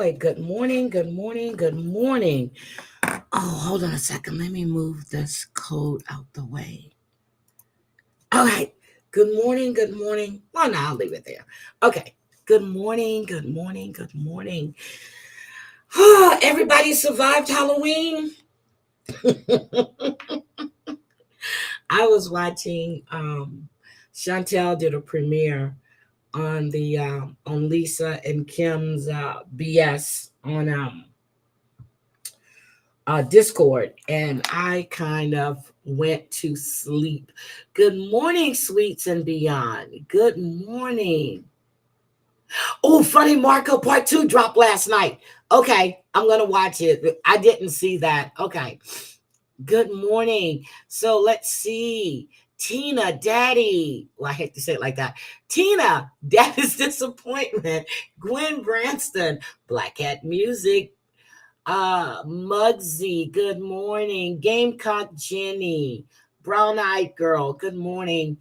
boy. Good morning. Good morning. Good morning. Oh, hold on a second. Let me move this code out the way. All right. Good morning. Good morning. Well, no, I'll leave it there. Okay. Good morning. Good morning. Good morning. Everybody survived Halloween. I was watching Chantel did a premiere on the on Lisa and Kim's BS on Discord, and I kind of went to sleep. Good morning, sweets and beyond. Good morning. Oh, Funny Marco Part 2 dropped last night. Okay, I'm gonna watch it. I didn't see that. Okay. Good morning. So let's see. Tina, Daddy. Well, I hate to say it like that. Tina, Daddy's Disappointment. Gwen Branston, Black Hat Music. Muggsy, good morning. Gamecock Jenny, Brown Eyed Girl, good morning.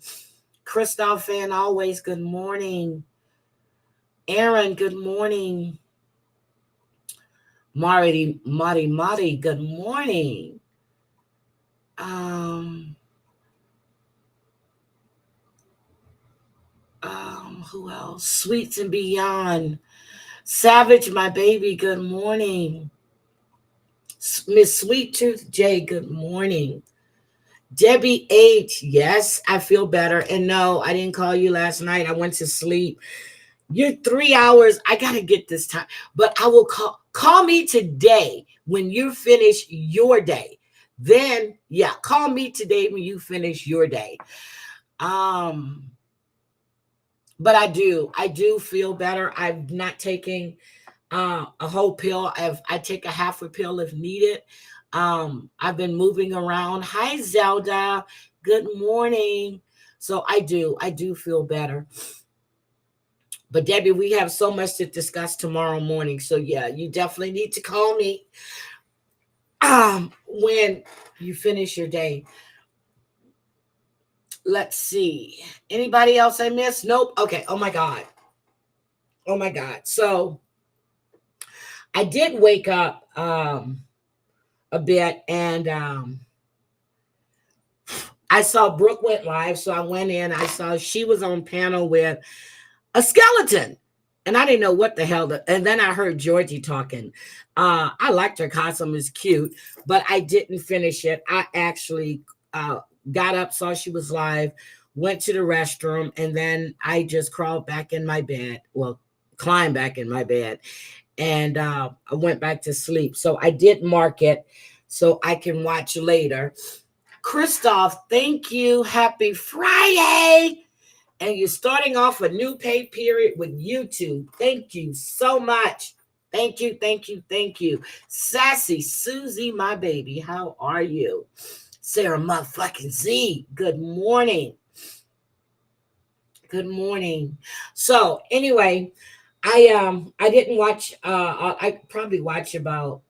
Christoph Fan Always, good morning. Aaron, good morning. Marty, good morning. Who else? Sweets and Beyond. Savage, my baby, good morning. Miss Sweet Tooth J, good morning. Debbie H, yes, I feel better. And no, I didn't call you last night. I went to sleep. You're 3 hours. I gotta get this time. But I will call me today when you finish your day. Then, yeah, call me today when you finish your day. But I do feel better. I'm not taking a whole pill. I take a half a pill if needed. I've been moving around. Hi, Zelda. Good morning. So I do feel better. But Debbie, we have so much to discuss tomorrow morning. So yeah, you definitely need to call me when you finish your day. Let's see. Anybody else I missed? Nope. Okay. Oh my God. Oh my God. So I did wake up a bit, and I saw Brooke went live. So I went in, I saw she was on panel with a skeleton. And I didn't know what the hell. And then I heard Georgie talking. I liked her costume, is cute, but I didn't finish it. I actually got up, saw she was live, went to the restroom, and then I just crawled back in my bed. Well, climbed back in my bed, and I went back to sleep. So I did mark it so I can watch later. Christoph, thank you. Happy Friday. And you're starting off a new pay period with YouTube. Thank you so much. Thank you, thank you, thank you. Sassy Susie, my baby, how are you? Sarah motherfucking Z, good morning. Good morning. So anyway, I didn't watch, I probably watch about,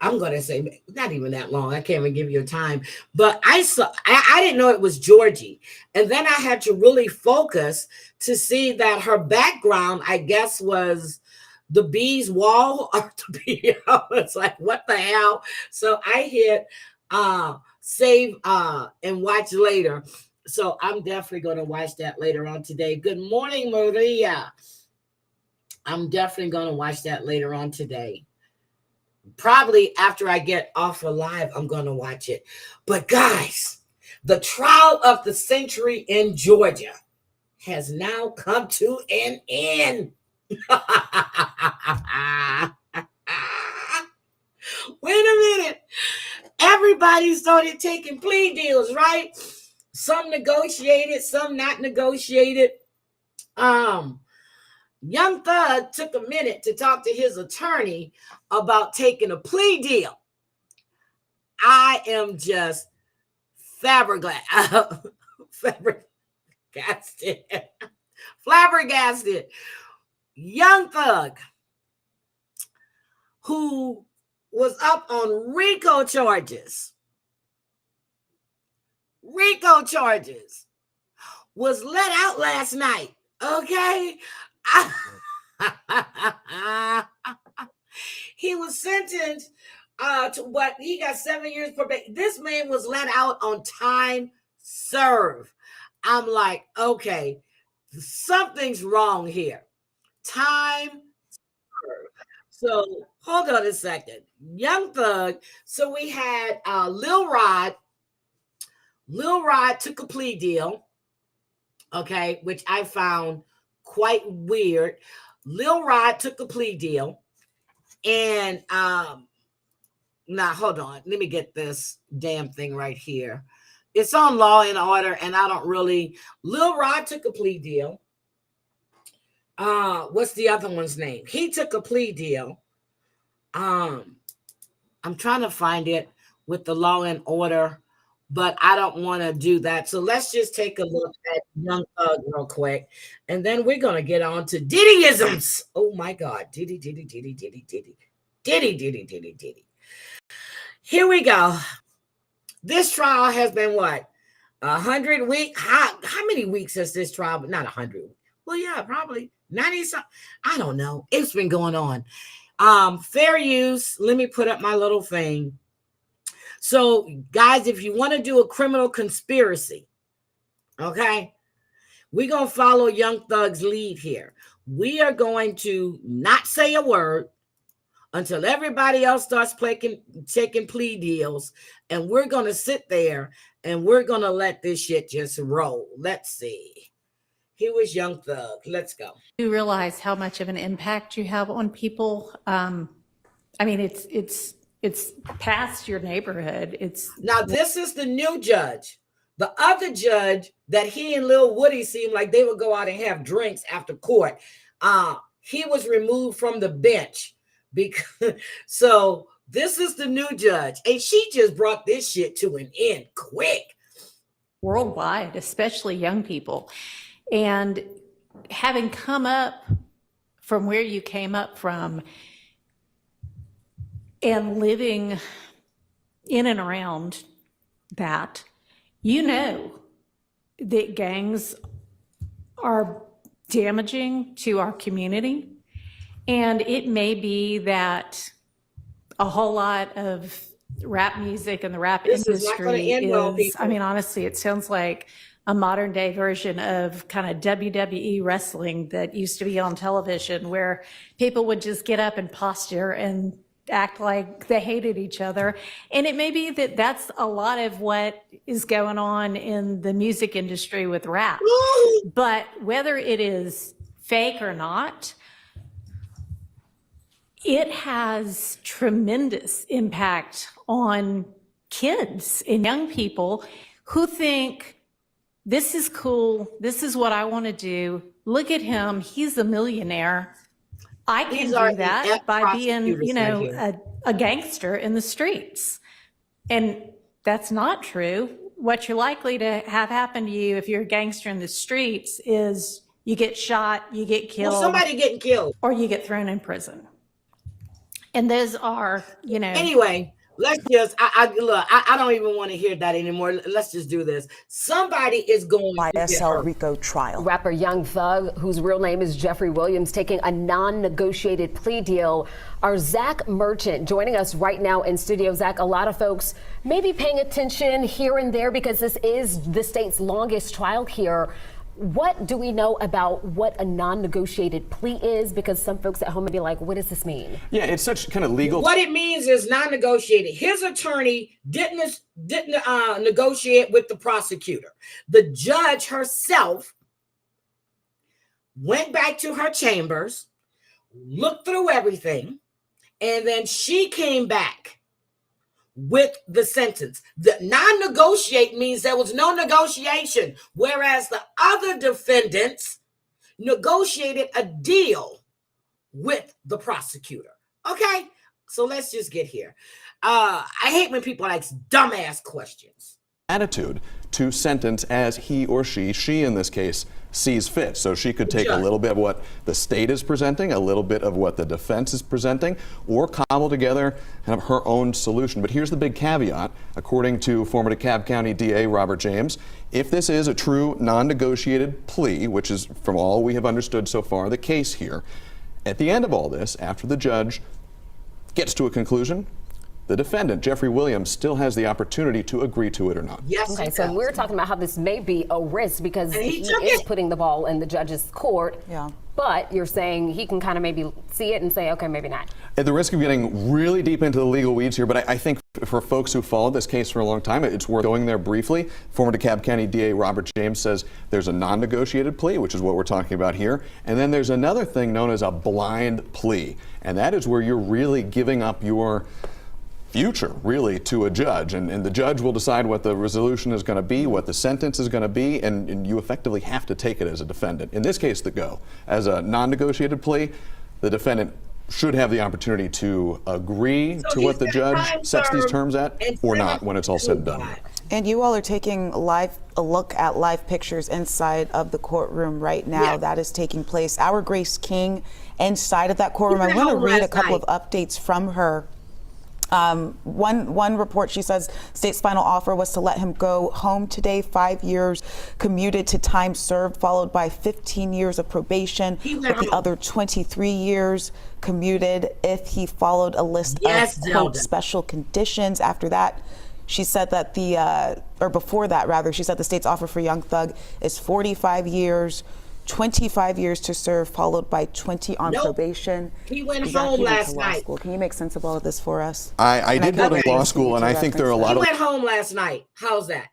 I'm going to say not even that long. I can't even give you a time. But I didn't know it was Georgie. And then I had to really focus to see that her background, I guess, was the bee's wall or the bee. It's like, what the hell? So I hit save and watch later. So I'm definitely going to watch that later on today. Good morning, Maria. I'm definitely going to watch that later on today. Probably after I get off of live, I'm going to watch it. But guys, the trial of the century in Georgia has now come to an end. Wait a minute. Everybody started taking plea deals, right? Some negotiated, some not negotiated. Young Thug took a minute to talk to his attorney about taking a plea deal. I am just flabbergasted. Flabbergasted. Young Thug, who was up on RICO charges, was let out last night. Okay. was sentenced to what? He got 7 years probation. This man was let out on time served. I'm like, okay, something's wrong here. Time served. So hold on a second. Young Thug. So we had Lil Rod. Lil Rod took a plea deal, okay, which I found quite weird. Lil Rod took a plea deal, and now hold on, let me get this damn thing right here. It's on Law and Order, and I don't really. Lil Rod took a plea deal. What's the other one's name? He took a plea deal. I'm trying to find it with the Law and Order, but I don't want to do that. So let's just take a look at Young Thug real quick, and then we're gonna get on to Diddyisms. Oh my God, Diddy, Diddy, Diddy, Diddy, Diddy, Diddy, Diddy, Diddy, Diddy. Here we go. This trial has been what? 100 weeks? How many weeks has this trial? Not 100. Well, yeah, probably 90 something. I don't know. It's been going on. Fair use. Let me put up my little thing. So, guys, if you want to do a criminal conspiracy, okay, we're going to follow Young Thug's lead here. We are going to not say a word until everybody else starts taking plea deals, and we're going to sit there and we're going to let this shit just roll. Let's see. Here was Young Thug. Let's go. You realize how much of an impact you have on people. I mean, it's past your neighborhood. Now this is the new judge. The other judge that he and Lil Woody seemed like they would go out and have drinks after court. He was removed from the bench because so this is the new judge, and she just brought this shit to an end quick. Worldwide, especially young people. And having come up from where you came up from and living in and around that, you know that gangs are damaging to our community. And it may be that a whole lot of rap music and the rap industry is, I mean, honestly, it sounds like a modern day version of kind of WWE wrestling that used to be on television, where people would just get up and posture and act like they hated each other. And it may be that that's a lot of what is going on in the music industry with rap. But whether it is fake or not, it has tremendous impact on kids and young people who think, this is cool. This is what I want to do. Look at him. He's a millionaire. I can do that by being, you know, a gangster in the streets. And that's not true. What you're likely to have happen to you if you're a gangster in the streets is you get shot, you get killed. Well, somebody getting killed. Or you get thrown in prison. And those are, you know. Anyway, let's just, I don't even want to hear that anymore. Let's just do this. Somebody is going to get hurt. Rico trial. Rapper Young Thug, whose real name is Jeffrey Williams, taking a non-negotiated plea deal. Our Zach Merchant joining us right now in studio. Zach, a lot of folks may be paying attention here and there because this is the state's longest trial here. What do we know about what a non-negotiated plea is? Because some folks at home may be like, what does this mean? Yeah, it's such kind of legal. What it means is non-negotiated. His attorney didn't negotiate with the prosecutor. The judge herself went back to her chambers, looked through everything, and then she came back with the sentence. The non-negotiate means there was no negotiation, whereas the other defendants negotiated a deal with the prosecutor. Okay, so let's just get here. I hate when people ask dumbass questions. Attitude to sentence as he or she in this case, sees fit. So she could take a little bit of what the state is presenting, a little bit of what the defense is presenting, or cobble together kind of her own solution. But here's the big caveat. According to former DeKalb County DA Robert James, if this is a true non-negotiated plea, which is from all we have understood so far the case here, at the end of all this, after the judge gets to a conclusion, the defendant, Jeffrey Williams, still has the opportunity to agree to it or not. Yes. Okay, so we're talking about how this may be a risk because he is putting the ball in the judge's court. Yeah. But you're saying he can kind of maybe see it and say, okay, maybe not. At the risk of getting really deep into the legal weeds here, but I think for folks who followed this case for a long time, it's worth going there briefly. Former DeKalb County DA Robert James says there's a non-negotiated plea, which is what we're talking about here. And then there's another thing known as a blind plea. And that is where you're really giving up your future, really, to a judge. And the judge will decide what the resolution is going to be, what the sentence is going to be, and you effectively have to take it as a defendant. In this case, the go. As a non-negotiated plea, the defendant should have the opportunity to agree to what the judge sets these terms at or not when it's all said and done. And you all are taking a look at live pictures inside of the courtroom right now. That is taking place. Our Grace King inside of that courtroom. I want to read a couple of updates from her. One report, she says state's final offer was to let him go home today, 5 years commuted to time served, followed by 15 years of probation, with the other 23 years commuted if he followed a list of quote, special conditions. After that, she said that before that rather, she said the state's offer for Young Thug is 45 years, 25 years to serve, followed by 20 on probation. He went home last night. Can you make sense of all of this for us? I did go to law school, and I think there are a lot of... He went home last night. How's that?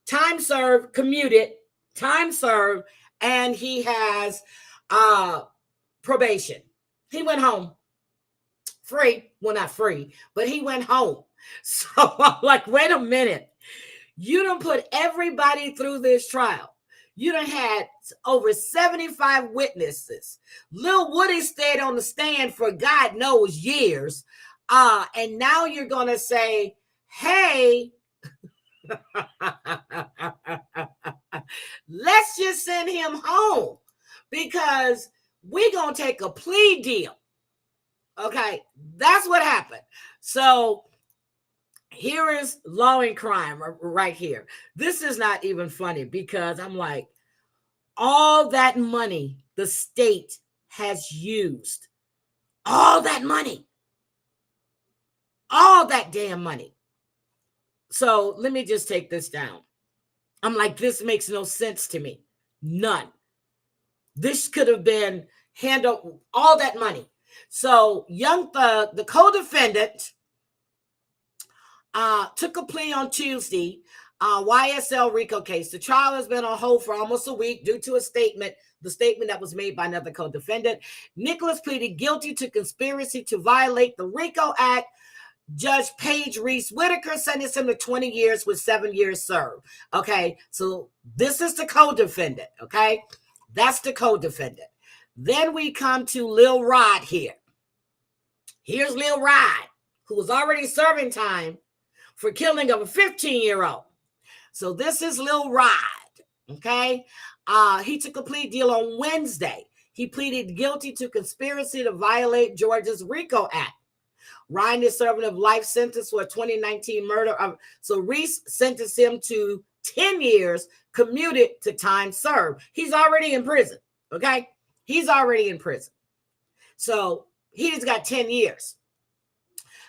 Time served, commuted, time served, and he has probation. He went home. Free. Well, not free, but he went home. So I'm like, wait a minute. You done put everybody through this trial. You done had over 75 witnesses. Lil Woody stayed on the stand for God knows years. And now you're going to say, hey, let's just send him home because we're going to take a plea deal. Okay, that's what happened. So here is law and crime right here. This is not even funny because I'm like, all that money the state has used, all that money, all that damn money. So let me just take this down. I'm like, this makes no sense to me. None. This could have been handled, all that money. So Young Thug, the co-defendant, took a plea on Tuesday, YSL RICO case. The trial has been on hold for almost a week due to the statement that was made by another co-defendant. Nicholas pleaded guilty to conspiracy to violate the RICO Act. Judge Paige Reese Whitaker sentenced him to 20 years with 7 years served. Okay, so this is the co-defendant. Okay, that's the co-defendant. Then we come to Lil Rod here. Here's Lil Rod, who was already serving time for killing of a 15-year-old. So this is Lil Rod, okay? He took a plea deal on Wednesday. He pleaded guilty to conspiracy to violate Georgia's RICO Act. Ryan is serving a life sentence for a 2019 murder. So Reese sentenced him to 10 years, commuted to time served. He's already in prison, okay? He's already in prison. So he's got 10 years.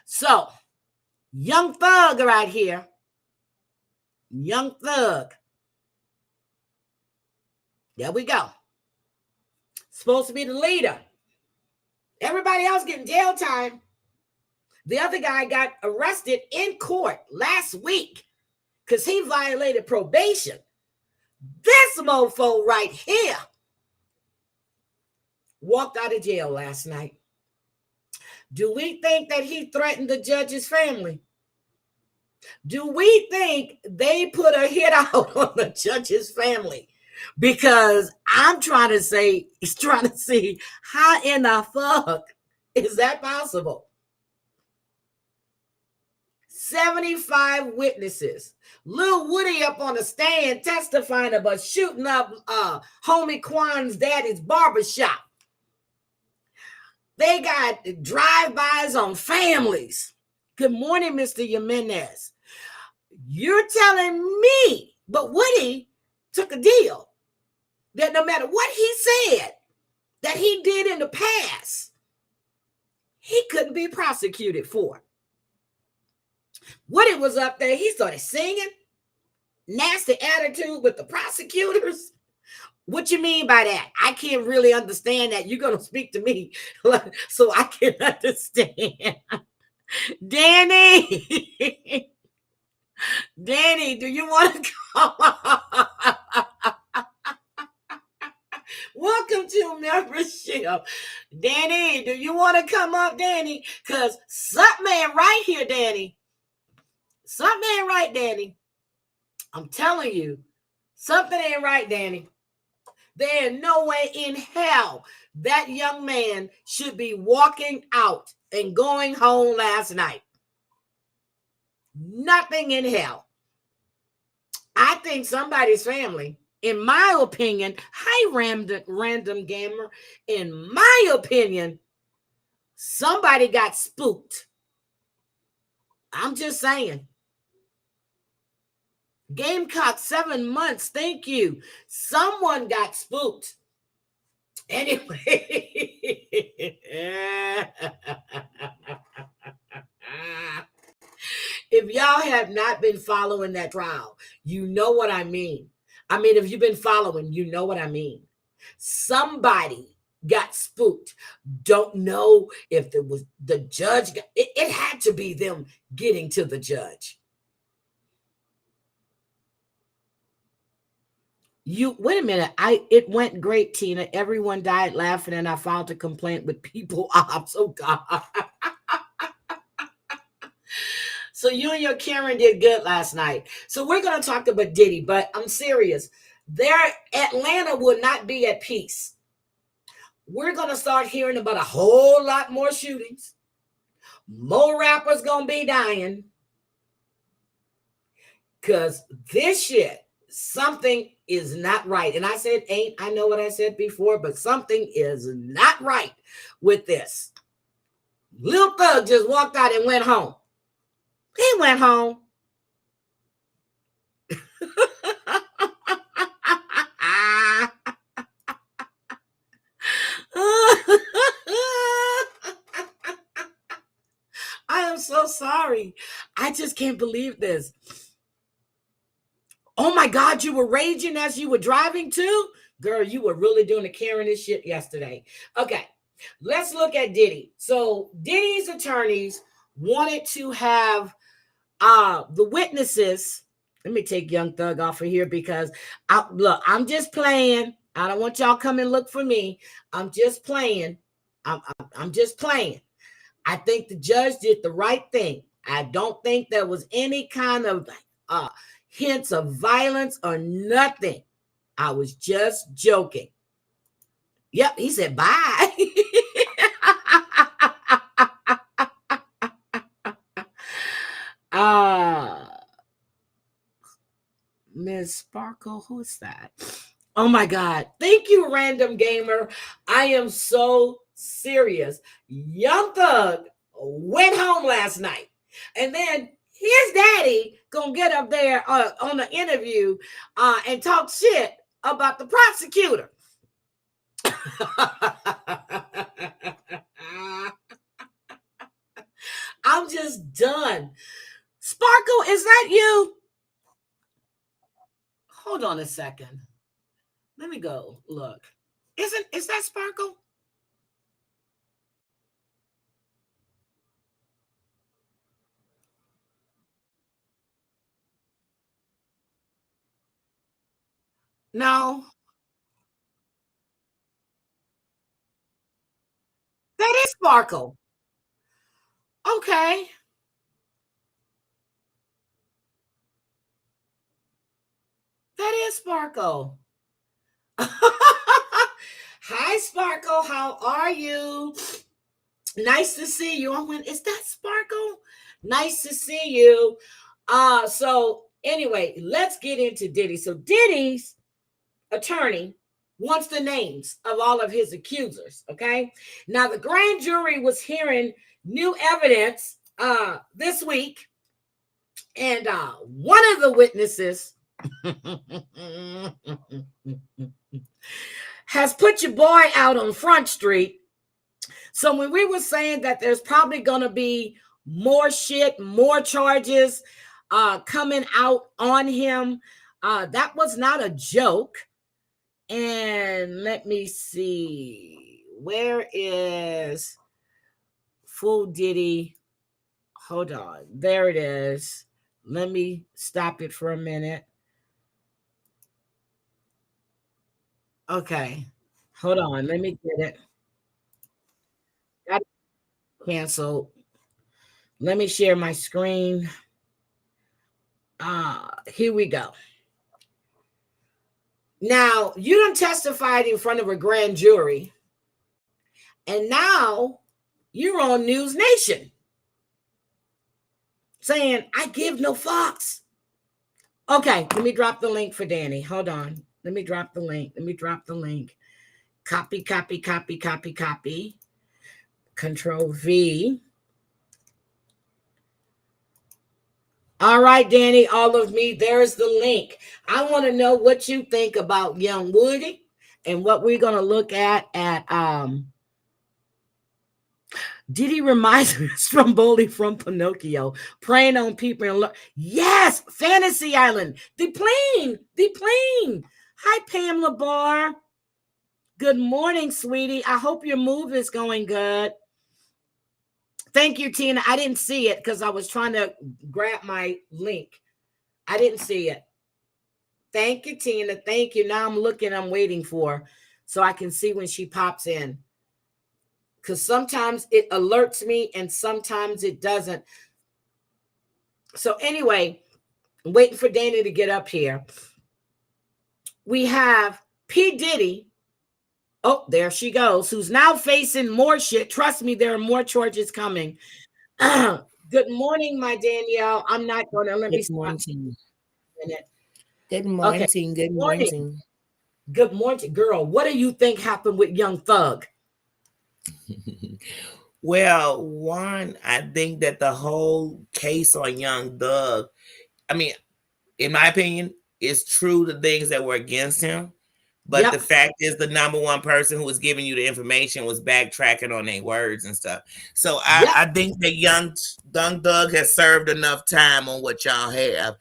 So Young Thug right here. Young Thug. There we go. Supposed to be the leader. Everybody else getting jail time. The other guy got arrested in court last week because he violated probation. This mofo right here walked out of jail last night. Do we think that he threatened the judge's family? Do we think they put a hit out on the judge's family? Because I'm trying to see how in the fuck is that possible? 75 witnesses. Lil Woody up on the stand testifying about shooting up homie Quan's daddy's barbershop. They got drive-bys on families. Good morning, Mr. Jimenez. You're telling me, but Woody took a deal that no matter what he said that he did in the past, he could couldn't be prosecuted for. Woody was up there. He started singing. Nasty attitude with the prosecutors. What you mean by that? I can't really understand that. You're going to speak to me so I can understand. Danny. Danny, do you want to come? Welcome to membership. Danny, do you want to come up, Danny? Because something ain't right here, Danny. Something ain't right, Danny. I'm telling you, something ain't right, Danny. There is no way in hell that young man should be walking out and going home last night. Nothing in hell. I think somebody's family, in my opinion, hi, random gamer, in my opinion, somebody got spooked. I'm just saying. Gamecock, 7 months. Thank you. Someone got spooked. Anyway. If y'all have not been following that trial, you know what I mean. I mean, if you've been following, you know what I mean. Somebody got spooked. Don't know if it was the judge. It had to be them getting to the judge. Wait a minute. It went great, Tina. Everyone died laughing, and I filed a complaint with people ops. Oh God. So you and your Karen did good last night. So we're going to talk about Diddy, but I'm serious. Atlanta will not be at peace. We're going to start hearing about a whole lot more shootings. More rappers going to be dying. Because this shit, something is not right. And I said ain't, I know what I said before, but something is not right with this. Lil Thug just walked out and went home. He went home. I am so sorry. I just can't believe this. Oh my God, you were raging as you were driving too? Girl, you were really doing the Karen-ish shit yesterday. Okay, let's look at Diddy. So Diddy's attorneys wanted to have the witnesses. Let me take Young Thug off of here because I'm just playing. I don't want y'all come and look for me. I'm just playing. I'm just playing. I think the judge did the right thing. I don't think there was any kind of hints of violence or nothing. I was just joking. Yep, he said bye. Ms. Sparkle, who's that? Oh my God. Thank you, Random Gamer. I am so serious. Young Thug went home last night. And then his daddy gonna get up there on the interview and talk shit about the prosecutor. I'm just done. Sparkle, is that you? Hold on a second. Let me go look. Is that Sparkle? No. That is Sparkle. Okay. That is Sparkle. Hi, Sparkle. How are you? Nice to see you. I went, is that Sparkle? Nice to see you. So anyway, let's get into Diddy. So Diddy's attorney wants the names of all of his accusers. Okay. Now the grand jury was hearing new evidence this week. And one of the witnesses has put your boy out on Front Street. So when we were saying that there's probably going to be more shit, more charges coming out on him, that was not a joke. And let me see, where is full Diddy? Hold on, there it is. Let me stop it for a minute. Okay, hold on, let me get it. Got canceled. Let me share my screen. Here we go. Now, you done testified in front of a grand jury, and now you're on News Nation saying, I give no fucks. Okay, let me drop the link for Danny. Hold on. Let me drop the link. Copy, copy, copy, copy, copy. Control V. All right, Danny, all of me, there's the link. I want to know what you think about young Woody and what we're going to look at Diddy reminds me of Stromboli from Pinocchio, preying on people. Yes, Fantasy Island, the plane. Hi, Pamela Barr. Good morning, sweetie. I hope your move is going good. Thank you, Tina. I didn't see it because I was trying to grab my link. I didn't see it. Thank you, Tina. Thank you. Now I'm looking, I'm waiting for so I can see when she pops in. Because sometimes it alerts me and sometimes it doesn't. So anyway, I'm waiting for Dana to get up here. We have P. Diddy. Oh, there she goes, who's now facing more shit. Trust me, there are more charges coming. Good morning, my Danielle. I'm not going to let me stop. Good morning. Okay. Good morning. Good morning, girl. What do you think happened with Young Thug? Well, one, I think that the whole case on Young Thug, I mean, in my opinion, it's true the things that were against him. But the fact is, the number one person who was giving you the information was backtracking on their words and stuff. So I think that Young Thug has served enough time on what y'all have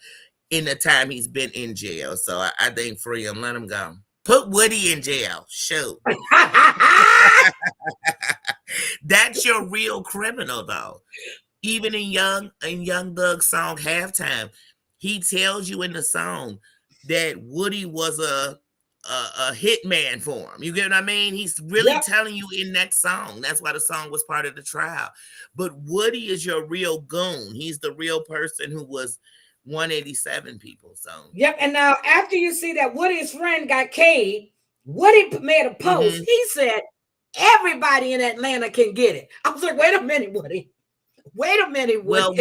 in the time he's been in jail. So I think free him, let him go. Put Woody in jail. Shoot. That's your real criminal, though. Even in Young Thug's song Halftime, he tells you in the song that Woody was a hitman for him. You get what I mean? He's really telling you in that song. That's why the song was part of the trial. But Woody is your real goon. He's the real person who was 187 people. So and now after you see that Woody's friend got Cade, Woody made a post. He said everybody in Atlanta can get it. I was like, wait a minute, Woody. Well,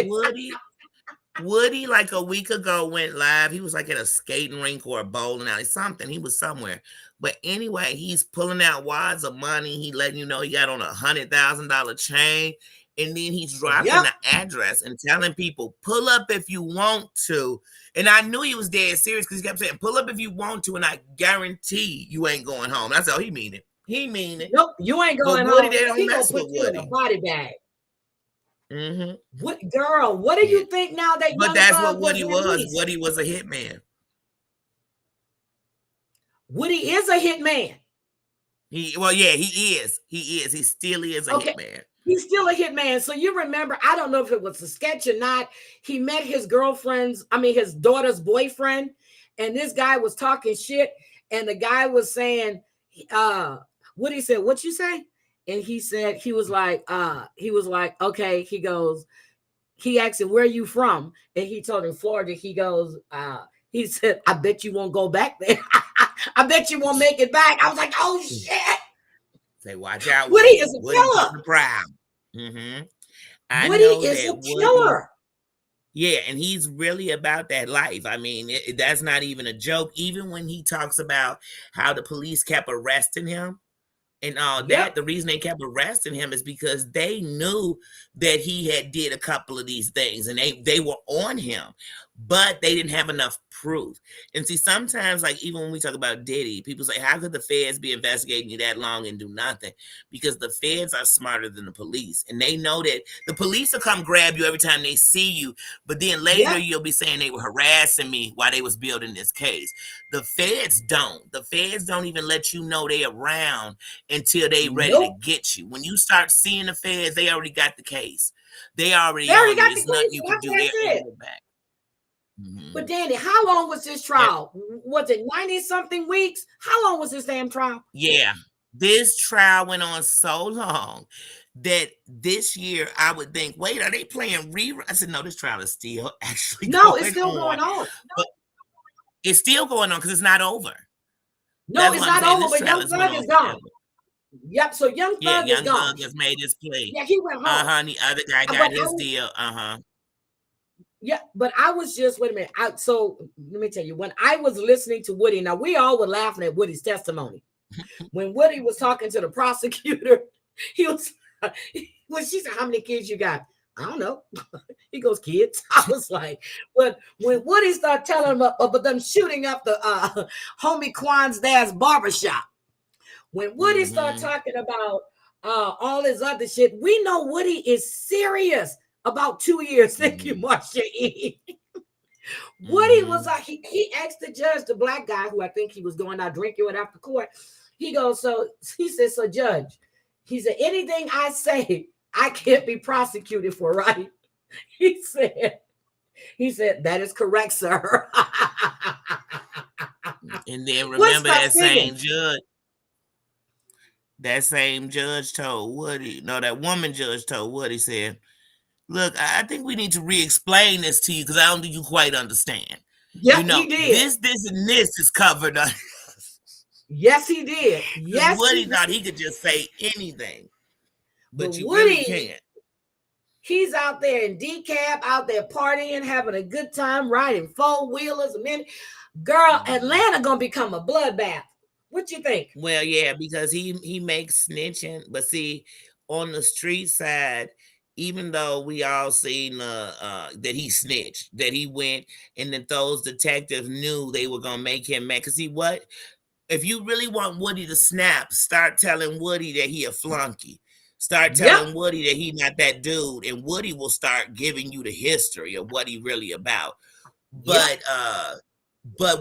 Woody, like a week ago, went live. He was like at a skating rink or a bowling alley, something. He was somewhere. But anyway, he's pulling out wads of money. He letting you know he got on $100,000 chain. And then he's dropping the address and telling people, pull up if you want to. And I knew he was dead serious because he kept saying, pull up if you want to, and I guarantee you ain't going home. That's how he mean it. He mean it. Nope, you ain't going but home. Woody, they don't mess with you in Woody. a body bag. What girl? What do you think now that? But that's what Woody was. Woody was a hitman. Woody is a hitman. He is. He still is a hitman. He's still a hitman. So you remember, I don't know if it was a sketch or not. He met his his daughter's boyfriend, and this guy was talking shit, and the guy was saying, Woody said, what you say? And he said, he was like, okay. He goes, he asked him, where are you from? And he told him Florida. He goes, he said, I bet you won't go back there. I bet you won't make it back. I was like, oh shit. Say, watch out. Woody is a killer. Woody is a killer. Yeah, and he's really about that life. I mean, that's not even a joke. Even when he talks about how the police kept arresting him and all that, the reason they kept arresting him is because they knew that he had did a couple of these things and they were on him, but they didn't have enough proof. And see, sometimes, like, even when we talk about Diddy, people say, how could the feds be investigating you that long and do nothing? Because the feds are smarter than the police. And they know that the police will come grab you every time they see you. But then later you'll be saying they were harassing me while they was building this case. The feds don't. The feds don't even let you know they around until they ready to get you. When you start seeing the feds, they already got the case. They already got the case. Nothing you can do. They're over back. But Danny, how long was this trial? Was it 90-something weeks? How long was this damn trial? Yeah, this trial went on so long that this year I would think, wait, are they playing reruns? I said, no, this trial is still actually it's still going on. But it's still going on because it's not over. No, it's not over, but Young Thug is gone. Yep, so Young Thug is gone. Young Thug has made his play. Yeah, he went home. And the other guy got his deal. Yeah, but I was just, wait a minute. So let me tell you, when I was listening to Woody, now we all were laughing at Woody's testimony. When Woody was talking to the prosecutor, he was, when she said, how many kids you got? I don't know. He goes, kids. I was like, when Woody started telling him about them shooting up the homie Quan's dad's barbershop, when Woody started talking about all his other shit, we know Woody is serious about 2 years. Thank you, Marcia E. Woody was like, he asked the judge, the black guy who I think he was going out drinking with after court. He goes, so he said, so judge, he said, anything I say, I can't be prosecuted for, right? He said, that is correct, sir. And then remember that same judge told Woody, no, that woman judge told Woody, said, look, I think we need to re-explain this to you because I don't think you quite understand. Yes, he did. This, and this is covered up. Yes, he did. Yes, Woody thought he could just say anything, but you Woody, really can't. He's out there in decaf, out there partying, having a good time, riding four-wheelers. Girl, Atlanta gonna become a bloodbath. What you think? Well, yeah, because he makes snitching, but see, on the street side, even though we all seen that he snitched, that he went, and that those detectives knew they were gonna make him mad. Cause see what? If you really want Woody to snap, start telling Woody that he a flunky. Start telling Woody that he not that dude, and Woody will start giving you the history of what he really about. But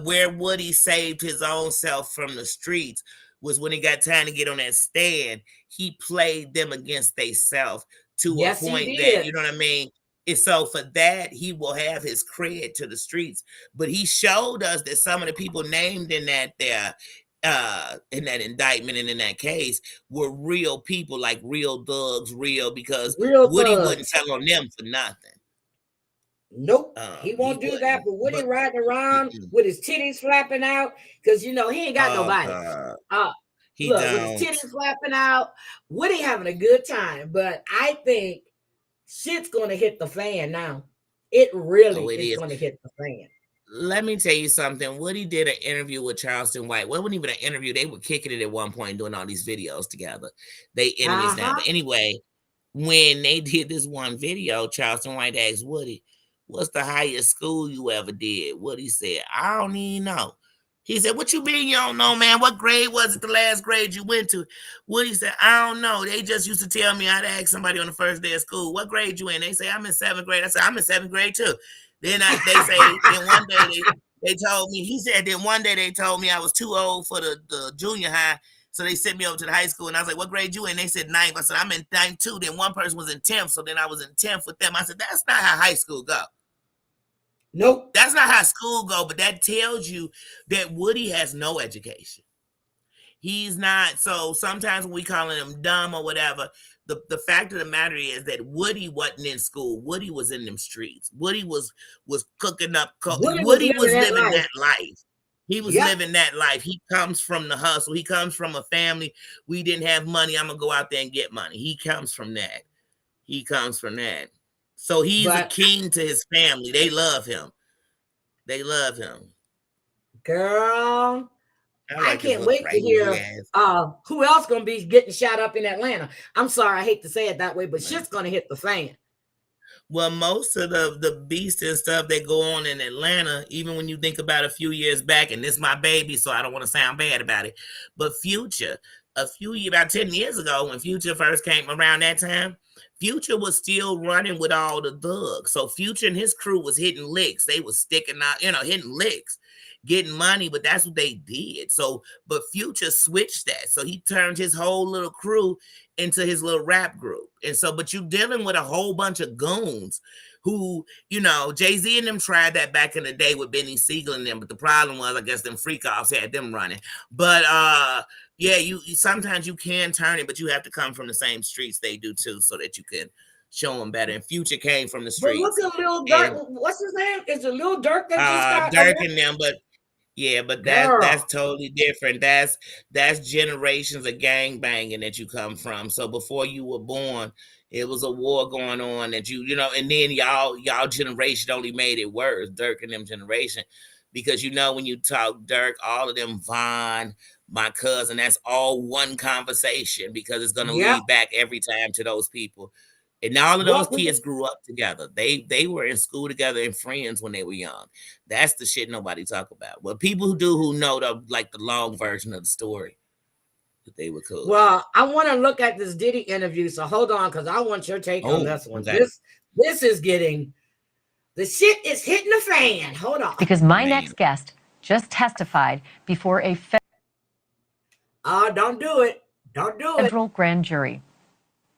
where Woody saved his own self from the streets was when he got time to get on that stand, he played them against themselves to a point that, you know what I mean? And so for that, he will have his cred to the streets. But he showed us that some of the people named in that indictment and in that case were real people, like real thugs, because Woody wouldn't tell on them for nothing. Nope, he won't do that. But Woody riding around with his titties flapping out, because he ain't got nobody. With his titties flapping out, Woody having a good time. But I think shit's gonna hit the fan now. It really is gonna hit the fan. Let me tell you something. Woody did an interview with Charleston White. Well, it wasn't even an interview. They were kicking it at one point, doing all these videos together. They enemies now. But anyway, when they did this one video, Charleston White asked Woody, what's the highest school you ever did? Woody said, I don't even know. He said, what you mean you don't know, man? What grade was it, the last grade you went to? Woody said, I don't know. They just used to tell me I'd ask somebody on the first day of school, what grade you in? They say, I'm in 7th grade. I said, I'm in 7th grade too. Then they say, then one day they told me, he said, then one day they told me I was too old for the junior high. So they sent me over to the high school, and I was like, what grade you in? They said 9th. I said, I'm in 9th too. Then one person was in 10th. So then I was in 10th with them. I said, that's not how high school go. Nope. That's not how school go, but that tells you that Woody has no education. He's not. So sometimes when we calling him dumb or whatever, the fact of the matter is that Woody wasn't in school. Woody was in them streets. Woody was cooking up. Woody was living that life. He was living that life. He comes from the hustle. He comes from a family. We didn't have money. I'm going to go out there and get money. He comes from that. So he's a king to his family. They love him. Girl, I can't wait to hear who else gonna be getting shot up in Atlanta. I'm sorry, I hate to say it that way, but shit's gonna hit the fan. Well, most of the beasts and stuff that go on in Atlanta, even when you think about a few years back, and this is my baby, so I don't want to sound bad about it, but Future, about 10 years ago, when Future first came around that time, Future was still running with all the thugs. So Future and his crew was hitting licks. They was sticking out, hitting licks, getting money, but that's what they did. So, but Future switched that. So he turned his whole little crew into his little rap group. And so, but you dealing with a whole bunch of goons who, Jay-Z and them tried that back in the day with Benny Siegel and them, but the problem was, I guess, them freak offs had them running. But yeah, you sometimes you can turn it, but you have to come from the same streets they do too, so that you can show them better. And Future came from the streets. But look at Lil Durk. What's his name? Is it Lil Durk that just got Durk and them? But yeah, but that's totally different. That's generations of gang banging that you come from. So before you were born, it was a war going on that and then y'all generation only made it worse. Durk and them generation, because when you talk Durk, all of them, Von, my cousin, that's all one conversation, because it's gonna lead back every time to those people. And all of those kids grew up together. They were in school together and friends when they were young. That's the shit nobody talk about. But people who know the long version of the story, that they were cool. Well, I want to look at this Diddy interview, so hold on, because I want your take on this one. Okay. This is getting, the shit is hitting the fan. Hold on. Because my next guest just testified before a don't do it. Don't do it. Federal grand jury.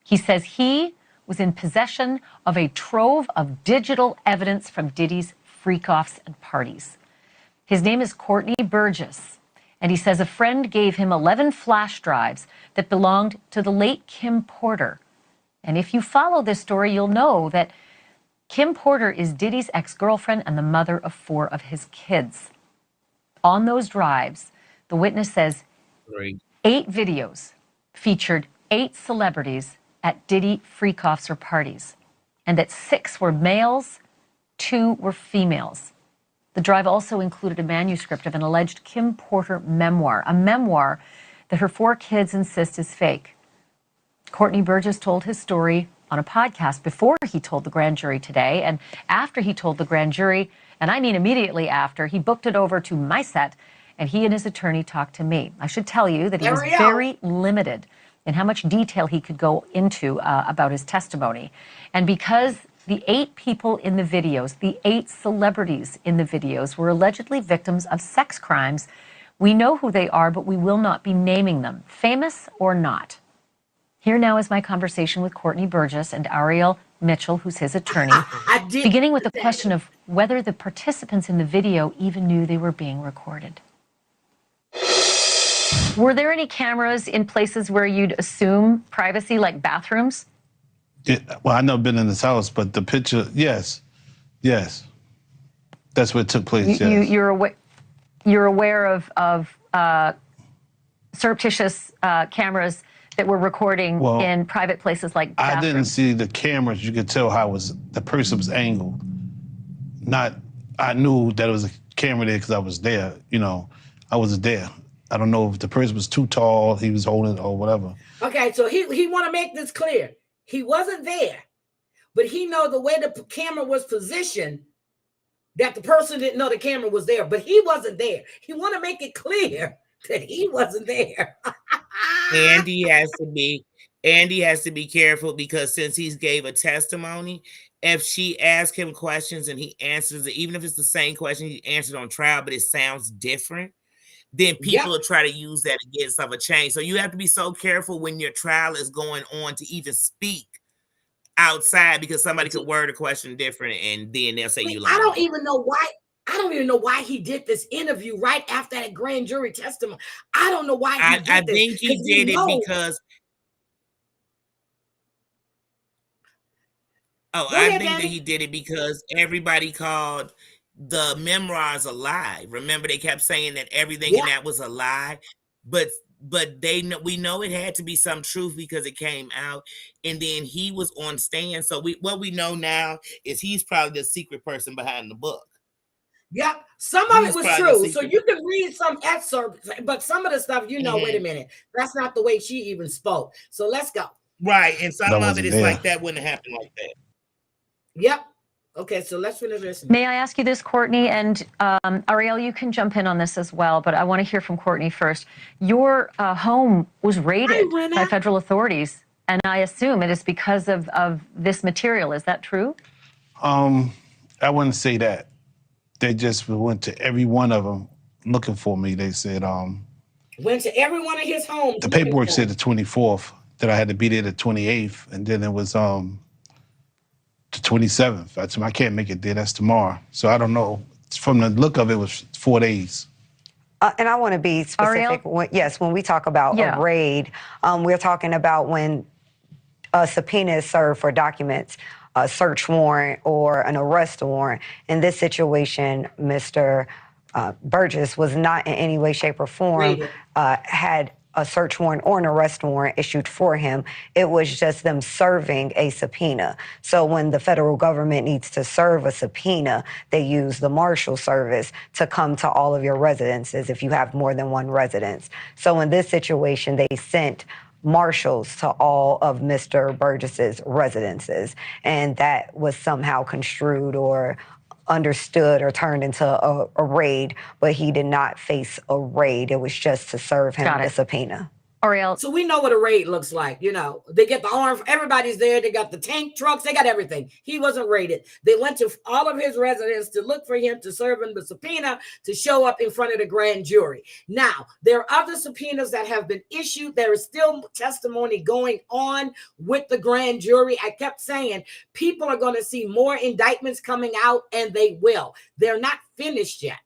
He says he was in possession of a trove of digital evidence from Diddy's freak-offs and parties. His name is Courtney Burgess, and he says a friend gave him 11 flash drives that belonged to the late Kim Porter. And if you follow this story, you'll know that Kim Porter is Diddy's ex-girlfriend and the mother of 4 of his kids. On those drives, the witness says 8 videos featured 8 celebrities at Diddy freak-offs or parties, and that 6 were males, 2 were females. The drive also included a manuscript of an alleged Kim Porter memoir, a memoir that her 4 kids insist is fake. Courtney Burgess told his story on a podcast before he told the grand jury today, and after he told the grand jury, and I mean immediately after, he booked it over to my set, and he and his attorney talked to me. I should tell you that he was very limited in how much detail he could go into about his testimony. And because the 8 people in the videos, the 8 celebrities in the videos were allegedly victims of sex crimes, we know who they are, but we will not be naming them, famous or not. Here now is my conversation with Courtney Burgess and Ariel Mitchell, who's his attorney, beginning with the question of whether the participants in the video even knew they were being recorded. Were there any cameras in places where you'd assume privacy, like bathrooms? Well, I've never been in this house, but the picture, yes. That's where it took place, yes. You're aware of surreptitious cameras that were recording in private places like bathrooms? I didn't see the cameras. You could tell how the person was angled. I knew that it was a camera there because I was there. I was there. I don't know if the person was too tall, he was holding it or whatever. Okay, so he want to make this clear. He wasn't there, but he know the way the camera was positioned, that the person didn't know the camera was there, but he wasn't there. He want to make it clear that he wasn't there. Andy has to be careful, because since he gave a testimony, if she asks him questions and he answers it, even if it's the same question he answered on trial, but it sounds different, then people will try to use that against of a change. So you have to be so careful when your trial is going on to even speak outside, because somebody could word a question different and then they'll say you lied. I don't even know why he did this interview right after that grand jury testimony. I don't know why he did this. I think he did it because I think that he did it because everybody called the memoirs a lie. Remember, they kept saying that everything in that was a lie, but we know it had to be some truth because it came out, and then he was on stand. So what we know now is he's probably the secret person behind the book. Yeah, some of it was true. So you can read some excerpts, but some of the stuff, wait a minute, that's not the way she even spoke. So let's go. Right, and some of it is like that wouldn't happen like that. Yep. Okay, so let's finish this. May I ask you this, Courtney? And Ariel, you can jump in on this as well, but I want to hear from Courtney first. Your home was raided by federal authorities, and I assume it is because of this material. Is that true? I wouldn't say that. They just went to every one of them looking for me. They said, went to every one of his homes. The paperwork said the 24th, that I had to be there the 28th, and then it was the 27th. I said, I can't make it there, that's tomorrow. So I don't know. From the look of it, it was 4 days. And I want to be specific. Yes, when we talk about a raid, we're talking about when a subpoena is served for documents, a search warrant or an arrest warrant. In this situation, Mr. Burgess was not in any way, shape, or form had a search warrant or an arrest warrant issued for him. It was just them serving a subpoena. So when the federal government needs to serve a subpoena, they use the Marshal Service to come to all of your residences if you have more than one residence. So in this situation, they sent marshals to all of Mr. Burgess's residences, and that was somehow construed or understood or turned into a raid, but he did not face a raid. It was just to serve him the subpoena. Ariel. So we know what a raid looks like. You know, they get the arm, everybody's there. They got the tank trucks. They got everything. He wasn't raided. They went to all of his residents to look for him, to serve him the subpoena, to show up in front of the grand jury. Now, there are other subpoenas that have been issued. There is still testimony going on with the grand jury. I kept saying people are going to see more indictments coming out, and they will. They're not finished yet.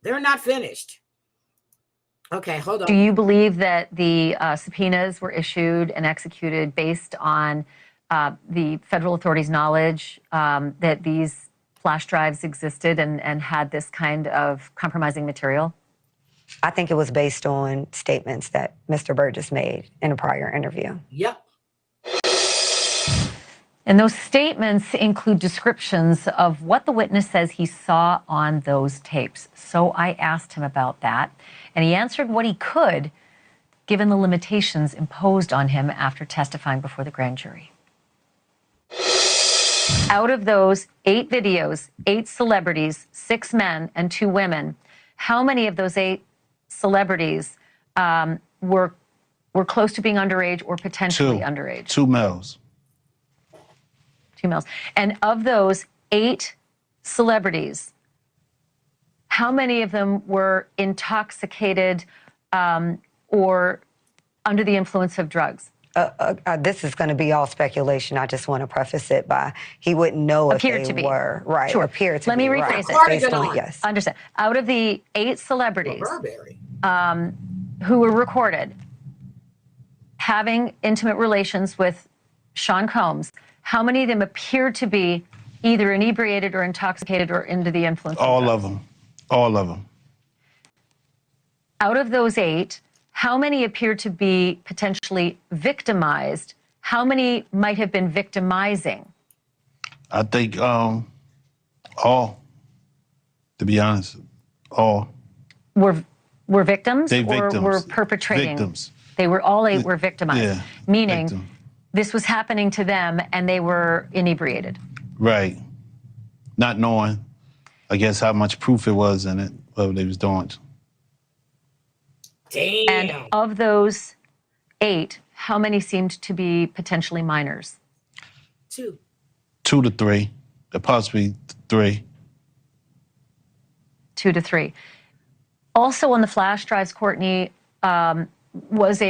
They're not finished. Okay, hold on. Do you believe that the subpoenas were issued and executed based on the federal authorities' knowledge that these flash drives existed and had this kind of compromising material? I think it was based on statements that Mr. Burgess made in a prior interview. Yep. And those statements include descriptions of what the witness says he saw on those tapes. So I asked him about that, and he answered what he could, given the limitations imposed on him after testifying before the grand jury. Out of those 8 videos, 8 celebrities, 6 men and 2 women, how many of those 8 celebrities were close to being underage or potentially underage? 2 males. 2 males. And of those 8 celebrities, how many of them were intoxicated or under the influence of drugs? This is going to be all speculation. I just want to preface it by he wouldn't know if they were. Right. Sure. Appear to Let be. me rephrase Right. it. Based on, yes. Understand. Out of the 8 celebrities who were recorded having intimate relations with Sean Combs, how many of them appeared to be either inebriated or intoxicated or under the influence of drugs? All of them. All of them. Out of those 8, how many appeared to be potentially victimized? How many might have been victimizing? I think all, to be honest, all. Were victims They or victims. were perpetrating? Victims. They were all 8 were victimized, Yeah, meaning victim. this was happening to them and they were inebriated. Right. Not knowing, I guess, how much proof it was in it, what they was doing. Damn. And of those 8, how many seemed to be potentially minors? 2. 2 to 3, possibly 3. 2 to 3. Also on the flash drives, Courtney, was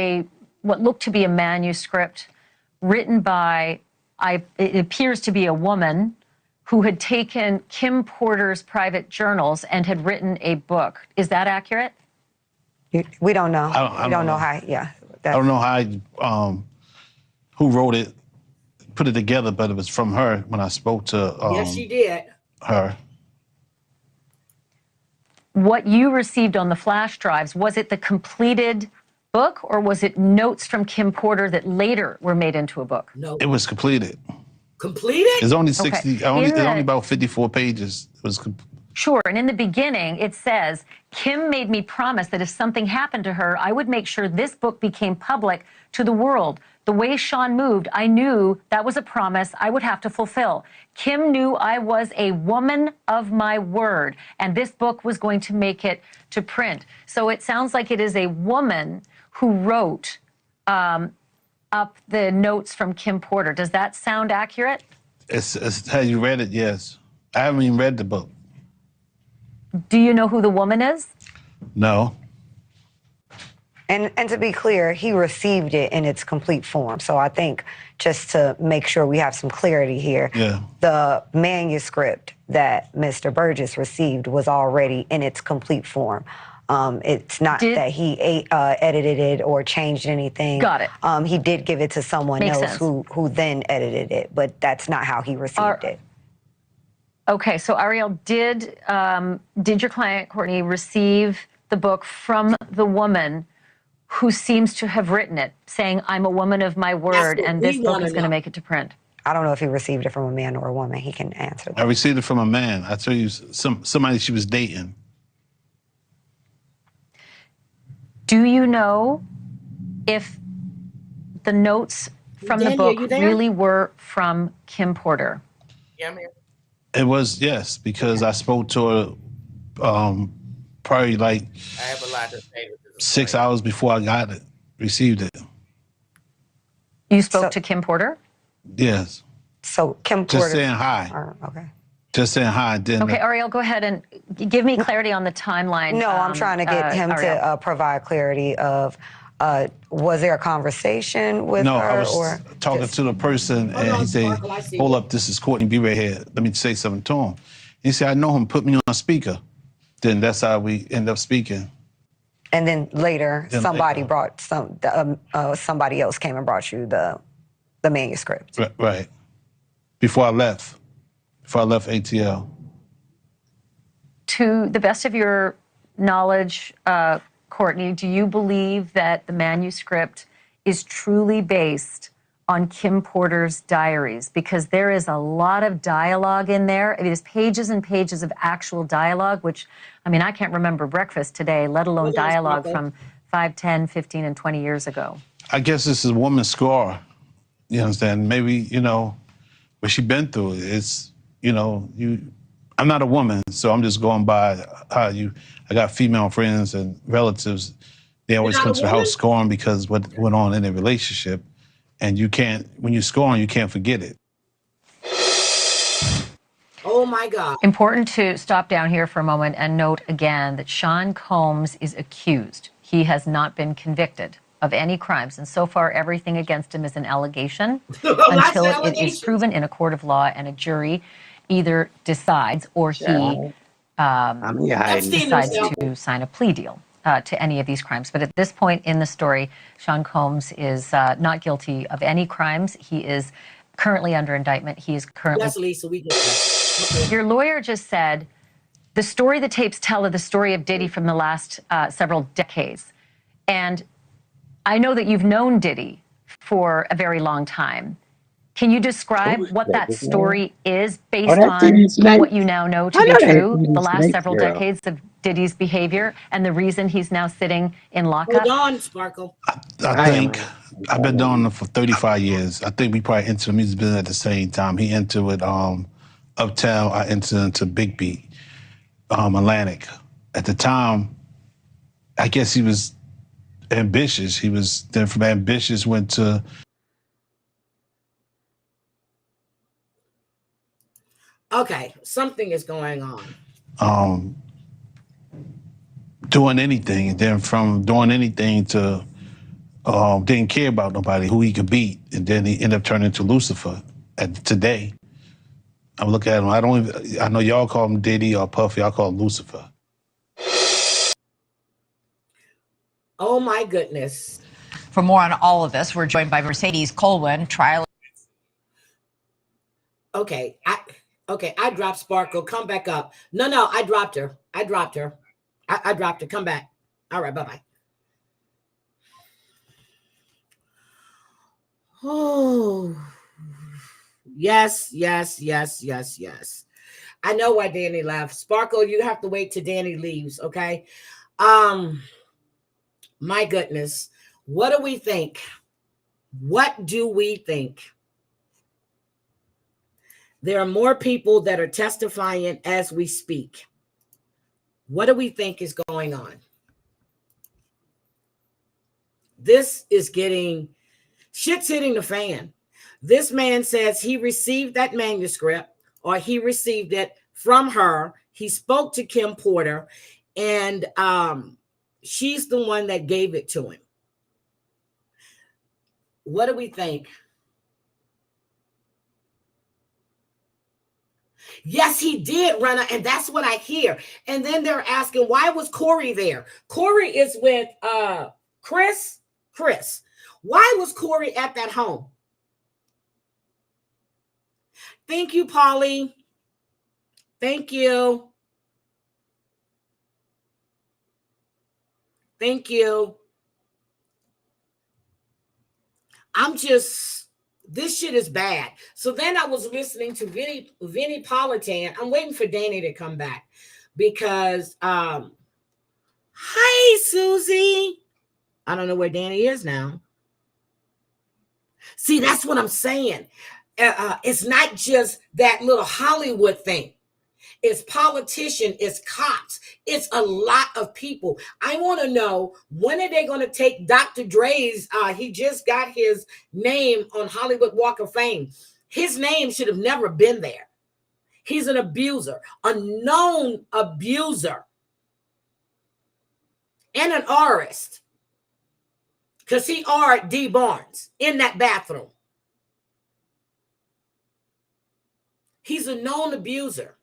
what looked to be a manuscript written by, it appears to be a woman who had taken Kim Porter's private journals and had written a book. Is that accurate? We don't know. I we don't know how. Yeah. I don't know how, who wrote it, put it together, but it was from her when I spoke to yes, she did. her. What you received on the flash drives, was it the completed book or was it notes from Kim Porter that later were made into a book? No. It was completed. Completed? It's only 60, Okay. only about 54 pages. It was Sure. And in the beginning, it says, Kim made me promise that if something happened to her, I would make sure this book became public to the world. The way Sean moved, I knew that was a promise I would have to fulfill. Kim knew I was a woman of my word, and this book was going to make it to print. So it sounds like it is a woman who wrote up the notes from Kim Porter. Does that sound accurate? It's how you read it, yes. I haven't even read the book. Do you know who the woman is? No. And to be clear, he received it in its complete form. So I think just to make sure we have some clarity here, the manuscript that Mr. Burgess received was already in its complete form. It's not that he edited it or changed anything. Got it. He did give it to someone else who then edited it, but that's not how he received it. Okay, so Ariel, did your client, Courtney, receive the book from the woman who seems to have written it, saying, I'm a woman of my word, and this book is going to make it to print? I don't know if he received it from a man or a woman. He can answer that. I received it from a man. I tell you, somebody she was dating. Do you know if the notes from the book really were from Kim Porter? Yeah, man. It was, yes, because I spoke to her probably like I have a lot to say with this 6 hours before I got it, received it. You spoke to Kim Porter? Yes. So Kim Porter. Just saying hi. Okay. Just saying hi. Okay, Ariel, go ahead and give me clarity on the timeline. No, I'm trying to get him to provide clarity of, was there a conversation with her? No, I was talking to the person, and he said, hold up, this is Courtney, be right here. Let me say something to him. He said, I know him, put me on speaker. Then that's how we end up speaking. And then later, brought somebody else came and brought you the manuscript. Right. Before I left ATL. To the best of your knowledge, Courtney, do you believe that the manuscript is truly based on Kim Porter's diaries? Because there is a lot of dialogue in there. It is pages and pages of actual dialogue, which, I mean, I can't remember breakfast today, let alone dialogue from 5, 10, 15, and 20 years ago. I guess this is a woman's scar. You understand? Maybe, what she been through. It's, I'm not a woman, so I'm just going by how I got female friends and relatives. They always come to the house scoring because what went on in their relationship. And when you're scoring, you can't forget it. Oh my God. Important to stop down here for a moment and note again that Sean Combs is accused. He has not been convicted of any crimes. And so far, everything against him is an allegation until it is proven in a court of law and a jury either decides or he decides to sign a plea deal to any of these crimes. But at this point in the story, Sean Combs is not guilty of any crimes. He is currently under indictment. He is currently... Yes, Lisa, we get that. Okay. Your lawyer just said the story the tapes tell are the story of Diddy from the last several decades. And I know that you've known Diddy for a very long time. Can you describe what that story is based on what you now know to be true, the last several decades of Diddy's behavior and the reason he's now sitting in lockup? Hold on, Sparkle. I think I've been doing it for 35 years. I think we probably entered the music business at the same time. He entered with Uptown, I entered into Big Beat, Atlantic. At the time, I guess he was ambitious. He was then from ambitious went to... Okay, something is going on. Doing anything, and then from doing anything to didn't care about nobody, who he could beat, and then he ended up turning into Lucifer. Today, I look at him. I know y'all call him Diddy or Puffy. I call him Lucifer. Oh my goodness. For more on all of this, we're joined by Mercedes Colwin, trial. Okay, I dropped Sparkle. Come back up. No, I dropped her. I dropped her. Come back. All right, bye-bye. Oh, yes. I know why Danny left. Sparkle, you have to wait till Danny leaves, okay? My goodness. What do we think? What do we think? There are more people that are testifying as we speak. What do we think is going on? This is shit's hitting the fan. This man says he received that manuscript, or he received it from her. He spoke to Kim Porter, and she's the one that gave it to him. What do we think? Yes, he did, Rena, and that's what I hear. And then they're asking, why was Corey there? Corey is with Chris. Why was Corey at that home? Thank you, Polly. Thank you. Thank you. This shit is bad. So then I was listening to Vinnie Politan. I'm waiting for Danny to come back because, hi, Susie. I don't know where Danny is now. See, that's what I'm saying. It's not just that little Hollywood thing. It's politicians, it's cops, it's a lot of people. I want to know, when are they going to take Dr. Dre's, he just got his name on Hollywood Walk of Fame. His name should have never been there. He's an abuser, a known abuser, and an artist. Because he are D. Barnes in that bathroom. He's a known abuser.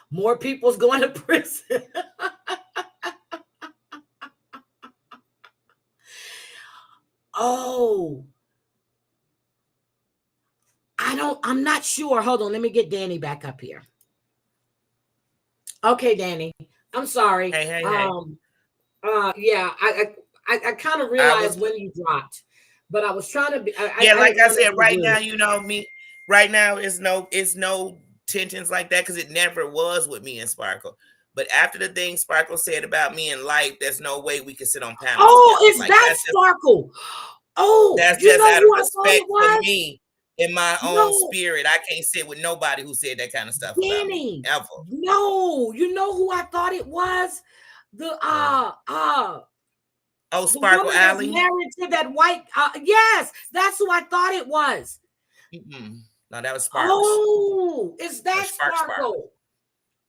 More people's going to prison. Oh. I'm not sure. Hold on. Let me get Danny back up here. Okay, Danny. I'm sorry. Hey. Yeah, I kind of realized when you dropped, but I was trying to be. Like I said, right now, you know me. Right now, it's no tensions like that because it never was with me and Sparkle. But after the thing Sparkle said about me in life, there's no way we can sit on panels. Oh, it's like, that Sparkle. That's just out of respect for me in my own spirit. I can't sit with nobody who said that kind of stuff about me, ever. No, you know who I thought it was? Sparkle Alley. Married to that white. Yes, that's who I thought it was. No, that was Sparkle. Oh, is that Sparkle?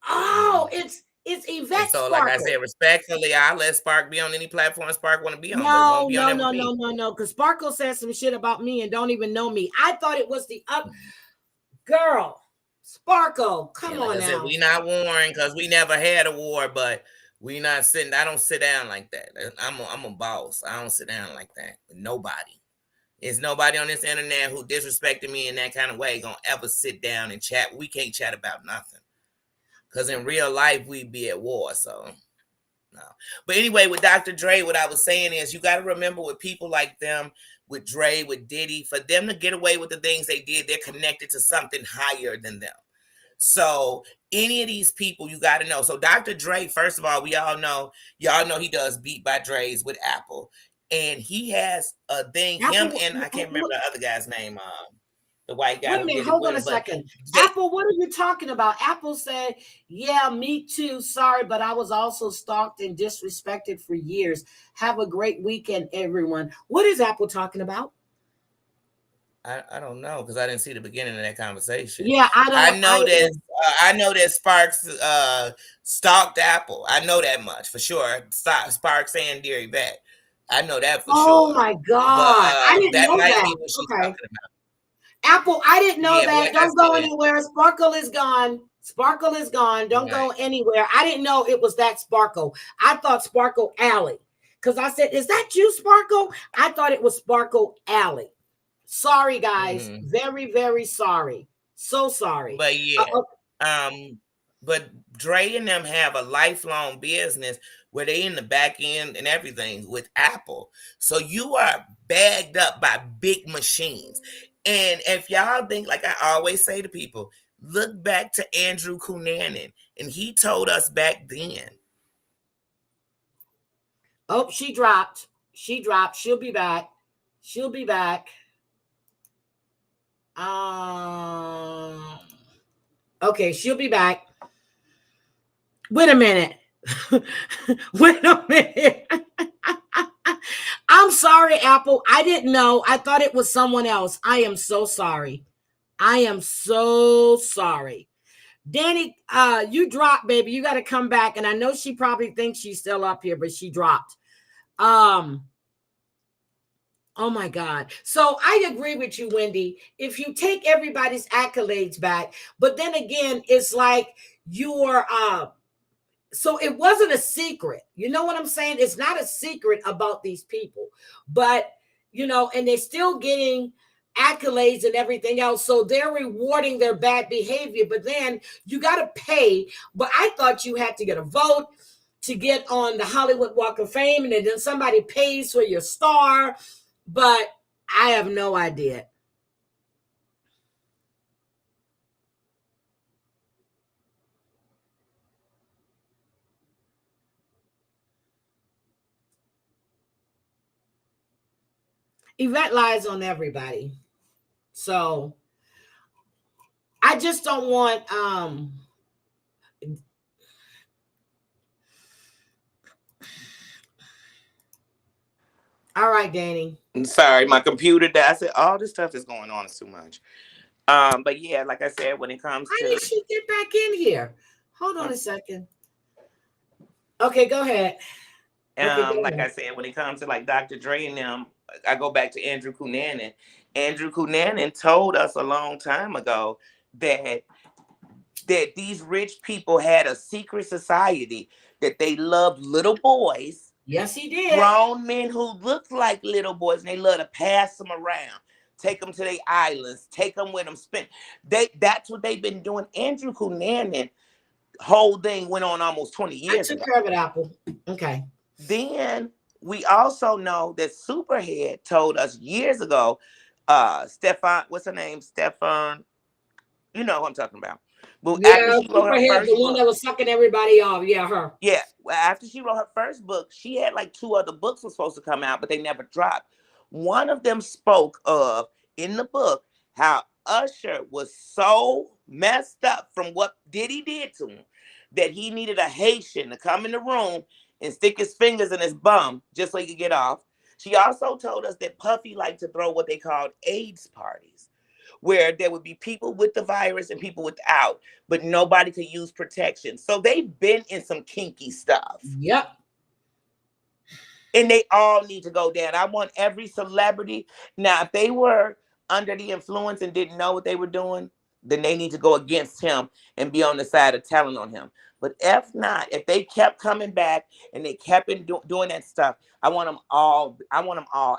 Oh, it's Yvette. So, like I said, respectfully, I'll let Spark be on any platform Spark want to be on. No. Because Sparkle said some shit about me and don't even know me. I thought it was the girl. Sparkle, come on now. We not warring because we never had a war, but we not sitting. I don't sit down like that. I'm a boss. I don't sit down like that with nobody. There's nobody on this internet who disrespected me in that kind of way gonna ever sit down and chat. We can't chat about nothing. Because in real life, we'd be at war, so no. But anyway, with Dr. Dre, what I was saying is you got to remember with people like them, with Dre, with Diddy, for them to get away with the things they did, they're connected to something higher than them. So any of these people, you got to know. So Dr. Dre, first of all, y'all know he does Beat by Dre's with Apple. And he has a thing, him and I can't remember the other guy's name, the white guy. Wait a minute, hold on a second. Apple, what are you talking about? Apple said, yeah, me too. Sorry, but I was also stalked and disrespected for years. Have a great weekend, everyone. What is Apple talking about? I don't know because I didn't see the beginning of that conversation. Yeah, I know that Sparks stalked Apple. I know that much for sure. Sparks and Dear Yvette. I know that for sure. Oh my God. I didn't know that. Be what she's talking about. Apple, I didn't know that. Don't go anywhere. Sparkle is gone. Sparkle is gone. Don't go anywhere. I didn't know it was that Sparkle. I thought Sparkle Alley. Because I said, is that you, Sparkle? I thought it was Sparkle Alley. Sorry, guys. Very, very sorry. So sorry. But yeah. But Dre and them have a lifelong business where they in the back end and everything with Apple. So you are bagged up by big machines. And if y'all think, like I always say to people, look back to Andrew Cunanan, and he told us back then. Oh, she dropped. She dropped. She'll be back. She'll be back. Okay, she'll be back. Wait a minute. Wait a minute. I'm sorry, Apple. I didn't know. I thought it was someone else. I am so sorry. I am so sorry. Danny, you dropped, baby. You got to come back. And I know she probably thinks she's still up here, but she dropped. Oh my God. So I agree with you, Wendy. If you take everybody's accolades back, but then again, it's like you're so it wasn't a secret. You know what I'm saying? It's not a secret about these people, but you know, and they're still getting accolades and everything else. So they're rewarding their bad behavior, but then you got to pay. But I thought you had to get a vote to get on the Hollywood Walk of Fame, and then somebody pays for your star. But I have no idea. Yvette lies on everybody. So I just don't want all right, Danny. I'm sorry, my computer died. I said all this stuff is going on is too much. But yeah, like I said, when it comes to, how did she get back in here? Hold on a second. Okay, go ahead. Like I said, when it comes to like Dr. Dre and them, I go back to Andrew Cunanan. Andrew Cunanan told us a long time ago that these rich people had a secret society, that they loved little boys. Yes, he did. Grown men who looked like little boys, and they love to pass them around, take them to their islands, take them with them, that's what they've been doing. Andrew Cunanan, whole thing went on almost 20 years ago. I took care of it, Apple. Okay. Then we also know that Superhead told us years ago, Stefan, what's her name? Stefan, you know who I'm talking about. But yeah, Superhead, the one that was sucking everybody off. Yeah, her. Yeah, after she wrote her first book, she had like 2 other books were supposed to come out, but they never dropped. One of them spoke of, in the book, how Usher was so messed up from what Diddy did to him that he needed a Haitian to come in the room and stick his fingers in his bum just so he could get off. She also told us that Puffy liked to throw what they called AIDS parties, where there would be people with the virus and people without, but nobody could use protection. So they've been in some kinky stuff. Yep. And they all need to go down. I want every celebrity. Now, if they were under the influence and didn't know what they were doing, then they need to go against him and be on the side of telling on him. But if not, if they kept coming back and they kept doing that stuff, I want them all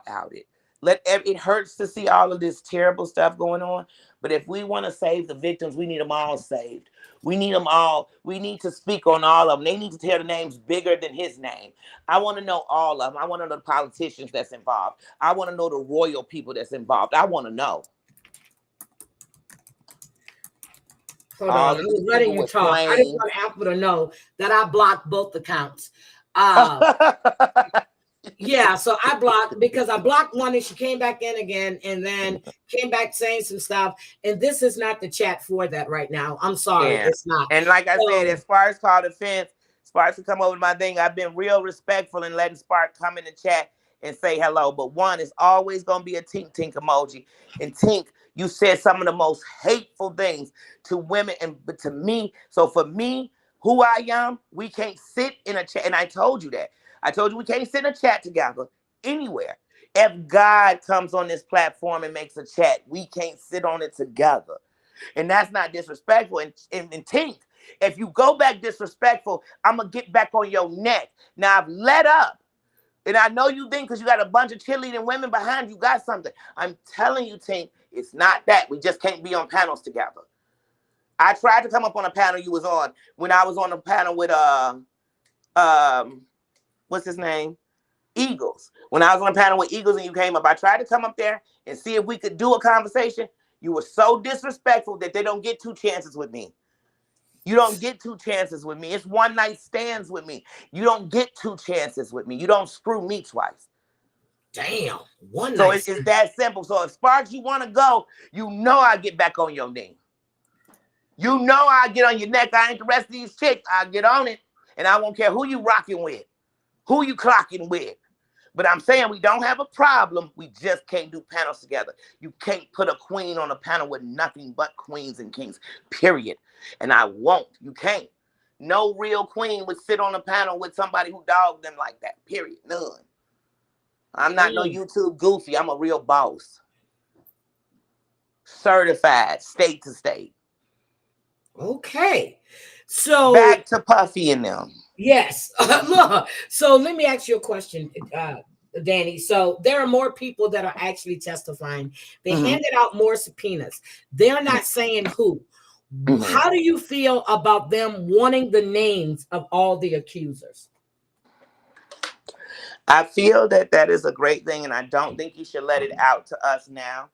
outed. It hurts to see all of this terrible stuff going on, but if we want to save the victims, we need them all saved. We need them all. We need to speak on all of them. They need to tell the names bigger than his name. I want to know all of them. I want to know the politicians that's involved. I want to know the royal people that's involved. I want to know. Hold on, I was letting you talk. I didn't want Apple to know that I blocked both accounts. Yeah, so I blocked because I blocked one and she came back in again and then came back saying some stuff. And this is not the chat for that right now. I'm sorry, it's not. And like I said, as Sparks called defense, Sparks would come over to my thing. I've been real respectful in letting Spark come in the chat and say hello. But one is always going to be a tink emoji. And Tink, you said some of the most hateful things to women but to me. So for me, who I am, we can't sit in a chat. And I told you that. I told you we can't sit in a chat together anywhere. If God comes on this platform and makes a chat, we can't sit on it together. And that's not disrespectful. And Tink, if you go back disrespectful, I'm going to get back on your neck. Now, I've let up. And I know you think because you got a bunch of cheerleading women behind you got something. I'm telling you, Tink, it's not that. We just can't be on panels together. I tried to come up on a panel you was on when I was on a panel with what's his name? Eagles. When I was on a panel with Eagles and you came up, I tried to come up there and see if we could do a conversation. You were so disrespectful that they don't get 2 chances with me. You don't get 2 chances with me. It's one night stands with me. You don't get 2 chances with me. You don't screw me twice. Damn. One So night. it's that simple. So if Sparks, you want to go, you know I get back on your knee. You know I get on your neck. I ain't the rest of these chicks. I get on it. And I won't care who you rocking with, who you clocking with. But I'm saying we don't have a problem. We just can't do panels together. You can't put a queen on a panel with nothing but queens and kings, period. And I won't. You can't. No real queen would sit on a panel with somebody who dogged them like that, period. None. I'm not no YouTube goofy. I'm a real boss. Certified, state to state. Okay. So back to Puffy and them. Yes. Look, so let me ask you a question, Danny. So there are more people that are actually testifying. They handed out more subpoenas. They're not saying who. How do you feel about them wanting the names of all the accusers? I feel that that is a great thing, and I don't think you should let it out to us now.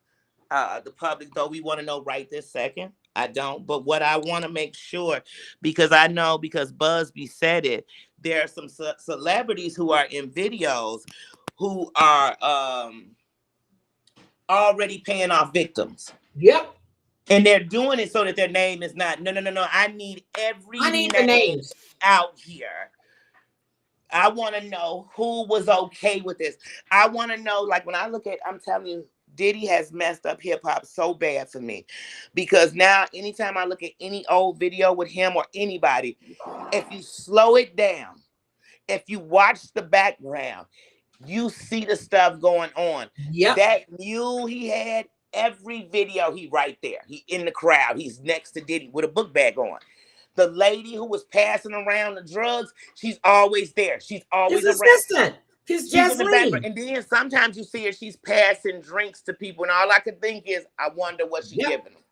The public, though, we want to know right this second. I don't. But what I want to make sure, because I know, because Busby said it, there are some celebrities who are in videos who are already paying off victims. Yep. And they're doing it so that their name is not, no. I need the names out here. I want to know who was okay with this. I want to know, like, when I look at, I'm telling you, Diddy has messed up hip hop so bad for me, because now anytime I look at any old video with him or anybody, if you slow it down, if you watch the background, you see the stuff going on. Yep. That mule he had, every video he right there. He in the crowd. He's next to Diddy with a book bag on. The lady who was passing around the drugs, she's always there. She's always his around. Assistant. She's in the background. And then sometimes you see her, she's passing drinks to people, and all I could think is, I wonder what she giving them.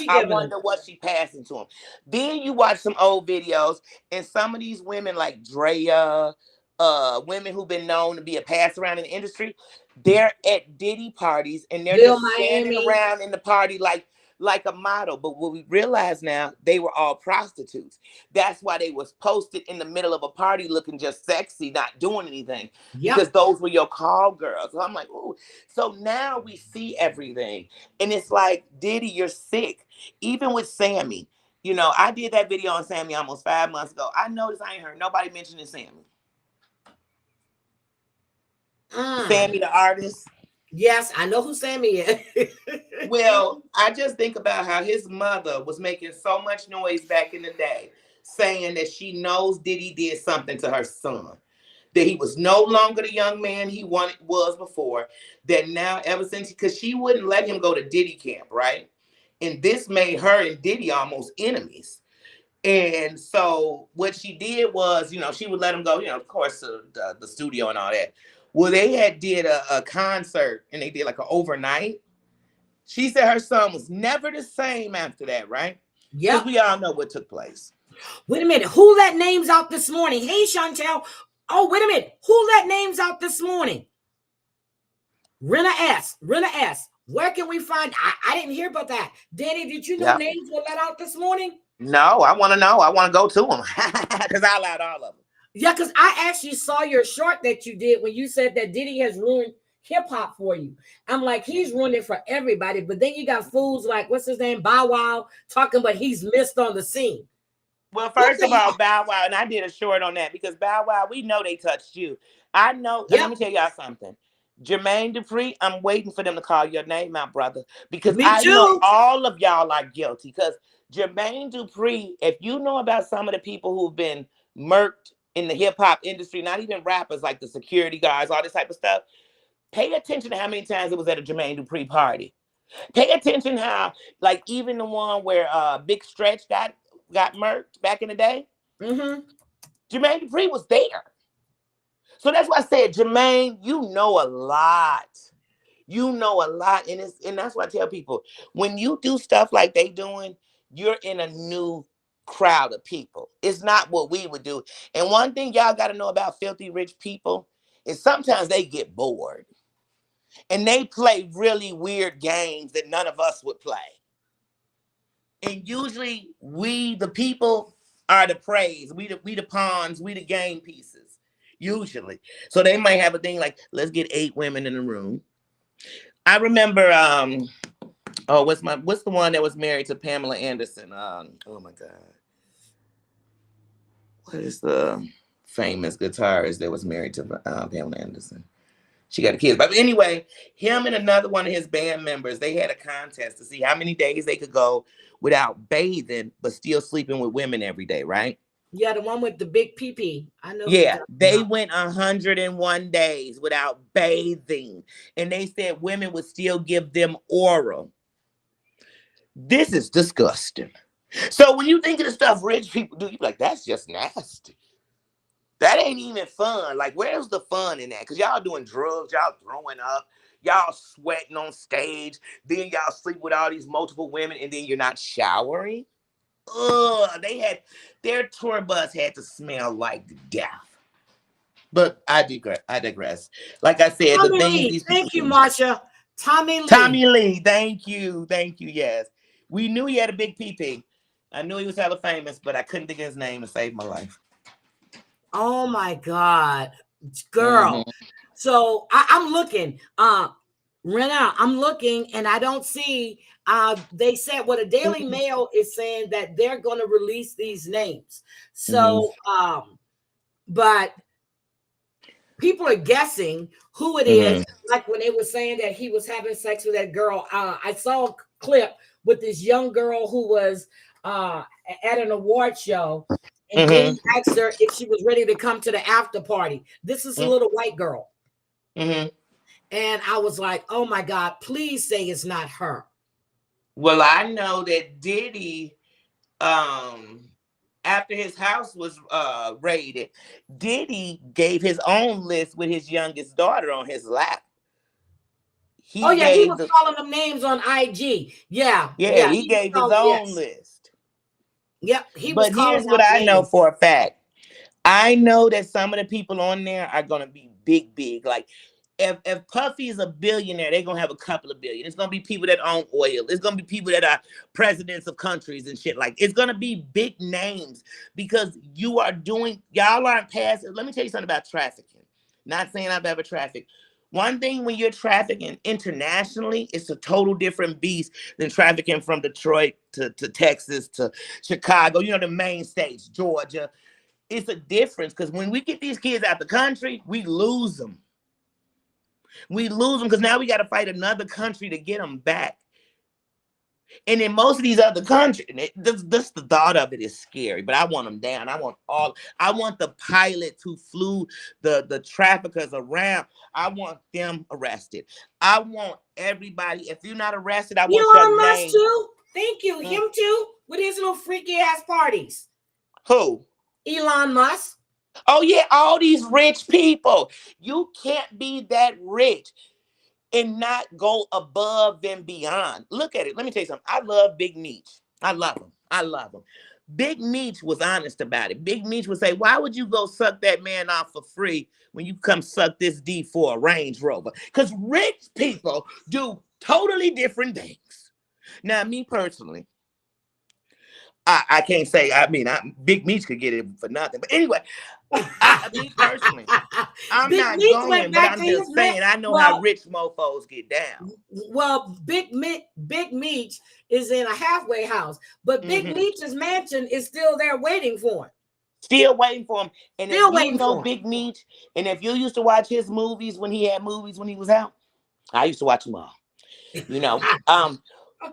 I wonder what she passing to them. Then you watch some old videos, and some of these women like Drea, women who've been known to be a pass around in the industry, they're at Diddy parties, and they're just standing around in the party like a model. But what we realize now, they were all prostitutes. That's why they was posted in the middle of a party looking just sexy, not doing anything. Yep. Because those were your call girls. So I'm like, ooh. So now we see everything. And it's like, Diddy, you're sick. Even with Sammy. You know, I did that video on Sammy almost 5 months ago. I noticed I ain't heard nobody mentioning Sammy. Sammy the artist. Yes, I know who Sammy is. Well, I just think about how his mother was making so much noise back in the day, saying that she knows Diddy did something to her son, that he was no longer the young man he was before, that now ever since, because she wouldn't let him go to Diddy camp, right? And this made her and Diddy almost enemies. And so what she did was, you know, she would let him go, you know, of course, to the studio and all that. Well, they did a concert, and they did like an overnight. She said her son was never the same after that, right? Yeah. Because we all know what took place. Wait a minute. Who let names out this morning? Hey, Chantel. Oh, wait a minute. Who let names out this morning? Rena S. Where can we find? I didn't hear about that. Danny, did you know names were let out this morning? No, I want to know. I want to go to them because I allowed all of them. Yeah, because I actually saw your short that you did when you said that Diddy has ruined hip hop for you. I'm like, he's ruined it for everybody. But then you got fools like, what's his name? Bow Wow talking about he's missed on the scene. Well, first of all, Bow Wow, and I did a short on that because Bow Wow, we know they touched you. I know. Let me tell y'all something. Jermaine Dupri, I'm waiting for them to call your name out, brother, because I know all of y'all are guilty. Because Jermaine Dupri, if you know about some of the people who've been murked in the hip hop industry, not even rappers, like the security guards, all this type of stuff, pay attention to how many times it was at a Jermaine Dupri party. Pay attention how, like, even the one where Big Stretch got murked back in the day, Jermaine Dupri was there. So that's why I said, Jermaine, you know a lot. You know a lot. And that's why I tell people, when you do stuff like they doing, you're in a new crowd of people. It's not what we would do. And one thing y'all got to know about filthy rich people is sometimes they get bored. And they play really weird games that none of us would play. And usually we, the people, are the praise. We the pawns, we the game pieces. Usually. So they might have a thing like, let's get 8 women in the room. I remember what's the one that was married to Pamela Anderson? Oh my God. What is the famous guitarist that was married to Pamela Anderson? She got a kid. But anyway, him and another one of his band members, they had a contest to see how many days they could go without bathing, but still sleeping with women every day, right? Yeah, the one with the big pee-pee. I know. Yeah, they went 101 days without bathing. And they said women would still give them oral. This is disgusting. So when you think of the stuff rich people do, you're like, that's just nasty. That ain't even fun. Like, where's the fun in that? Because y'all doing drugs, y'all throwing up, y'all sweating on stage, then y'all sleep with all these multiple women, and then you're not showering. Ugh, their tour bus had to smell like death. But I digress. Like I said, Tommy the things Lee. these Thank you, people do. Marsha. Tommy Lee. Tommy Lee, thank you, yes. We knew he had a big pee-pee. I knew he was hella famous, but I couldn't think of his name to save my life. Oh my God, girl. So I'm looking, Rena, I'm looking and I don't see, they said what a Daily Mail is saying that they're going to release these names. So, but people are guessing who it is. Like when they were saying that he was having sex with that girl. I saw a clip with this young girl who was at an award show. And then he asked her if she was ready to come to the after party. This is a little white girl. And I was like, oh my God, please say it's not her. Well, I know that Diddy, after his house was raided, Diddy gave his own list with his youngest daughter on his lap. He was calling them names on IG. Yeah. He gave his own list. Yep. But here's what I know for a fact. I know that some of the people on there are going to be big. Like, if Puffy is a billionaire, they're going to have a couple of billion. It's going to be people that own oil. It's going to be people that are presidents of countries and shit. Like, it's going to be big names because y'all aren't past. Let me tell you something about trafficking. Not saying I've ever trafficked. One thing when you're trafficking internationally, it's a total different beast than trafficking from Detroit to Texas to Chicago, the main states, Georgia. It's a difference because when we get these kids out the country, we lose them. We lose them because now we got to fight another country to get them back. And in most of these other countries, the thought of it is scary, but I want them down. I want the pilots who flew the traffickers around. I want them arrested. I want everybody. If you're not arrested, I want Elon your Musk name. too. Thank you. Him too. With his little freaky ass parties. Who? Elon Musk. Oh yeah, all these rich people. You can't be that rich and not go above and beyond. Look at it. Let me tell you something. I love Big Meech. I love him. Big Meech was honest about it. Big Meech would say, why would you go suck that man off for free when you come suck this D for a Range Rover? Because rich people do totally different things. Now, me personally, I can't say, Big Meech could get it for nothing. But anyway, me personally, I'm Big not Meech going, but I'm just saying, I know how rich mofos get down. Well, Big Meech is in a halfway house, but Big Meech's mansion is still there waiting for him. Still waiting for him. And if you know Big Meech, and if you used to watch his movies when he had movies when he was out, I used to watch them all.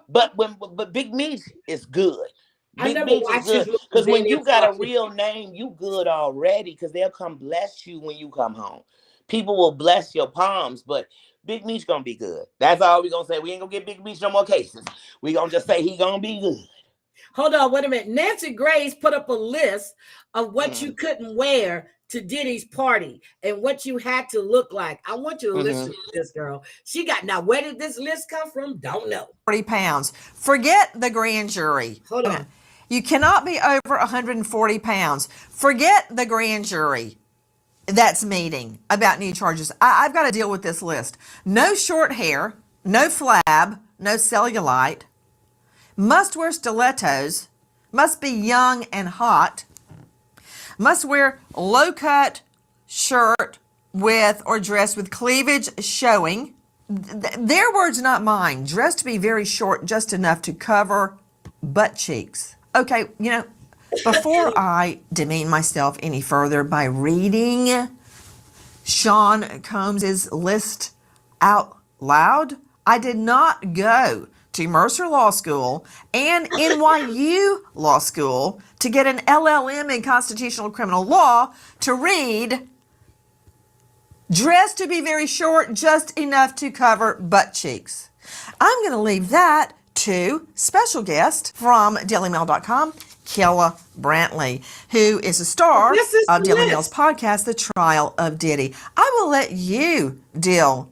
But Big Meech is good. Big Meech is good because when you got a real name, you good already because they'll come bless you when you come home. People will bless your palms, but Big Meech gonna be good. That's all we gonna say. We ain't gonna get Big Meech no more cases. We gonna just say he gonna be good. Hold on, wait a minute. Nancy Grace put up a list of what you couldn't wear to Diddy's party and what you had to look like. I want you to listen to this girl. Now, where did this list come from? Don't know. 40 pounds. Forget the grand jury. Hold on. You cannot be over 140 pounds. Forget the grand jury that's meeting about new charges. I've got to deal with this list. No short hair, no flab, no cellulite, must wear stilettos, must be young and hot, must wear low-cut shirt with or dress with cleavage showing. Their words, not mine. Dressed to be very short, just enough to cover butt cheeks. Okay, before I demean myself any further by reading Sean Combs's list out loud, I did not go to Mercer Law School and NYU Law School to get an LLM in constitutional criminal law to read dressed to be very short, just enough to cover butt cheeks. I'm going to leave that to special guest from DailyMail.com, Kella Brantley, who is a star of Daily Mail's podcast, The Trial of Diddy. I will let you deal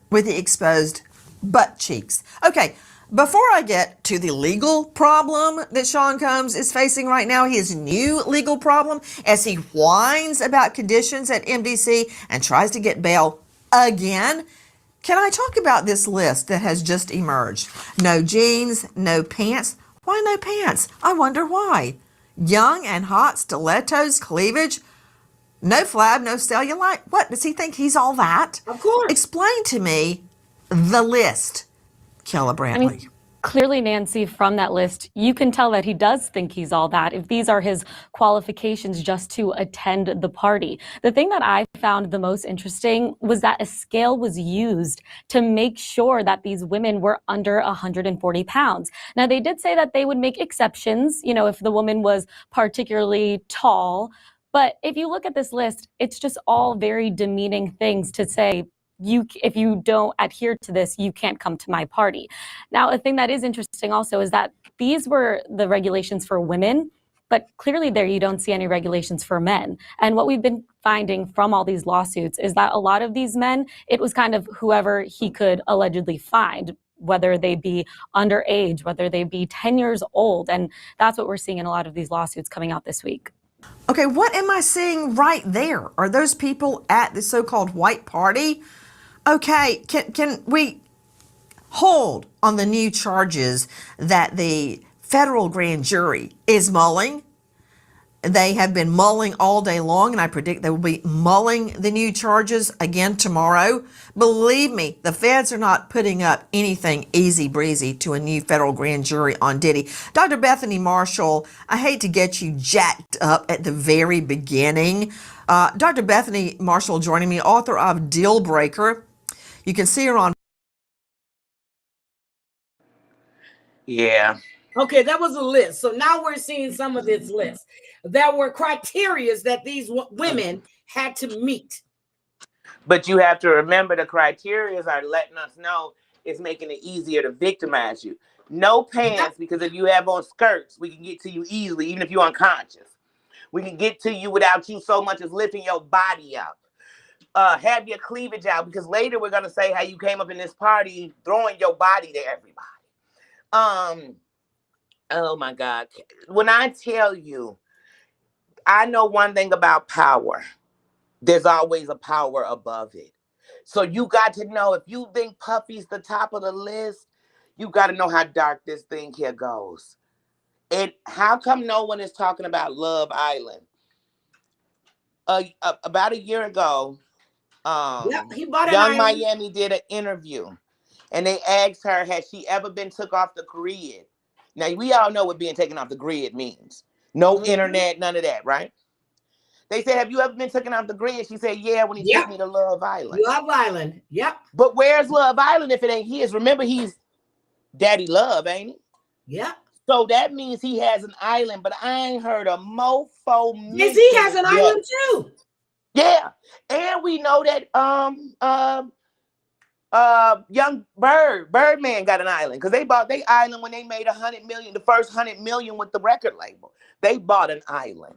with the exposed butt cheeks. Okay, before I get to the legal problem that Sean Combs is facing right now, his new legal problem, as he whines about conditions at MDC and tries to get bail again, can I talk about this list that has just emerged? No jeans, no pants. Why no pants? I wonder why. Young and hot, stilettos, cleavage, no flab, no cellulite. What, does he think he's all that? Of course. Explain to me the list, Kella Brantley. Clearly, Nancy, from that list, you can tell that he does think he's all that if these are his qualifications just to attend the party. The thing that I found the most interesting was that a scale was used to make sure that these women were under 140 pounds. Now, they did say that they would make exceptions, if the woman was particularly tall. But if you look at this list, it's just all very demeaning things to say. If you don't adhere to this, you can't come to my party. Now, a thing that is interesting also is that these were the regulations for women, but clearly there you don't see any regulations for men. And what we've been finding from all these lawsuits is that a lot of these men, it was kind of whoever he could allegedly find, whether they be underage, whether they be 10 years old. And that's what we're seeing in a lot of these lawsuits coming out this week. Okay, what am I seeing right there? Are those people at the so-called white party? Okay, can we hold on the new charges that the federal grand jury is mulling? They have been mulling all day long, and I predict they will be mulling the new charges again tomorrow. Believe me, the feds are not putting up anything easy breezy to a new federal grand jury on Diddy. Dr. Bethany Marshall, I hate to get you jacked up at the very beginning. Dr. Bethany Marshall joining me, author of Deal Breaker. You can see her on. Yeah. Okay, that was a list. So now we're seeing some of this list. There were criteria that these women had to meet. But you have to remember the criteria are letting us know it's making it easier to victimize you. No pants, because if you have on skirts, we can get to you easily, even if you're unconscious. We can get to you without you so much as lifting your body up. Have your cleavage out, because later we're going to say how you came up in this party throwing your body to everybody. Oh my God. When I tell you, I know one thing about power. There's always a power above it. So you got to know, if you think Puffy's the top of the list, you got to know how dark this thing here goes. And how come no one is talking about Love Island? About a year ago, Young Miami did an interview, and they asked her, has she ever been took off the grid? Now, we all know what being taken off the grid means. No internet, none of that, right? They said, have you ever been taken off the grid? She said, yeah, when he took me to Love Island. Love Island, yep. But where's Love Island if it ain't his? Remember, he's Daddy Love, ain't he? Yep. So that means he has an island, but I ain't heard a mofo. Yes, he has an island too. Yeah, and we know that young Birdman got an island, because they bought their island when they made $100 million, the first $100 million with the record label. They bought an island.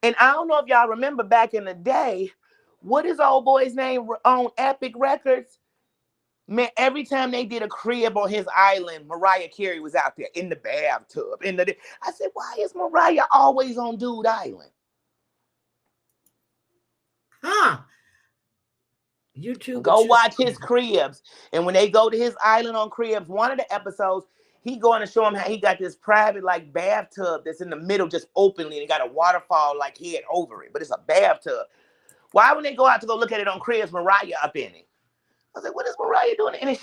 And I don't know if y'all remember back in the day, what is old boy's name on Epic Records? Man, every time they did a crib on his island, Mariah Carey was out there in the bathtub. I said, why is Mariah always on Dude Island? Huh? YouTube. Go watch his cribs. And when they go to his island on cribs, one of the episodes, he going to show him how he got this private like bathtub that's in the middle just openly, and he got a waterfall like head over it, but it's a bathtub. Why when they go out to go look at it on cribs, Mariah up in it? I said, what is Mariah doing? And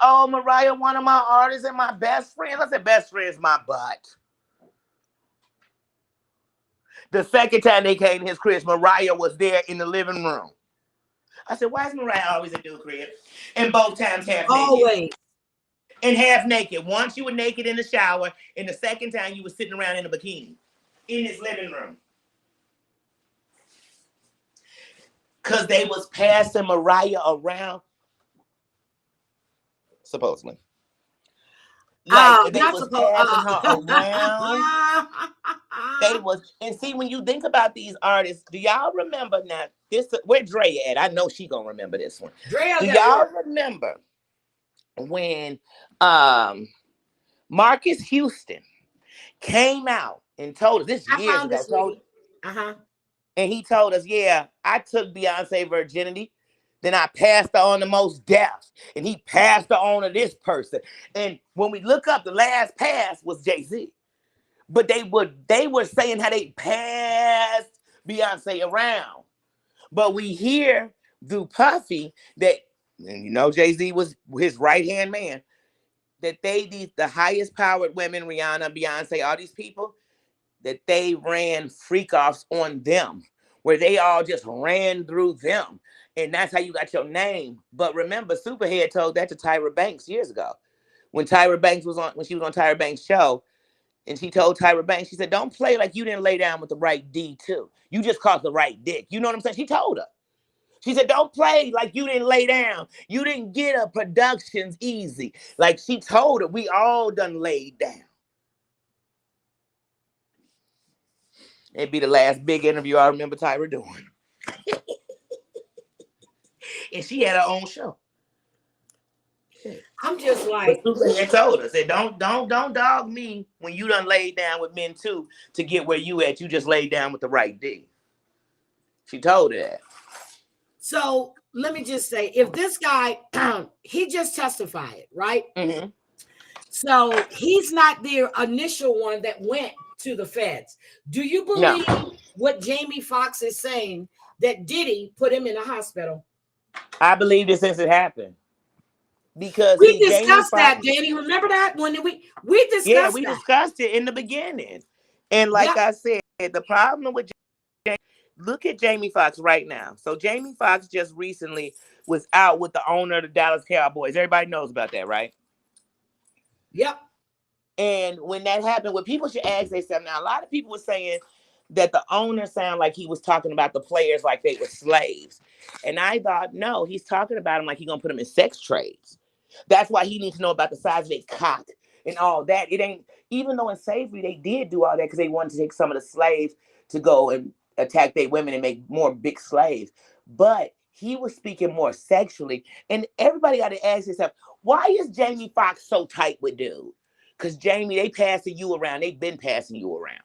oh, Mariah, one of my artists and my best friends. I said, best friend's my butt. The second time they came to his crib, Mariah was there in the living room. I said, why is Mariah always at Dude crib? And both times half naked. Always. And half naked. Once you were naked in the shower, and the second time you were sitting around in a bikini in his living room. Because they was passing Mariah around, supposedly. Like, they was passing her around. They was, and see, when you think about these artists, do y'all remember now, where Dre at? I know she gonna remember this one. Do y'all remember when Marcus Houston came out and told us, this years ago, and he told us, yeah, I took Beyonce virginity, then I passed her on to Mos Def, and he passed her on to this person. And when we look up, the last pass was Jay-Z. But they were saying how they passed Beyonce around. But we hear through Puffy that, and you know Jay-Z was his right-hand man, that the highest powered women, Rihanna, Beyonce, all these people, that they ran freak-offs on them, where they all just ran through them. And that's how you got your name. But remember, Superhead told that to Tyra Banks years ago. When she was on Tyra Banks' show, and she told Tyra Banks, she said, don't play like you didn't lay down with the right D too. You just caught the right dick. You know what I'm saying? She told her. She said, don't play like you didn't lay down. You didn't get a productions easy. Like she told her, we all done laid down. It'd be the last big interview I remember Tyra doing. And she had her own show. I'm just like, Superhead told us, said, don't dog me when you done laid down with men too to get where you at. You just laid down with the right D. She told her that. So let me just say, if this guy, he just testified, right? Mm-hmm. So he's not the initial one that went to the feds. Do you believe what Jamie Foxx is saying, that Diddy put him in a hospital? I believe this since it happened. Because we discussed that, Danny. Remember that when we discussed Yeah, we discussed it in the beginning. And like I said, the problem with look at Jamie Foxx right now. So Jamie Foxx just recently was out with the owner of the Dallas Cowboys. Everybody knows about that, right? Yep. And when that happened, what people should ask themselves now, a lot of people were saying that the owner sounded like he was talking about the players like they were slaves. And I thought, no, he's talking about them like he's gonna put them in sex trades. That's why he needs to know about the size of their cock and all that. It ain't, even though in slavery they did do all that because they wanted to take some of the slaves to go and attack their women and make more big slaves. But he was speaking more sexually. And everybody got to ask themselves, why is Jamie Foxx so tight with dude? Because Jamie, they passing you around. They've been passing you around.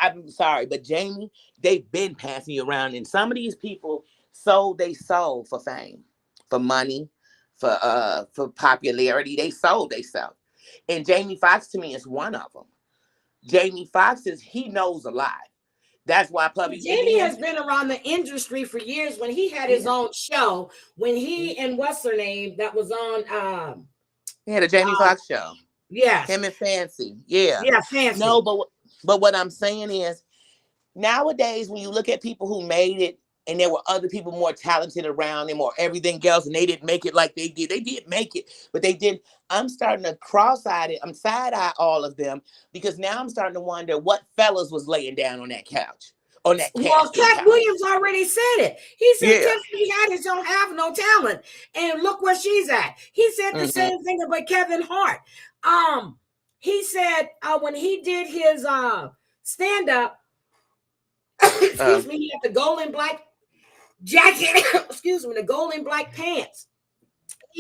I'm sorry, but Jamie, they've been passing you around. And some of these people sold their soul for fame, for money, for popularity. They sold themselves. And Jamie Foxx to me is one of them. Jamie Foxx he knows a lot. That's why Puffy. Jamie has been around the industry for years. When he had his own show, when he and what's her name that was on he had a Jamie Foxx show. Yes. Him and Fancy. Yeah. Yeah, Fancy. No, but what I'm saying is, nowadays when you look at people who made it and there were other people more talented around them or everything else, and they didn't make it like they did. They did make it, but they didn't. I'm starting to cross-eyed it. I'm side-eye all of them because now I'm starting to wonder what fellas was laying down on that couch. On that couch. Well, Cat Williams already said it. He said Tiffany Haddish don't have no talent, and look where she's at. He said the same thing about Kevin Hart. He said when he did his stand-up, excuse me, he had the gold and black jacket, excuse me, the gold and black pants.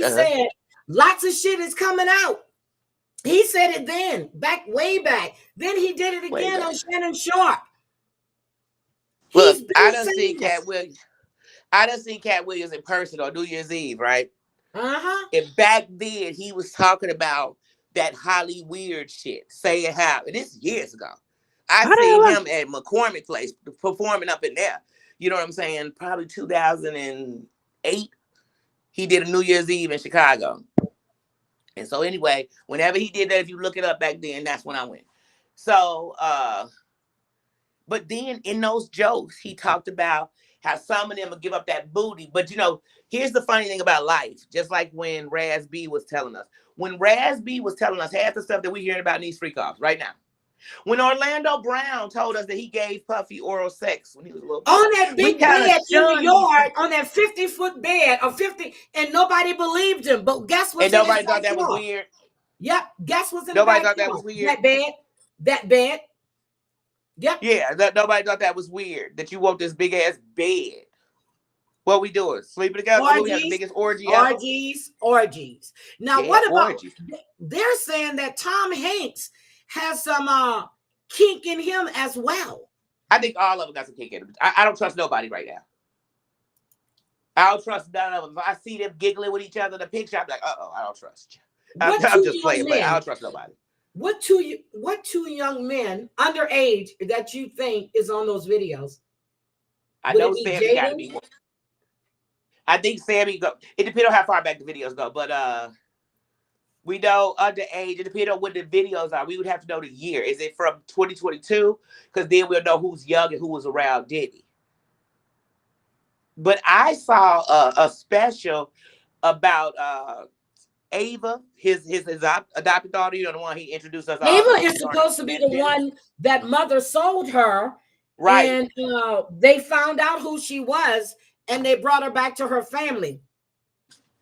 He said lots of shit is coming out. He said it then, way back. Then he did it again on Shannon Sharp. Look, I done seen Cat Williams in person on New Year's Eve, right? And back then he was talking about that Holly Weird shit, saying how, and this is years ago. I seen him at McCormick Place performing up in there. You know what I'm saying? Probably 2008. He did a New Year's Eve in Chicago. And so anyway, whenever he did that, if you look it up back then, that's when I went. So, but then in those jokes, he talked about how some of them would give up that booty. But, you know, here's the funny thing about life. Just like when Raz B was telling us. When Raz B was telling us half the stuff that we're hearing about in these freak offs right now. When Orlando Brown told us that he gave Puffy oral sex when he was a little boy. On that big bed in the yard, on that 50-foot bed, or 50, and nobody believed him. But guess what? And nobody thought that was weird. Yep. Guess what's in the backyard? Nobody thought that was weird. That bed. Yep. Yeah, nobody thought that was weird. That you want this big ass bed. What we doing? Sleeping together? We have the biggest orgy ever? Orgies. Now, what about? Orgies. They're saying that Tom Hanks has some kink in him as well. I think all of them got some kink in them. I don't trust nobody right now. I don't trust none of them. If I see them giggling with each other in the picture, I'm like, I don't trust you. I'm just playing, but I don't trust nobody. What two young men underage that you think is on those videos? I know Sammy got to be one. I think Sammy go. It depends on how far back the videos go, but we know underage. It depends on what the videos are. We would have to know the year. Is it from 2022? Because then we'll know who's young and who was around Diddy. But I saw a special about Ava, his adopted daughter. You know, the one he introduced us. Ava is supposed to be the one that mother sold her, right? And they found out who she was, and they brought her back to her family.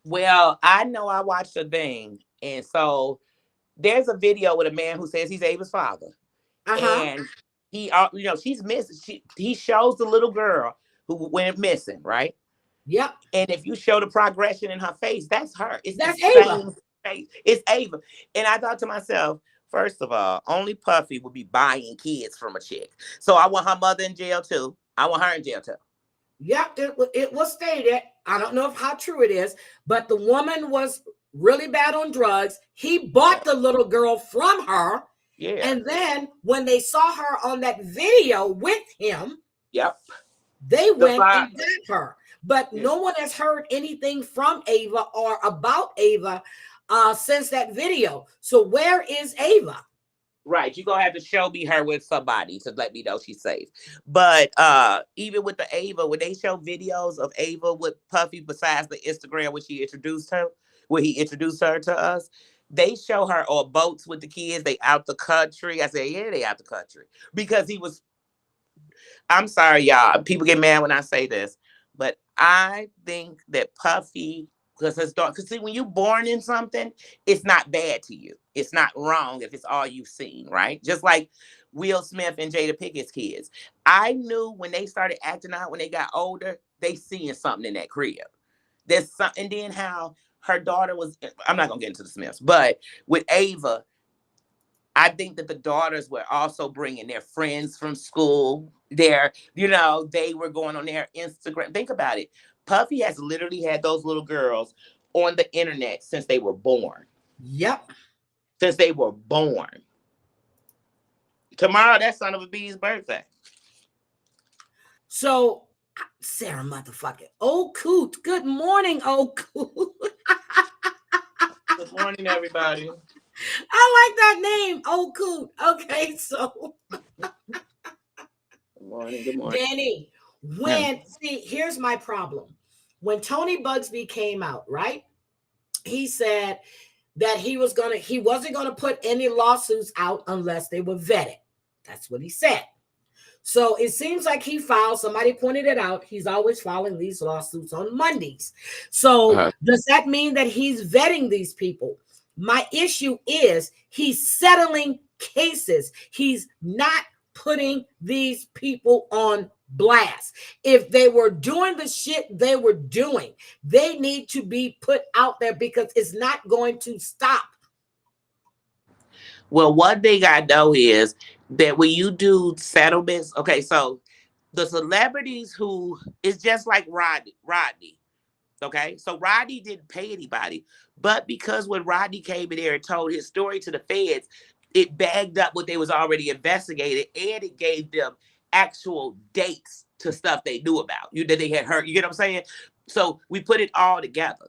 Well, I know I watched a thing, and so there's a video with a man who says he's Ava's father, and he, you know, she's missing. He shows the little girl who went missing, right? Yep. And if you show the progression in her face, that's her. That's Ava. Face. It's Ava. And I thought to myself, first of all, only Puffy would be buying kids from a chick. So I want her mother in jail too. I want her in jail too. Yep, it was stated. I don't know how true it is, but the woman was really bad on drugs. He bought the little girl from her. Yeah. And then when they saw her on that video with him, yep, they went and got her. But no one has heard anything from Ava or about Ava since that video. So where is Ava? Right. You're going to have to show me her with somebody to let me know she's safe. But even with the Ava, when they show videos of Ava with Puffy, besides the Instagram, where he introduced her to us, they show her on boats with the kids. They out the country. I said, yeah, they out the country. Because he was, I'm sorry, y'all. People get mad when I say this. But I think that Puffy, because see, when you're born in something, it's not bad to you. It's not wrong if it's all you've seen, right? Just like Will Smith and Jada Pickett's kids. I knew when they started acting out when they got older, they seeing something in that crib. There's something, and then how her daughter was, I'm not going to get into the Smiths, but with Ava, I think that the daughters were also bringing their friends from school. They were going on their Instagram. Think about it. Puffy has literally had those little girls on the internet since they were born. Yep. Since they were born. Tomorrow, that son of a bee's birthday. So, Sarah motherfucking Old Coot. Good morning, Old Coot. Good morning, everybody. I like that name, Old Coot. Okay, so. Good morning, good morning. Danny, see, here's my problem. When Tony Bugsby came out, right? He said that he wasn't gonna put any lawsuits out unless they were vetted. That's what he said. So it seems like he filed, somebody pointed it out, he's always filing these lawsuits on Mondays. So does that mean that he's vetting these people? My issue is he's settling cases. He's not putting these people on blast. If they were doing the shit they were doing, they need to be put out there because it's not going to stop. Well, one thing I know is that when you do settlements, okay, so the celebrities who is just like Rodney. Okay, so Rodney didn't pay anybody, but because when Rodney came in there and told his story to the feds, it bagged up what they was already investigated, and it gave them actual dates to stuff they knew about, that they had heard. You get what I'm saying? So we put it all together,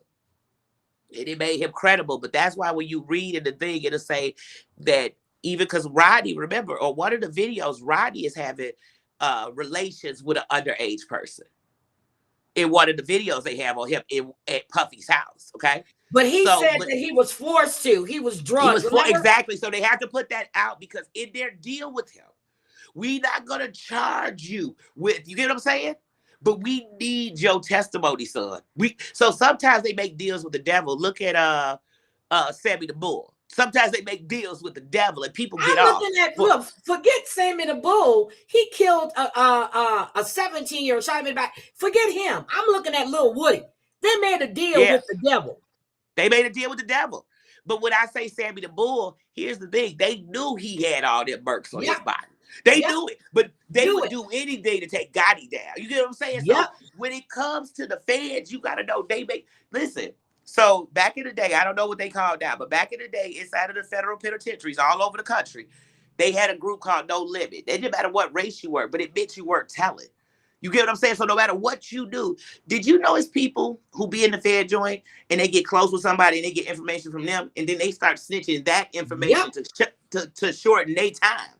and it made him credible. But that's why when you read in the thing, it'll say that even because Rodney, remember, or one of the videos, Rodney is having relations with an underage person. In one of the videos they have on him at Puffy's house, okay? But he said that he was forced to. He was drugged. Exactly. So they have to put that out because in their deal with him, we not going to charge you with, you get what I'm saying? But we need your testimony, son. So sometimes they make deals with the devil. Look at Sammy the Bull. Sometimes they make deals with the devil and people get off. Look, forget Sammy the Bull. He killed a 17-year-old, shot him in the back. Forget him. I'm looking at Lil Woody. They made a deal with the devil. They made a deal with the devil. But when I say Sammy the Bull, here's the thing. They knew he had all them mercs on his body. They knew it, but they would do anything to take Gotti down. You get what I'm saying? So when it comes to the feds, you got to know listen. So back in the day, I don't know what they call now, but back in the day, inside of the federal penitentiaries all over the country, they had a group called No Limit. It didn't matter what race you were, but it meant you weren't telling. You get what I'm saying? So no matter what you do, did you know it's people who be in the Fed joint and they get close with somebody and they get information from them and then they start snitching that information to shorten their time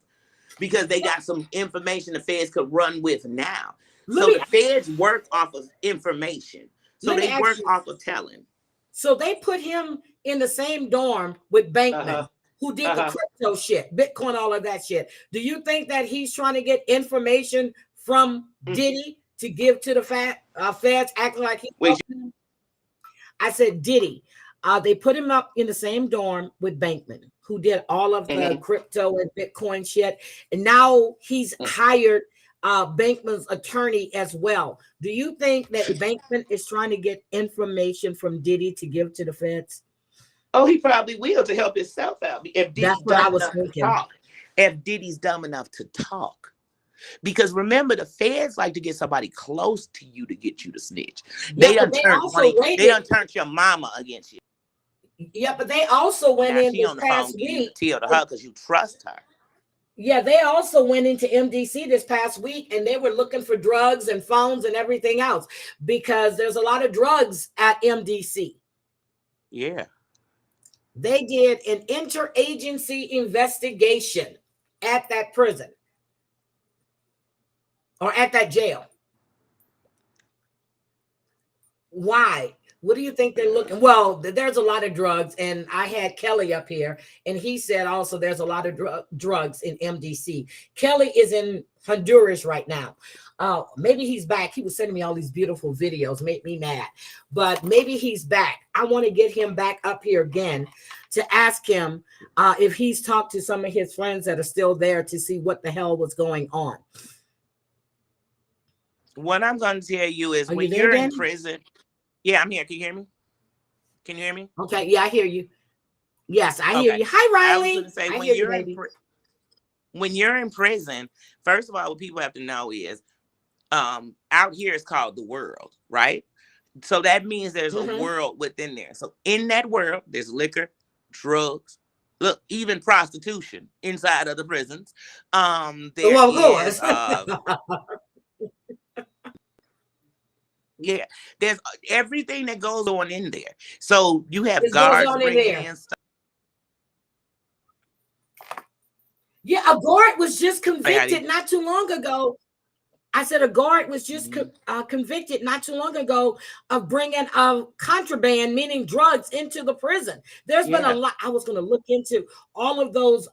because they got some information the feds could run with now. So the feds work off of information. So they work off of telling. So they put him in the same dorm with Bankman, who did the crypto shit, Bitcoin, all of that shit. Do you think that he's trying to get information from Diddy to give to the feds, acting like he's I said Diddy. They put him up in the same dorm with Bankman, who did all of the crypto and Bitcoin shit. And now he's hired Bankman's attorney as well. Do you think that Bankman is trying to get information from Diddy to give to the feds? Oh, he probably will to help himself out. That's what I was thinking. If Diddy's dumb enough to talk. Because remember, the feds like to get somebody close to you to get you to snitch. They done turned your mama against you. Yeah, but they also went in this past week. Tell her because you trust her. Yeah, they also went into MDC this past week and they were looking for drugs and phones and everything else because there's a lot of drugs at MDC. Yeah. They did an interagency investigation at that prison or at that jail. Why? What do you think they're looking? Well, there's a lot of drugs, and I had Kelly up here, and he said also there's a lot of drugs in MDC. Kelly is in Honduras right now. Maybe he's back. He was sending me all these beautiful videos, made me mad, but maybe he's back. I want to get him back up here again to ask him if he's talked to some of his friends that are still there to see what the hell was going on. What I'm going to tell you is when you're in prison. Yeah, I'm here. Can you hear me? Can you hear me? Okay. Yeah, I hear you. Yes, I hear you. Hi, Riley. I was going to say, when you're in prison, first of all, what people have to know is out here is called the world, right? So that means there's a world within there. So in that world, there's liquor, drugs, look, even prostitution inside of the prisons. Yeah, there's everything that goes on in there. So you have guards bringing in stuff. Yeah, a guard was just convicted not too long ago. I said a guard was just convicted not too long ago of bringing contraband, meaning drugs, into the prison. There's been a lot. I was going to look into all of those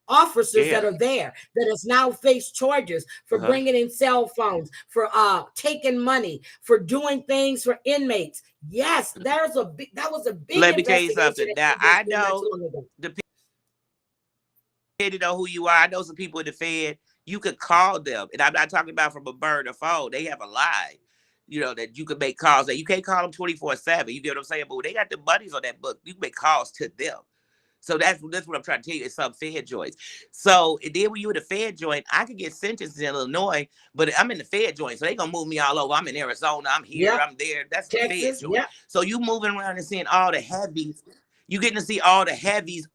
officers that are there that has now faced charges for bringing in cell phones, for taking money, for doing things for inmates. Yes, that was a big. Let me tell you something. Now I know the people know who you are. I know some people in the Fed. You could call them, and I'm not talking about from a burner phone. They have a line, that you can make calls. That you can't call them 24/7. You get what I'm saying? But when they got the buddies on that book, you can make calls to them. So that's what I'm trying to tell you. It's some Fed joints. So and then when you in the Fed joint, I could get sentenced in Illinois, but I'm in the Fed joint, so they gonna move me all over. I'm in Arizona. I'm here. I'm there. That's the Fed joint. So you moving around and seeing all the heavies. You getting to see all the heavies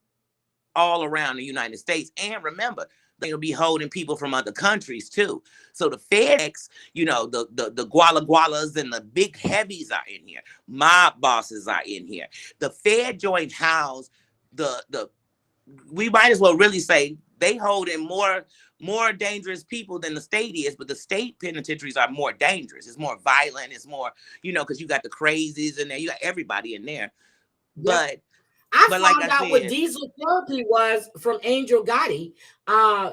all around the United States. And remember, they'll be holding people from other countries too. So the FedEx, the Guala Gualas and the big heavies are in here. Mob bosses are in here. The Fed joint house. We might as well really say they hold in more dangerous people than the state is, but the state penitentiaries are more dangerous. It's more violent. It's more, because you got the crazies in there. You got everybody in there. But I found out what diesel therapy was from Angel Gotti.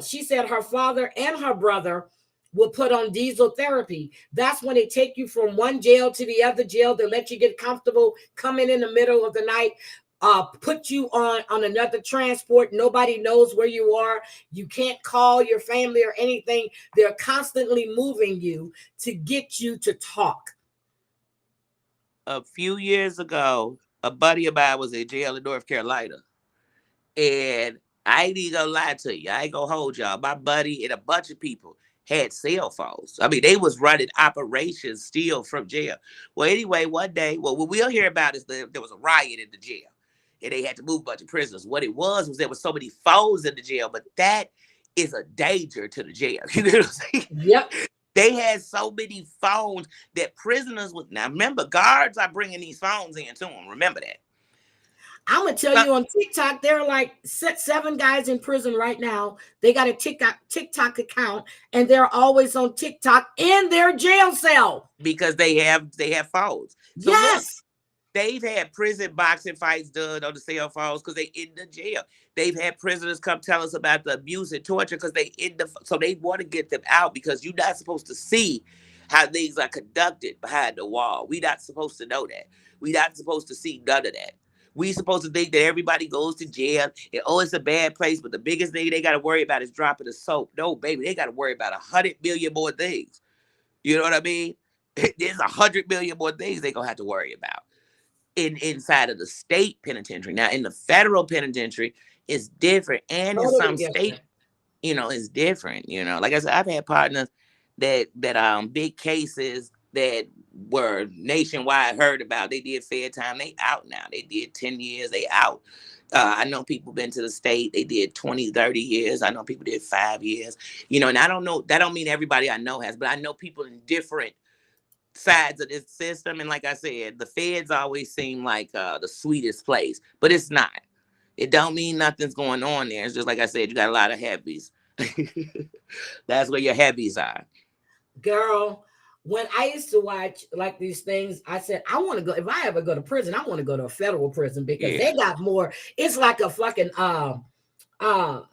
She said her father and her brother will put on diesel therapy. That's when they take you from one jail to the other jail. They let you get comfortable, come in the middle of the night, put you on another transport. Nobody knows where you are. You can't call your family or anything. They're constantly moving you to get you to talk. A few years ago, a buddy of mine was in jail in North Carolina. And I ain't even gonna lie to you. I ain't gonna hold y'all. My buddy and a bunch of people had cell phones. I mean, they was running operations still from jail. Well, anyway, one day, what we'll hear about is there was a riot in the jail. And they had to move a bunch of prisoners. What it was there was so many phones in the jail, but that is a danger to the jail. You know what I'm saying? Yep. They had so many phones that prisoners would. Now, remember, guards are bringing these phones in to them. Remember that. I'm going to tell you on TikTok, there are like 7 guys in prison right now. They got a TikTok account, and they're always on TikTok in their jail cell. Because they have phones. So yes. Look, they've had prison boxing fights done on the cell phones because they in the jail. They've had prisoners come tell us about the abuse and torture because so they want to get them out because you're not supposed to see how things are conducted behind the wall. We're not supposed to know that. We're not supposed to see none of that. We supposed to think that everybody goes to jail and it's a bad place, but the biggest thing they got to worry about is dropping the soap. No, baby, they got to worry about 100 million more things. You know what I mean? There's 100 million more things they gonna have to worry about inside of the state penitentiary. Now, in the federal penitentiary, it's different, and in some state, it's different. Like I said, I've had partners that big cases that were nationwide heard about. They did fair time. They out now. They did 10 years. They out. I know people been to the state. They did 20, 30 years. I know people did 5 years. And I don't know. That don't mean everybody I know has, but I know people in different sides of this system. And like I said, the feds always seem like the sweetest place, but it's not. It don't mean nothing's going on there. It's just like I said, you got a lot of heavies. That's where your heavies are. Girl, when I used to watch like these things, I said, I want to go, if I ever go to prison, I want to go to a federal prison because they got more. It's like a fucking summer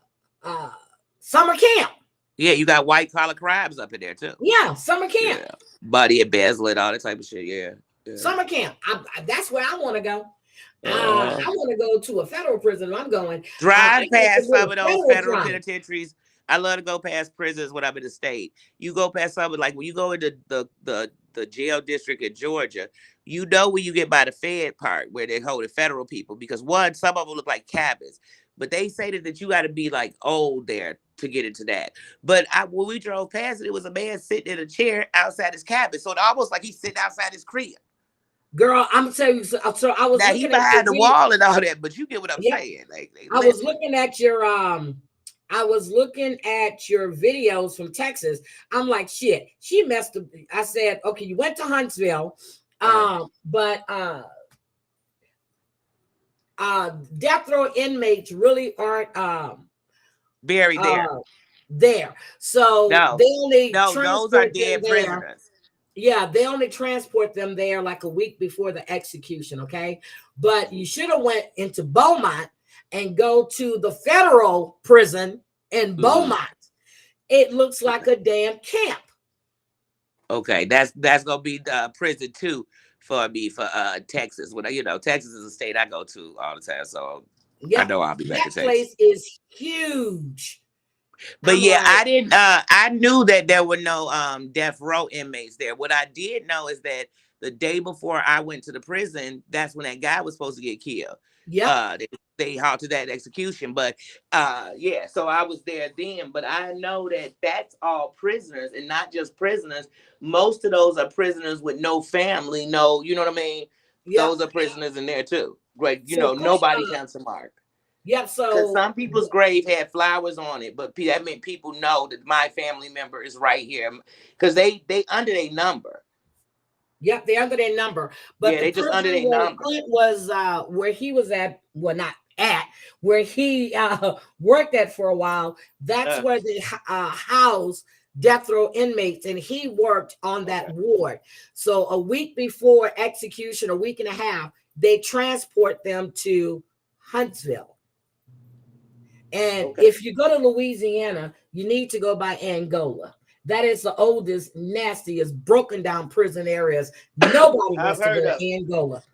camp. Yeah, you got white collar crimes up in there too. Yeah, summer camp. Yeah. Buddy embezzling, all that type of shit. Yeah. Summer camp. That's where I want to go. I want to go to a federal prison. I'm going. Drive past some of those federal penitentiaries. I love to go past prisons when I'm in the state. You go past some, like when you go into the jail district in Georgia, when you get by the Fed part where they hold the federal people, because some of them look like cabins. But they say that you got to be like old there to get into that. But when we drove past it was a man sitting in a chair outside his cabin. So it's almost like he's sitting outside his crib. Girl, I'm gonna tell you. So I was now he behind the wall and all that, but you get what I'm saying. I was looking at your I was looking at your videos from Texas. I'm like, shit, she messed up. I said, okay, you went to Huntsville, but death row inmates really aren't buried there. So they only those are dead prisoners. Yeah, they only transport them there like a week before the execution. Okay, but you should have went into Beaumont and go to the federal prison in Beaumont. It looks like a damn camp. Okay, that's gonna be the prison too for me for Texas. When Texas is a state I go to all the time, so I know I'll be back in Texas. That place is huge. But I'm yeah, like, I didn't I knew that there were no death row inmates there. What I did know is that the day before I went to the prison, that's when that guy was supposed to get killed. yep, They halted that execution. But yeah, so I was there then. But I know that that's all prisoners, and not just prisoners. Most of those are prisoners with no family, no, you know what I mean? yep. Those are prisoners in there too. Right, you So know, nobody counts a mark. yep. Because So some people's grave had flowers on it, but that meant people know that my family member is right here. Because they under their number. yep, they're under their number. But Yeah, the they just under prison their where number. Clint was, where he was at, well, not at, where he worked at for a while, that's where they house death row inmates, and he worked on that ward. So a week before execution, a week and a half, they transport them to Huntsville. And if you go to Louisiana, you need to go by Angola. That is the oldest, nastiest, broken down prison areas. Nobody wants to go to Angola.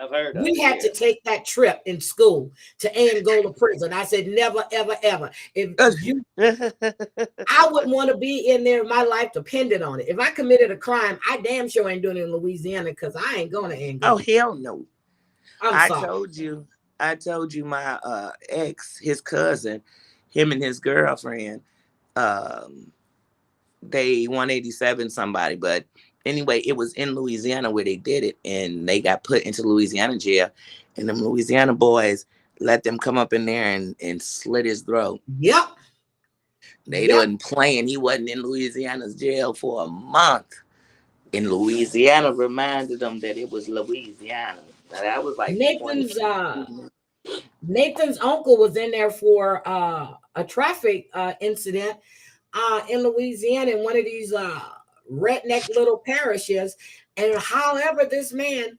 I've heard We had to take that trip in school to Angola prison. I said, never, ever, ever. If you, I wouldn't want to be in there. My life depended on it. If I committed a crime, I damn sure ain't doing it in Louisiana because I ain't going to Angola. Oh, hell no. I'm sorry. I told you my ex, his cousin, him and his girlfriend, they 187 somebody, but anyway, it was in Louisiana where they did it, and they got put into Louisiana jail, and them Louisiana boys let them come up in there and slit his throat. Yep. They wasn't playing. He wasn't in Louisiana's jail for a month. And Louisiana reminded them that it was Louisiana. Now, that was like Nathan's uncle was in there for a traffic incident in Louisiana in one of these redneck little parishes. And however, this man,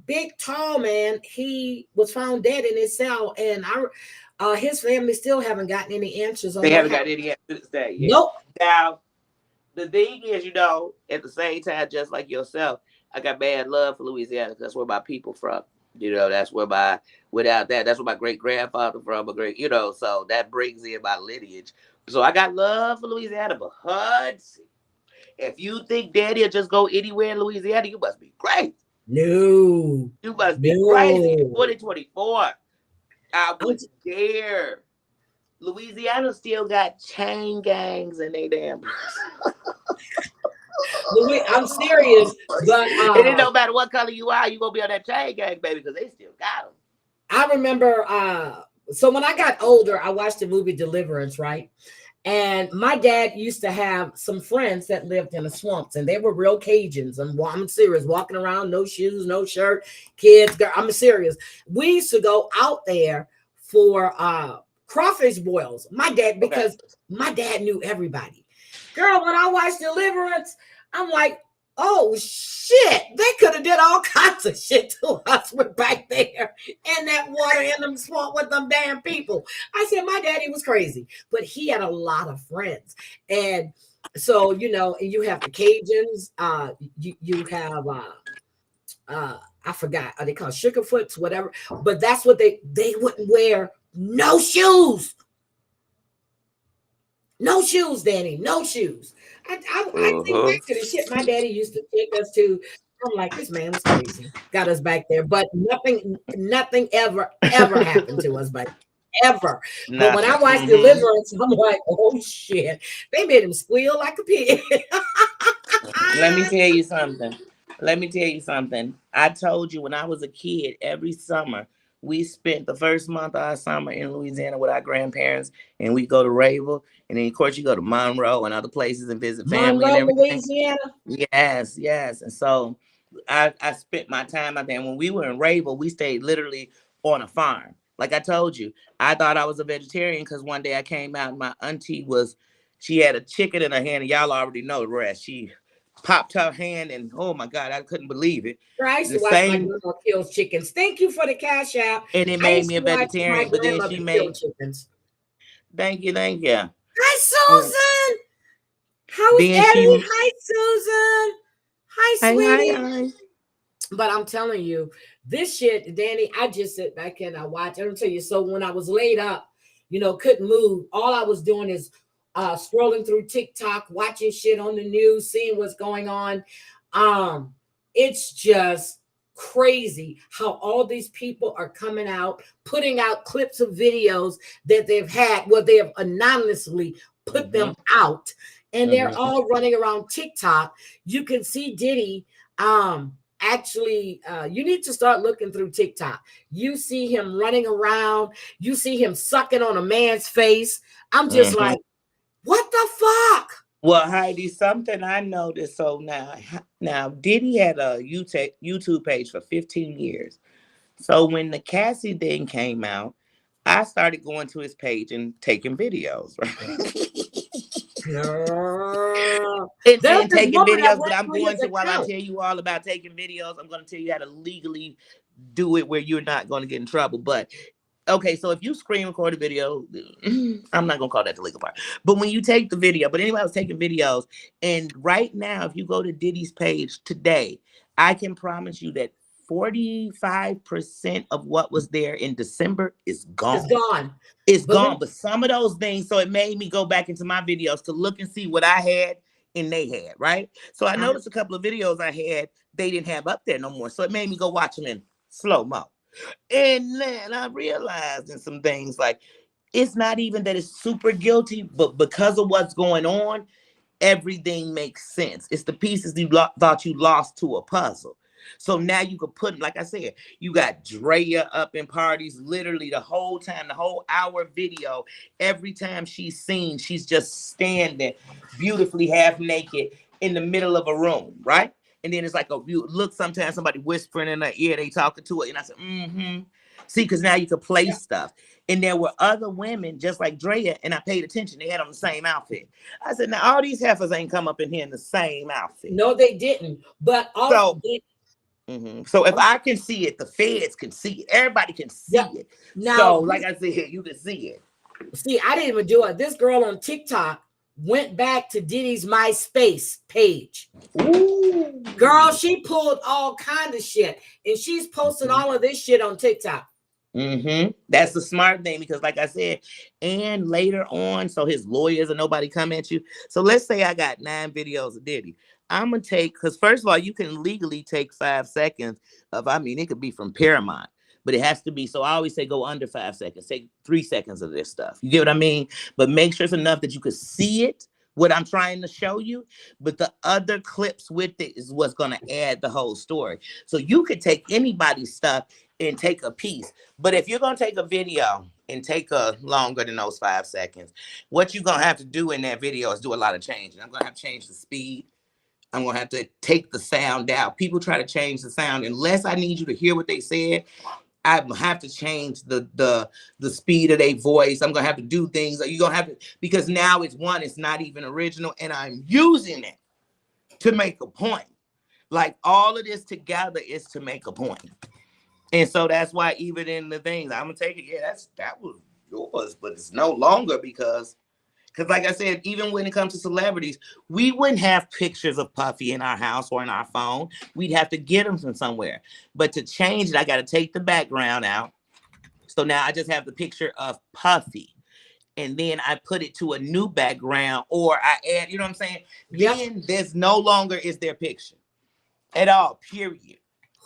big, tall man, he was found dead in his cell. And his family still haven't gotten any answers. They haven't got any answers yet. Nope. Now, the thing is, you know, at the same time, just like yourself, I got bad love for Louisiana because that's where my people from. You know, that's where that's where my great grandfather from, you know, so that brings in my lineage. So I got love for Louisiana, but Hudson, if you think Daddy will just go anywhere in Louisiana, you must be crazy. No. You must be crazy. In 2024, I was there. Louisiana still got chain gangs in they damn. I'm serious, but it don't matter what color you are, you gonna be on that chain gang, baby, because they still got them. I remember. So when I got older, I watched the movie Deliverance, right? And my dad used to have some friends that lived in the swamps, and they were real Cajuns. I'm serious, walking around, no shoes, no shirt, kids. Girl, I'm serious. We used to go out there for crawfish boils. My dad, because my dad knew everybody. Girl, when I watched Deliverance, I'm like, oh shit, they could have did all kinds of shit to us. We're back there in that water in them swamp with them damn people. I said my daddy was crazy, but he had a lot of friends. And so, you know, you have the Cajuns, you have I forgot, are they called sugarfoots, whatever, but that's what they wouldn't wear no shoes. No shoes, Danny, no shoes. I think back to the shit my daddy used to take us to. I'm like, this man was crazy. Got us back there, but nothing ever happened to us, but ever. But when I watched Deliverance, I'm like, oh shit, they made him squeal like a pig. Let me tell you something. I told you when I was a kid, every summer we spent the first month of our summer in Louisiana with our grandparents, and we go to Rayville, and then of course you go to Monroe and other places and visit family and everything. Louisiana. Yes. And so I spent my time out there. And when we were in Rayville, we stayed literally on a farm. Like I told you, I thought I was a vegetarian because one day I came out and my auntie she had a chicken in her hand, and y'all already know the rest. She popped her hand, and oh my God, I couldn't believe it. I used to watch my grandma kill chickens. Thank you for the cash out. And it made me a vegetarian, but then she made chickens. Thank you. Hi, Susan. How is Eddie? Hi, Susan. Hi, sweetie. Hi. But I'm telling you, this shit, Danny, I just sit back and I watch. I'm gonna tell you. So when I was laid up, couldn't move. All I was doing is scrolling through TikTok, watching shit on the news, seeing what's going on. It's just crazy how all these people are coming out, putting out clips of videos that they've had where they have anonymously put them out, and they're all running around TikTok. You can see Diddy actually, you need to start looking through TikTok. You see him running around, you see him sucking on a man's face. I'm just like, what the fuck? Well, Heidi, something I noticed. So now Diddy had a YouTube page for 15 years. So when the Cassie thing came out, I started going to his page and taking videos, right? and taking videos, but I'm going to, while I tell you all about taking videos, I'm going to tell you how to legally do it where you're not going to get in trouble. But okay, so if you screen record a video, I'm not going to call that the legal part. But when you take the video, but anybody was taking videos, and right now, if you go to Diddy's page today, I can promise you that 45% of what was there in December is gone. It's gone. It's gone. But some of those things, so it made me go back into my videos to look and see what I had and they had, right? So I noticed a couple of videos I had, they didn't have up there no more. So it made me go watch them in slow-mo. And then I realized in some things, like, it's not even that it's super guilty, but because of what's going on, everything makes sense. It's the pieces you thought you lost to a puzzle. So now you can put, like I said, you got Drea up in parties literally the whole time, the whole hour video. Every time she's seen, she's just standing beautifully half naked in the middle of a room, right? And then it's like you look, sometimes somebody whispering in her ear, they talking to her. And I said, See, because now you can play stuff. And there were other women just like Drea, and I paid attention. They had on the same outfit. I said, now all these heifers ain't come up in here in the same outfit. No, they didn't. But also, so if I can see it, the feds can see it. Everybody can see it. Now, so like I said, you can see it. See, I didn't even do it. This girl on TikTok went back to Diddy's MySpace page. Ooh. Girl, she pulled all kind of shit, and she's posted all of this shit on TikTok. That's the smart thing, because like I said, and later on, so his lawyers and nobody come at you. So let's say I got 9 videos of Diddy. I'm gonna take, because first of all, you can legally take 5 seconds of, it could be from Paramount, but it has to be, so I always say go under 5 seconds, take 3 seconds of this stuff. You get what I mean? But make sure it's enough that you could see it, what I'm trying to show you, but the other clips with it is what's gonna add the whole story. So you could take anybody's stuff and take a piece. But if you're gonna take a video and take a longer than those 5 seconds, what you're gonna have to do in that video is do a lot of changing. I'm gonna have to change the speed. I'm going to have to take the sound out. People try to change the sound. Unless I need you to hear what they said, I have to change the speed of their voice. I'm going to have to do things. You're going to have to, because now it's not even original, and I'm using it to make a point. Like, all of this together is to make a point. And so that's why even in the things, I'm going to take it, that was yours, but it's no longer because like I said, even when it comes to celebrities, we wouldn't have pictures of Puffy in our house or in our phone. We'd have to get them from somewhere. But to change it, I got to take the background out. So now I just have the picture of Puffy. And then I put it to a new background, or I add, you know what I'm saying? Yep. Then there's no longer is their picture at all, period.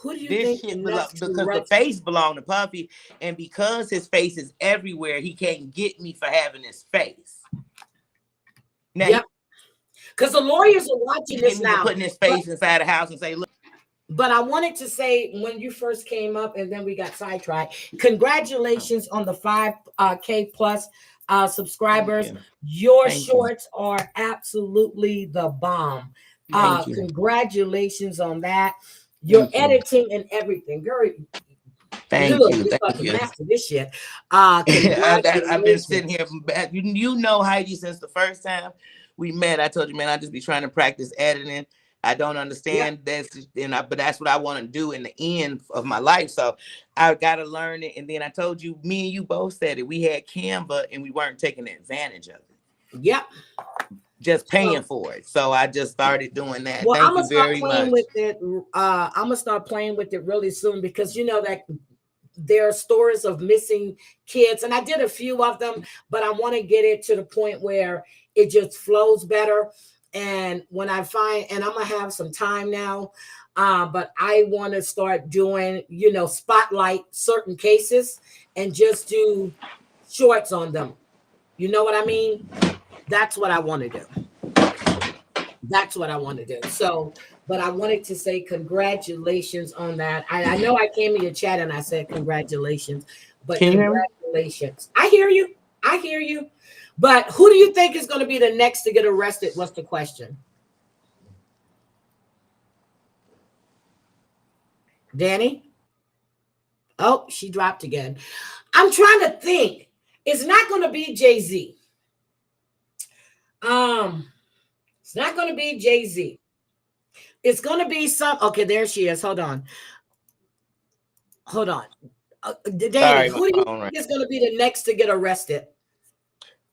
Who do you think shit because the face belonged to Puffy, and because his face is everywhere, he can't get me for having his face. Now, because the lawyers are watching this now, putting his face inside the house and say, "Look." But I wanted to say, when you first came up, and then we got sidetracked. Congratulations on the 5K plus subscribers. Your shorts are absolutely the bomb. Congratulations on that. Your editing and everything, girl. Thank you. Master this shit. I've been sitting here. You know, Heidi, since the first time we met, I told you, man, I just be trying to practice editing. I don't understand this, but that's what I want to do in the end of my life. So I got to learn it. And then I told you, me and you both said it. We had Canva and we weren't taking advantage of it. Yep. Just paying for it. So I just started doing that. Well, Thank you very much. I'm gonna start playing with it really soon, because you know that their stories of missing kids, and I did a few of them, but I want to get it to the point where it just flows better. And when I find, and I'm gonna have some time now, but I want to start doing, spotlight certain cases and just do shorts on them. You know what I mean? That's what I want to do. That's what I want to do. So, but I wanted to say congratulations on that. I know I came in your chat and I said congratulations, but congratulations. I hear you. I hear you. But who do you think is going to be the next to get arrested? What's the question? Danny? Oh, she dropped again. I'm trying to think. It's not going to be Jay-Z. It's not going to be Jay-Z. It's going to be some. Okay, there she is. Hold on. Danny, who do you think is going to be the next to get arrested?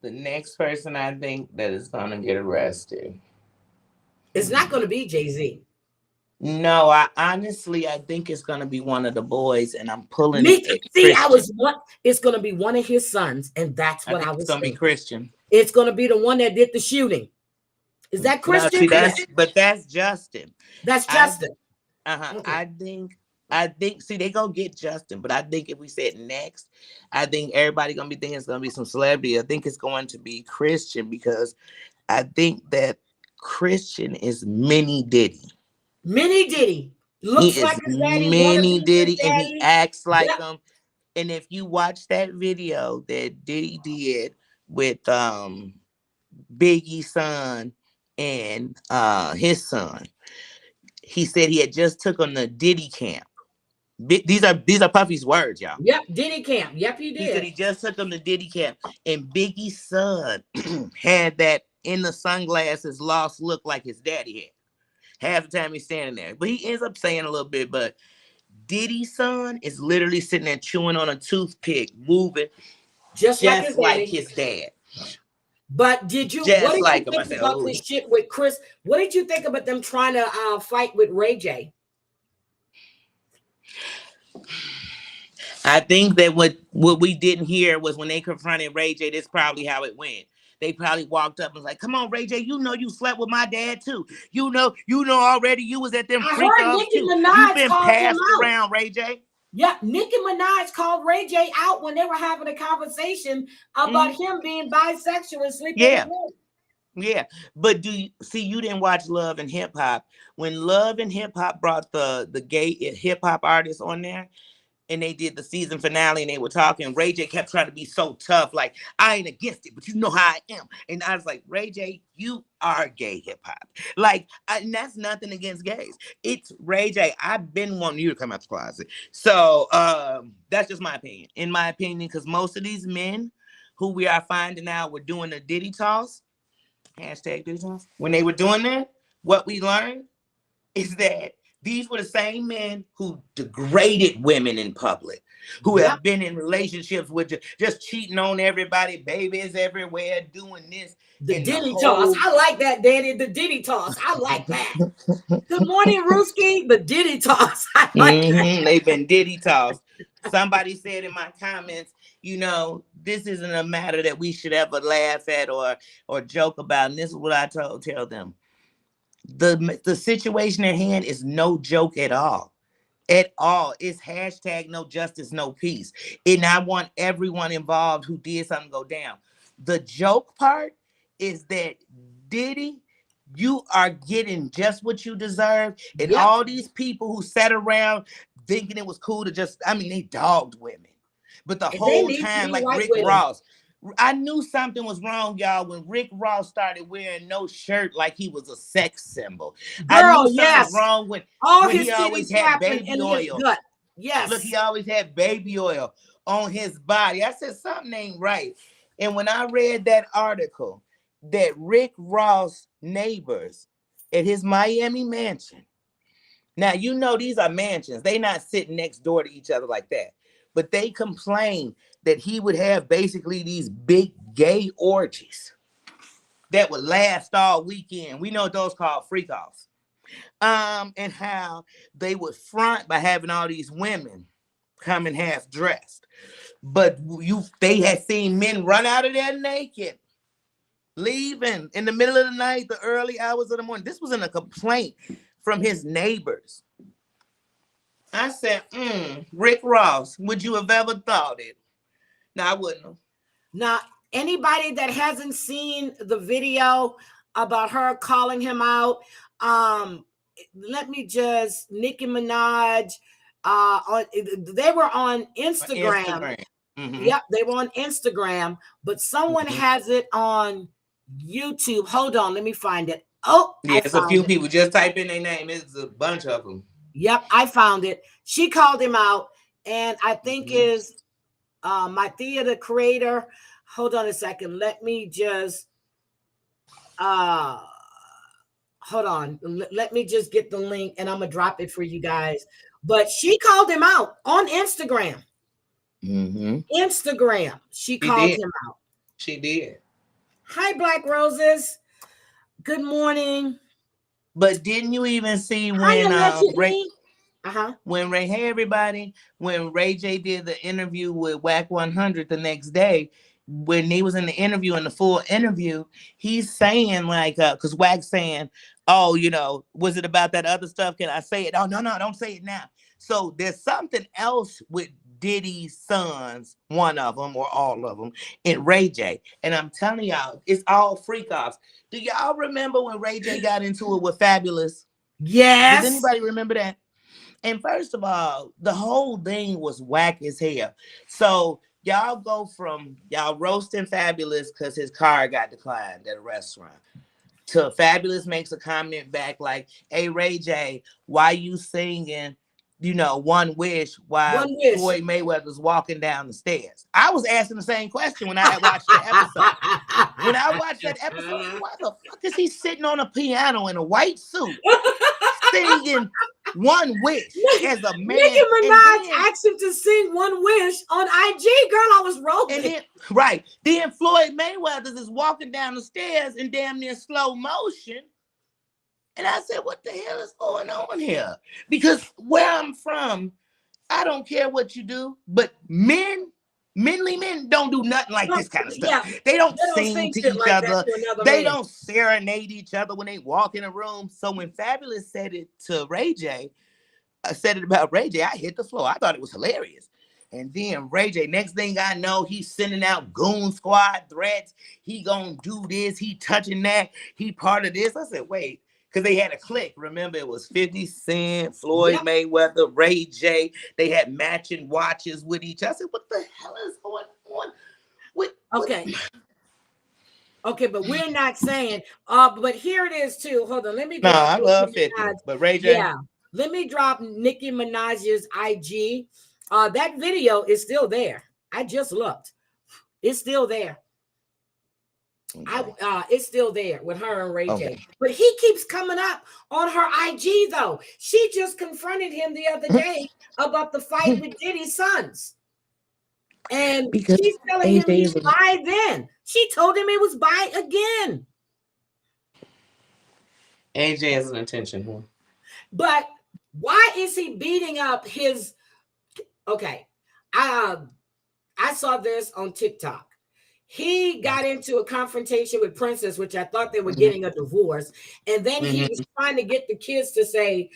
The next person I think that is going to get arrested. It's not going to be Jay-Z. No, I think it's going to be one of the boys, and I'm pulling it. See, it's going to be one of his sons, and that's what I was saying. It's going to be Christian. It's going to be the one that did the shooting. Is that Christian? No, that's Justin. That's Justin. Okay. I think, see, they gonna get Justin, but I think if we said next, I think everybody gonna be thinking it's gonna be some celebrity. I think it's going to be Christian, because I think that Christian is mini Diddy. Mini Diddy looks like his daddy. Mini Diddy, and he acts like him. And if you watch that video that Diddy did with Biggie's son and his son, he said he had just took on the Diddy camp. These are Puffy's words, y'all. Yep, Diddy camp. Yep, he did. He said he just took them to Diddy camp, and Biggie's son had that in the sunglasses lost look like his daddy had. Half the time he's standing there, but he ends up saying a little bit. But Diddy's son is literally sitting there chewing on a toothpick, moving just like his dad. But what did you think about this shit with Chris? What did you think about them trying to fight with Ray J? I think that what we didn't hear was when they confronted Ray J, that's probably how it went. They probably walked up and was like, "Come on, Ray J, you know you slept with my dad too. You know already you was at them freak-offs too. You've been passed around, Ray J." Yeah, Nicki Minaj called Ray J out when they were having a conversation about him being bisexual and sleeping with him. Yeah, but you didn't watch Love and Hip Hop. When Love and Hip Hop brought the gay hip hop artists on there, and they did the season finale, and they were talking, Ray J kept trying to be so tough, like, I ain't against it, but you know how I am. And I was like, Ray J, you are gay hip hop. Like, and that's nothing against gays. It's Ray J. I've been wanting you to come out the closet. So that's just my opinion. In my opinion, because most of these men who we are finding out were doing the Diddy toss, hashtag Diddy toss, when they were doing that, what we learned is that these were the same men who degraded women in public, who have been in relationships with just cheating on everybody, babies everywhere, doing this. The Diddy toss. I like that, Danny. The Diddy toss. I like that. Good morning, Rooski. The Diddy toss. I like that. They've been Diddy tossed. Somebody said in my comments, this isn't a matter that we should ever laugh at or joke about. And this is what I tell them. The situation at hand is no joke at all. At all. It's hashtag no justice, no peace. And I want everyone involved who did something go down. The joke part is that Diddy, you are getting just what you deserve. And all these people who sat around thinking it was cool to they dogged women. But the whole time, like Rick Ross, I knew something was wrong, y'all, when Rick Ross started wearing no shirt like he was a sex symbol. I knew something was wrong when he always had baby oil. Yes. Look, he always had baby oil on his body. I said, something ain't right. And when I read that article that Rick Ross neighbors at his Miami mansion, now, these are mansions. They not sitting next door to each other like that. But they complain that he would have basically these big gay orgies that would last all weekend. We know what those called freak-offs. And how they would front by having all these women coming half dressed. But they had seen men run out of there naked, leaving in the middle of the night, the early hours of the morning. This was in a complaint from his neighbors. I said, Rick Ross, would you have ever thought it? No, I wouldn't have. Now, anybody that hasn't seen the video about her calling him out, let me just, Nicki Minaj, they were on Instagram. Mm-hmm. Yep, they were on Instagram, but someone has it on YouTube. Hold on, let me find it. Oh, yeah, it's a few people. Just type in their name. It's a bunch of them. Yep, I found it. She called him out, and I think is my theater creator. Hold on a second. Let me just hold on. Let me just get the link, and I'm gonna drop it for you guys. But she called him out on Instagram. Instagram. She called him out. She did. Hi, Black Roses. Good morning. But didn't you even see when hey everybody, when Ray J did the interview with Whack 100 the next day, when he was in the interview, in the full interview, he's saying like, because Whack's saying, oh, was it about that other stuff? Can I say it? Oh, no, don't say it now. So there's something else with Diddy's sons, one of them or all of them, and Ray J. And I'm telling y'all, it's all freak offs. Do y'all remember when Ray J got into it with Fabulous? Yes. Does anybody remember that? And first of all, the whole thing was whack as hell. So y'all go from y'all roasting Fabulous because his car got declined at a restaurant, to Fabulous makes a comment back like, hey, Ray J, why you singing One Wish while Floyd Mayweather's walking down the stairs? I was asking the same question when I had watched the episode. When I watched that episode, why the fuck is he sitting on a piano in a white suit singing One Wish as a man? Nicki Minaj asked him to sing One Wish on IG. Girl, I was rolling. Then Floyd Mayweather is walking down the stairs in damn near slow motion. And I said, what the hell is going on here? Because where I'm from, I don't care what you do, but manly men don't do nothing like this kind of stuff. Yeah. They don't sing to each other. They don't serenade each other when they walk in a room. So when Fabulous said it to Ray J, said it about Ray J, I hit the floor. I thought it was hilarious. And then Ray J, next thing I know, he's sending out goon squad threats. He gonna do this. He touching that. He part of this. I said, wait. Because they had a clique. Remember, it was 50 Cent, Floyd Mayweather, Ray J. They had matching watches with each other. I said, what the hell is going on? Okay, but we're not saying, but here it is too. Hold on, let me drop. I love 50, but Ray J. Yeah, let me drop Nicki Minaj's IG. That video is still there. I just looked. It's still there. Okay. It's still there with her and Ray J. But he keeps coming up on her IG though. She just confronted him the other day about the fight with Diddy's sons. And because she's telling him he's bi then. She told him it was bi again. AJ has an intention here. But why is he beating up his... Okay. I saw this on TikTok. He got into a confrontation with Princess, which I thought they were getting a divorce. And then he was trying to get the kids to say,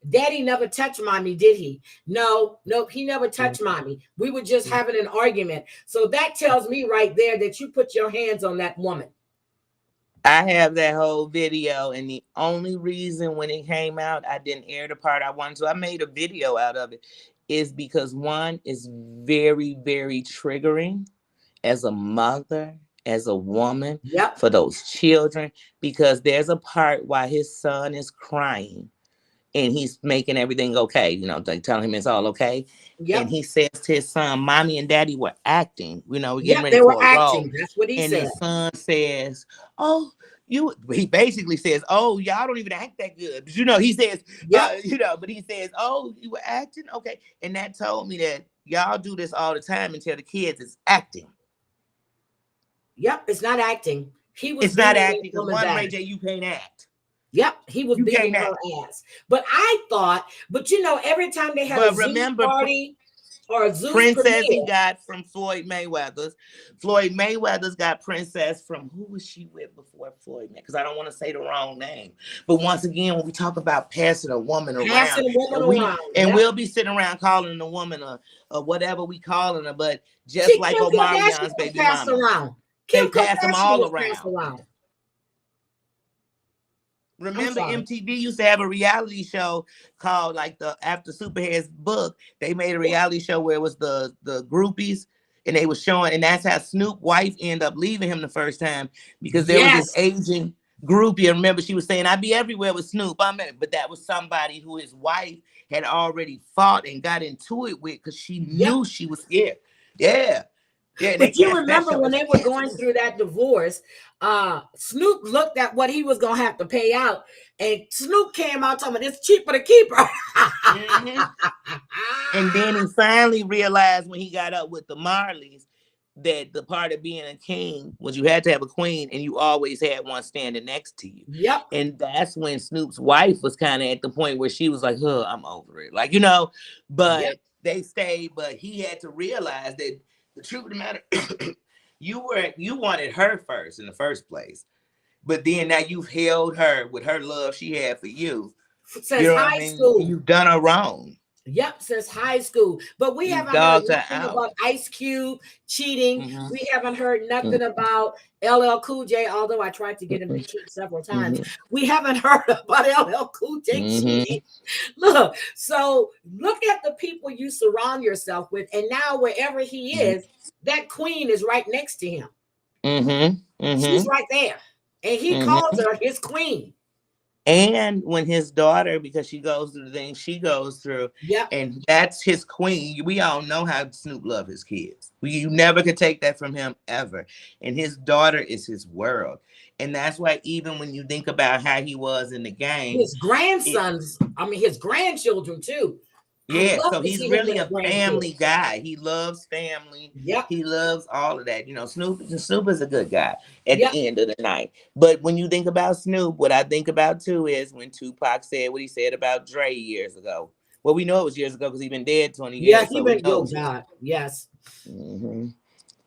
Daddy never touched mommy, did he? No, he never touched mommy. We were just having an argument. So that tells me right there that you put your hands on that woman. I have that whole video, and the only reason when it came out, I didn't air the part I wanted to. I made a video out of it, is because one is very, very triggering as a mother, as a woman, for those children, because there's a part while his son is crying and he's making everything okay, they tell him it's all okay. And he says to his son, mommy and daddy were acting, we're getting ready for a role. That's what he said. And his son says, he basically says, oh, y'all don't even act that good. But, he says, but he says, oh, you were acting? Okay. And that told me that y'all do this all the time and tell the kids it's acting. Yep, it's not acting. It's not acting because one, Ray J, you can't act. Yep, he was beating her ass. But I thought, every time they have a Zoom party, or Zeus Princess he Premier. got from Floyd Mayweather's. Floyd Mayweather's got Princess from, who was she with before Floyd? Because I don't want to say the wrong name. But once again, when we talk about passing a woman around, we'll be sitting around calling the woman a whatever we calling her, but just like Omarion's baby mama, around. they pass them all around. Remember, MTV used to have a reality show called like after Superhead's book. They made a reality show where it was the groupies, and they was showing, and that's how Snoop's wife ended up leaving him the first time, because there was this Asian groupie. And remember, she was saying, "I'd be everywhere with Snoop." But that was somebody who his wife had already fought and got into it with, because she knew she was scared. Yeah. Yeah, but you remember when they were going through that divorce, Snoop looked at what he was gonna have to pay out, and Snoop came out talking about it's cheaper to keep her. And then he finally realized when he got up with the Marleys that the part of being a king was you had to have a queen, and you always had one standing next to you. Yep. And that's when Snoop's wife was kind of at the point where she was like, I'm over it. Like, but they stayed, but he had to realize that the truth of the matter, you wanted her first in the first place, but then now you've held her with her love she had for you. Since high school, you've done her wrong. Yep, since high school. But we haven't heard nothing about Ice Cube cheating. We haven't heard nothing about LL Cool J, although I tried to get him to cheat several times. We haven't heard about LL Cool J cheating. Look at the people you surround yourself with, and now wherever he is, that queen is right next to him. She's right there, and he calls her his queen. And when his daughter, because she goes through the things she goes through, and that's his queen. We all know how Snoop loves his kids. You never could take that from him ever. And his daughter is his world. And that's why even when you think about how he was in the game, his grandsons, his grandchildren too. Yeah, so he's really a family guy. He loves family. Yep. He loves all of that. Snoop is a good guy at the end of the night. But when you think about Snoop, what I think about too is when Tupac said what he said about Dre years ago. Well, we know it was years ago because he's been dead 20 years. Yeah, he been, oh God, yes.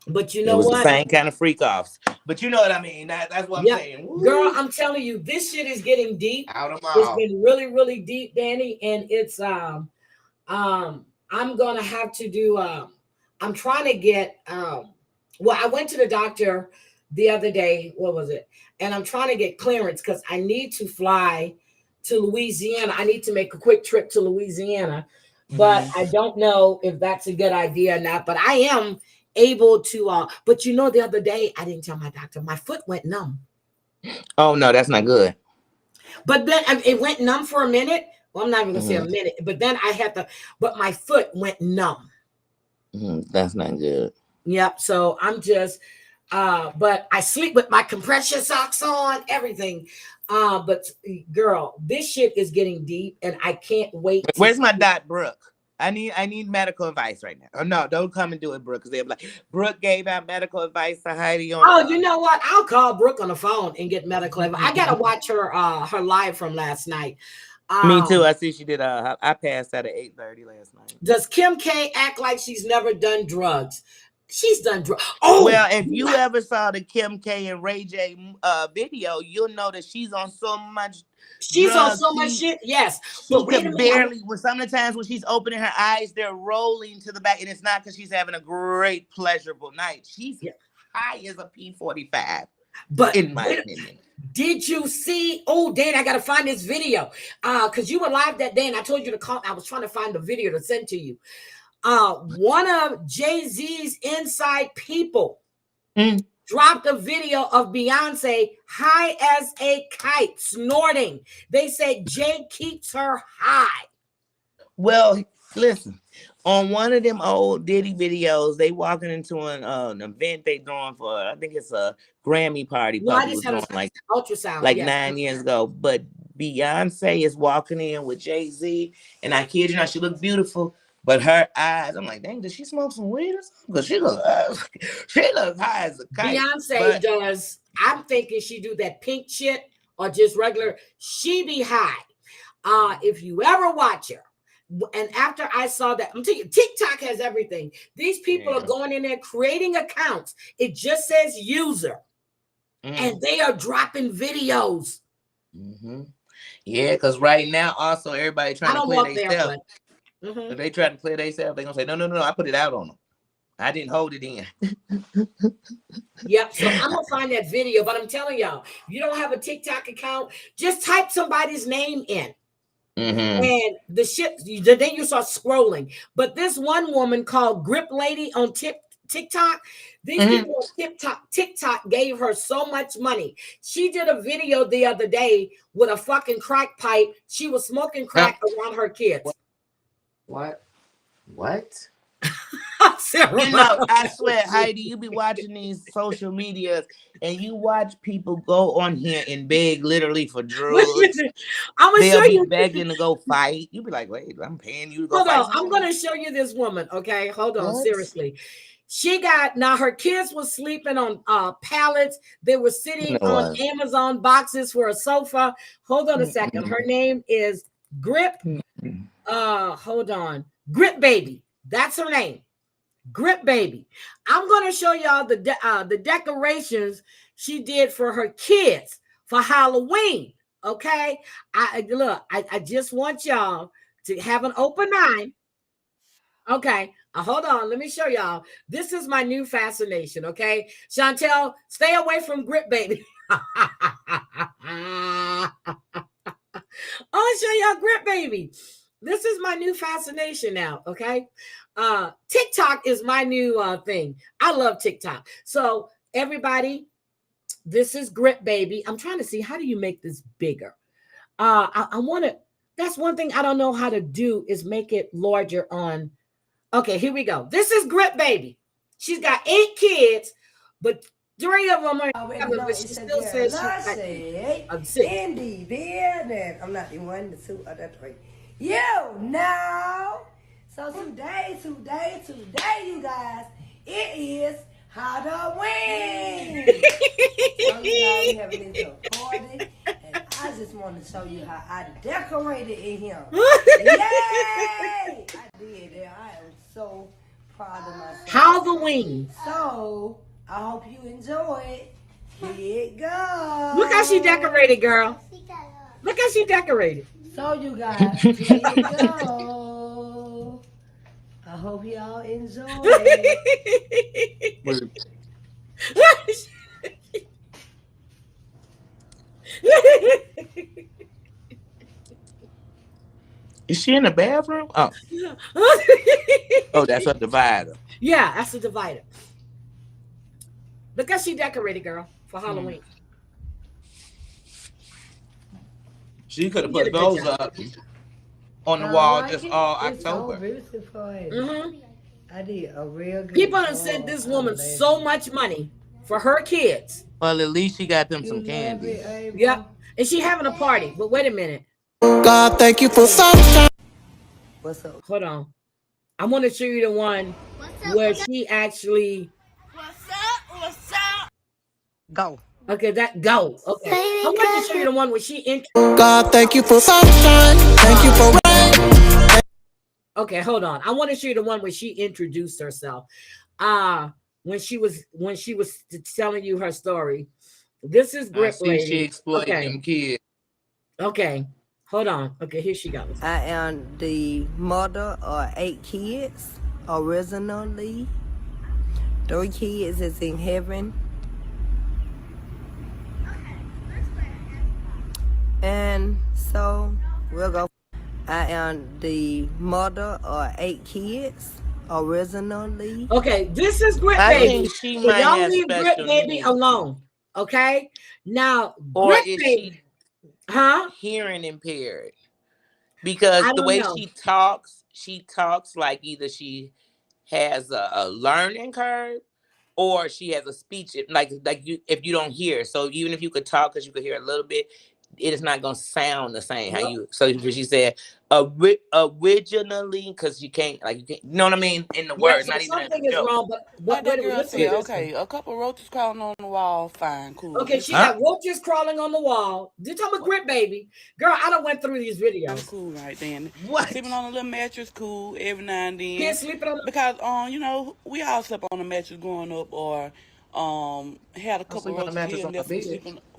But you know what? The same kind of freak offs. But you know what I mean? That's what I'm saying. Woo. Girl, I'm telling you, this shit is getting deep. It's been really, really deep, Danny. And it's I'm gonna have to do I'm trying to get I went to the doctor the other day, what was it? And I'm trying to get clearance because I need to fly to Louisiana. I need to make a quick trip to Louisiana, but I don't know if that's a good idea or not. But I am able to but the other day I didn't tell my doctor, my foot went numb. Oh no, that's not good. But then it went numb for a minute. Well, I'm not even gonna say a minute, but then but my foot went numb. That's not good. Yep. So I'm just, but I sleep with my compression socks on, everything. But girl, this shit is getting deep, and I can't wait. Where's my dot, Brooke? I need medical advice right now. Oh no, don't come and do it, Brooke, because they'll be like, Brooke gave out medical advice to Heidi on. Oh, you know what? I'll call Brooke on the phone and get medical advice. I gotta watch her live from last night. Me too. I see she did. I passed out at 8:30 last night. Does Kim K act like she's never done drugs? She's done drugs. Oh, well, if you ever saw the Kim K and Ray J video, you'll know that she's on so much. She's on so much shit. Yes, but barely. When some of the times when she's opening her eyes, they're rolling to the back, and it's not because she's having a great pleasurable night. She's high as a P45. But in my opinion. Did you see? Oh, Dan, I gotta find this video. Because you were live that day, and I told you to call. I was trying to find the video to send to you. One of Jay-Z's inside people dropped a video of Beyonce high as a kite, snorting. They said Jay keeps her high. Well, listen. On one of them old Diddy videos, they walking into an event they doing for, I think it's a Grammy party. No, I just had a ultrasound. 9 years ago. But Beyonce is walking in with Jay-Z, and I kid you not, she looked beautiful, but her eyes, I'm like, dang, did she smoke some weed or something? Because she looks high as a kite. Beyonce does. I'm thinking she do that pink shit or just regular. She be high. If you ever watch her, And after I saw that, I'm telling you, TikTok has everything. These people are going in there creating accounts. It just says user. And they are dropping videos. Yeah, because right now, also, everybody trying to play themselves. If they try to play themselves, they're going to say, no, I put it out on them. I didn't hold it in. Yep. So I'm going to find that video. But I'm telling y'all, if you don't have a TikTok account, just type somebody's name in. And the shit, then you start scrolling. But this one woman called Grip Lady on TikTok, these people on TikTok gave her so much money. She did a video the other day with a fucking crack pipe. She was smoking crack around her kids. What? You know, I swear, Heidi, you be watching these social medias and you watch people go on here and beg literally for drugs. I'm gonna show you, begging to go fight. You be like, wait, I'm paying you to go hold fight. on, I'm gonna show you this woman. Okay, hold on, seriously. She got, now her kids were sleeping on pallets. They were sitting on Amazon boxes for a sofa. Hold on a second. Her name is Grip. Hold on. Grip Baby. That's her name. Grip Baby. I'm going to show y'all the decorations she did for her kids for Halloween. Okay. I just want y'all to have an open mind. Okay. Hold on. Let me show y'all. This is my new fascination. Okay. Chantel, stay away from Grip Baby. I'll show y'all Grip Baby. This is my new fascination now. Okay. TikTok is my new thing. I love TikTok. So everybody, this is Grip Baby. I'm trying to see, how do you make this bigger? I want to, that's one thing I don't know how to do, is make it larger on. Okay, here we go. This is Grip Baby. She's got 8 kids, but 3 of them are, but she still says she's 6. Indeed, that I'm not the one, the 2 or the 3. You know. So today, you guys, it is Halloween. So you guys, we having this little party, and I just want to show you how I decorated in here. Yay! I did it. I am so proud of myself. Halloween. So I hope you enjoy it. Here it goes. Look how she decorated, girl. Look how she decorated. So you guys, here it goes. I hope y'all enjoy it. Is she in the bathroom? Oh. Oh, that's a divider. Yeah, that's a divider. Look how she decorated, girl, for Halloween. She could have put those up on the wall just all October. I did a real good People have sent this woman so much money for her kids. Well, at least she got them some candy. Yep. And she having a party. But wait a minute. God, thank you for sunshine. What's up? Hold on. I want to show you the one where she actually. What's up? Go. Okay, go. Okay. I want to show you the one where she. God, thank you for sunshine. Thank you for rain. Okay, hold on. I want to show you the one where she introduced herself. When she was telling you her story. This is Grip Lady. She exploited them kids. Okay. Hold on. Okay, here she goes. I am the mother of 8 kids originally. 3 kids is in heaven. And so we'll go. I am the mother of 8 kids originally. Okay, this is Grip Baby. So y'all leave Grip Baby alone. Okay. Now, or Grip is Baby, she hearing impaired? Because the way she talks like either she has a learning curve or she has a speech like you if you don't hear. So even if you could talk because you could hear a little bit, it is not gonna sound the same. How you? So she said originally, because you can't, you know what I mean, in the words, so not even something in the is joke. wrong, but Like that girl listen to said, this okay, one. a couple roaches crawling on the wall, fine, cool. Okay, she got roaches crawling on the wall. You talking about Grit Baby? Girl, I done went through these videos. Cool right then. What? Sleeping on a little mattress, cool, every now and then. Kids sleeping on because you know, we all slept on a mattress growing up, or had a couple roaches here and there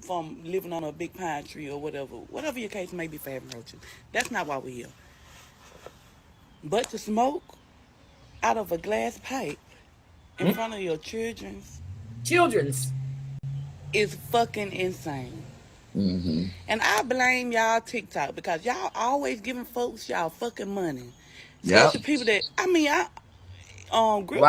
from living on a big pine tree or whatever your case may be for having roaches. That's not why we're here. But to smoke out of a glass pipe in front of your children's is fucking insane. Mm-hmm. And I blame y'all TikTok, because y'all always giving folks y'all fucking money. Especially people that, I mean, grip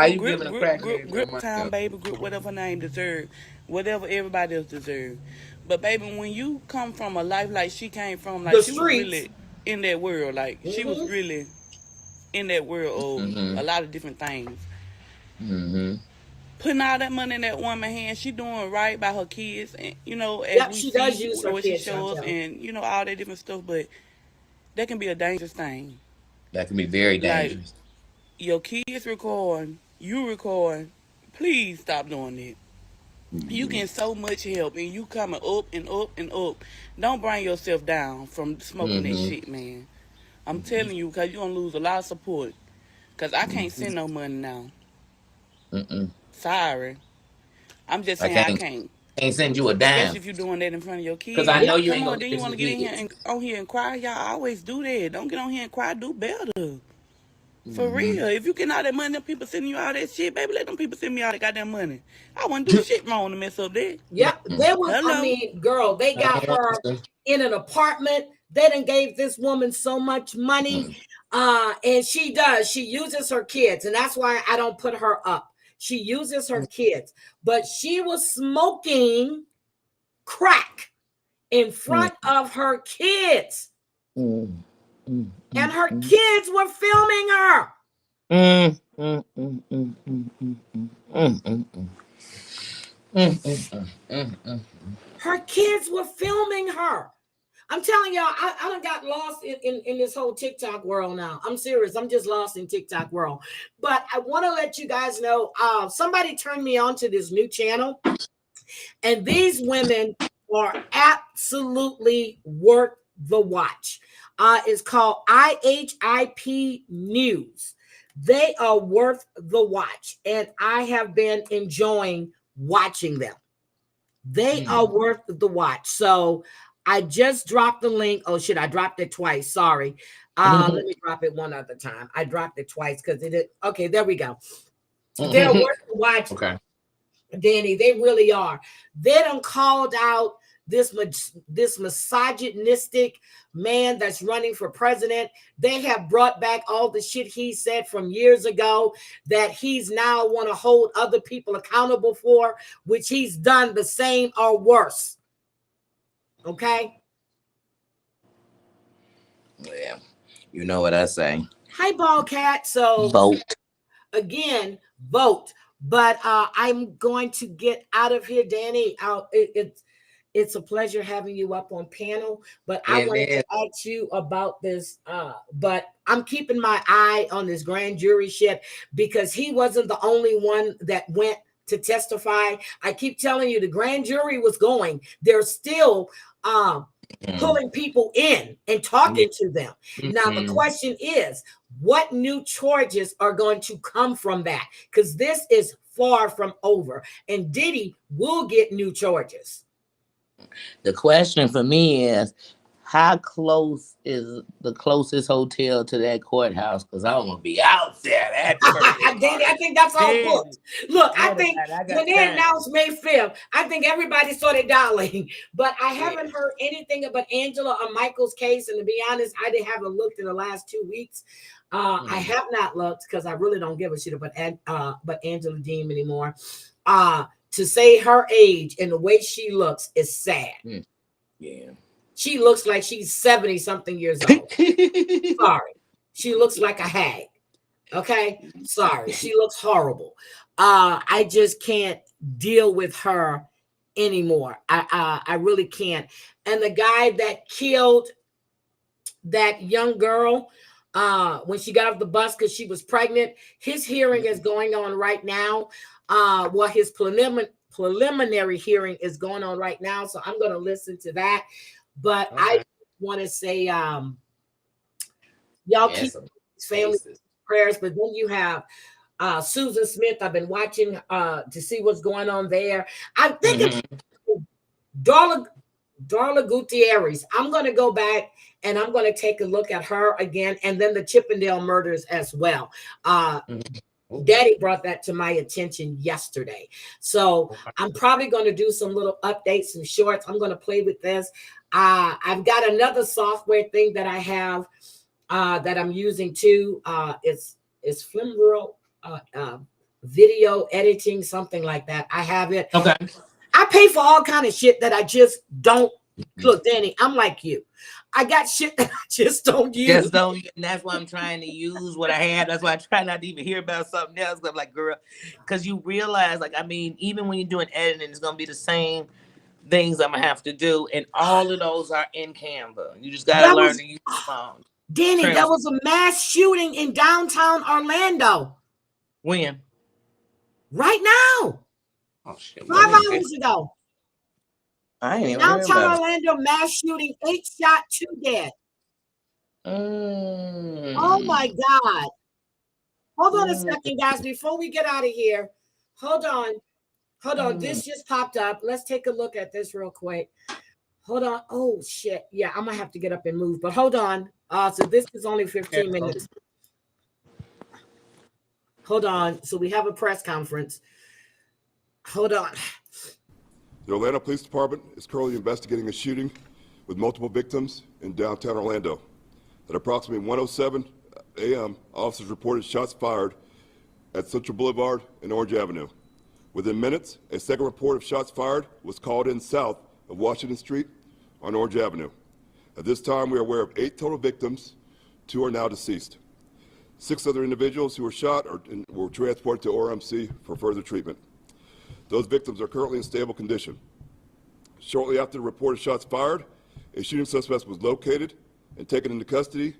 time, baby, grip whatever name deserve, whatever everybody else deserve. But baby, when you come from a life like she came from, like she was really in that world, like she was really in that world of a lot of different things. Putting all that money in that woman's hand, she doing right by her kids, and you know, as we she see does use her what kids, she shows, and you know, all that different stuff. But that can be a dangerous thing. That can be very dangerous. Like, your kids recording, you recording. Please stop doing that. You getting so much help, and you coming up and up and up. Don't bring yourself down from smoking that shit, man. I'm telling you, because you're going to lose a lot of support. Because I can't send no money now. Sorry. I'm just saying I can't. Can't send you a dime. Especially if you're doing that in front of your kids. Because I know you ain't Come on, gonna then you want to get in here and on here and cry? Y'all always do that. Don't get on here and cry. Do better. For real. If you get all that money, them people sending you all that shit, baby, let them people send me all that goddamn money. I wouldn't do shit wrong to mess up that. Yeah, they was. I mean, girl, they got her in an apartment. They done gave this woman so much money, and she does. She uses her kids, and that's why I don't put her up. She uses her kids, but she was smoking crack in front of her kids, and her kids were filming her. Her kids were filming her. I'm telling y'all, I done got lost in this whole TikTok world now. I'm serious. I'm just lost in TikTok world. But I want to let you guys know, somebody turned me on to this new channel. And these women are absolutely worth the watch. It's called IHIP News. They are worth the watch. And I have been enjoying watching them. They are worth the watch. So I just dropped the link. Oh shit, I dropped it twice. Sorry. Let me drop it one other time. I dropped it twice because okay, there we go. They're worth the watch. Okay. Danny, they really are. They done called out this misogynistic man that's running for president. They have brought back all the shit he said from years ago that he's now want to hold other people accountable for, which he's done the same or worse. Okay? Yeah. You know what I say. Hi, Ball Cat. So vote. Again, vote. But I'm going to get out of here, Danny. It's a pleasure having you up on panel, but I wanted to ask you about this. But I'm keeping my eye on this grand jury shit because he wasn't the only one that went to testify. I keep telling you, the grand jury was going. They're still pulling people in and talking to them. Now, the question is, what new charges are going to come from that? Because this is far from over, and Diddy will get new charges. The question for me is, how close is the closest hotel to that courthouse? Because I want to be out there. I think that's all booked. Look, I think when they announced May 5th, I think everybody started dialing. But I haven't heard anything about Angela or Michael's case. And to be honest, I haven't looked in the last 2 weeks. I have not looked because I really don't give a shit about Angela Deem anymore. To say her age and the way she looks is sad. Yeah. She looks like she's 70 something years old. Sorry. She looks like a hag. Okay. Sorry. She looks horrible. I just can't deal with her anymore. I really can't. And the guy that killed that young girl when she got off the bus because she was pregnant, his hearing is going on right now. Well, his preliminary hearing is going on right now, so I'm going to listen to that. But I want to say, y'all keep family prayers. But then you have Susan Smith. I've been watching to see what's going on there. I'm thinking Darla Gutierrez. I'm going to go back and I'm going to take a look at her again, and then the Chippendale murders as well. Daddy brought that to my attention yesterday. So I'm probably going to do some little updates, some shorts. I'm going to play with this. I've got another software thing that I have that I'm using too. It's Flimworld video editing, something like that. I have it. Okay. I pay for all kind of shit that I just don't. Look, Danny, I'm like you. I got shit that I just don't use. Just don't, and that's why I'm trying to use what I have. That's why I try not to even hear about something else. I'm like, girl, because you realize, like, I mean, even when you're doing editing, it's gonna be the same things I'm gonna have to do, and all of those are in Canva. You just gotta learn to use the phone. Danny, there was a mass shooting in downtown Orlando. When? Right now. Oh shit! 5 hours ago. I ain't even downtown Orlando mass shooting, 8 shot, 2 dead. Oh my God. Hold on a second, guys. Before we get out of here, hold on. This just popped up. Let's take a look at this real quick. Hold on. Oh shit. Yeah, I'm gonna have to get up and move, but hold on. So this is only 15 minutes. Hold on. So we have a press conference. Hold on. The Orlando Police Department is currently investigating a shooting with multiple victims in downtown Orlando. At approximately 1:07 a.m., officers reported shots fired at Central Boulevard and Orange Avenue. Within minutes, a second report of shots fired was called in south of Washington Street on Orange Avenue. At this time, we are aware of 8 total victims. 2 are now deceased. 6 other individuals who were shot were transported to ORMC for further treatment. Those victims are currently in stable condition. Shortly after the reported shots fired, a shooting suspect was located and taken into custody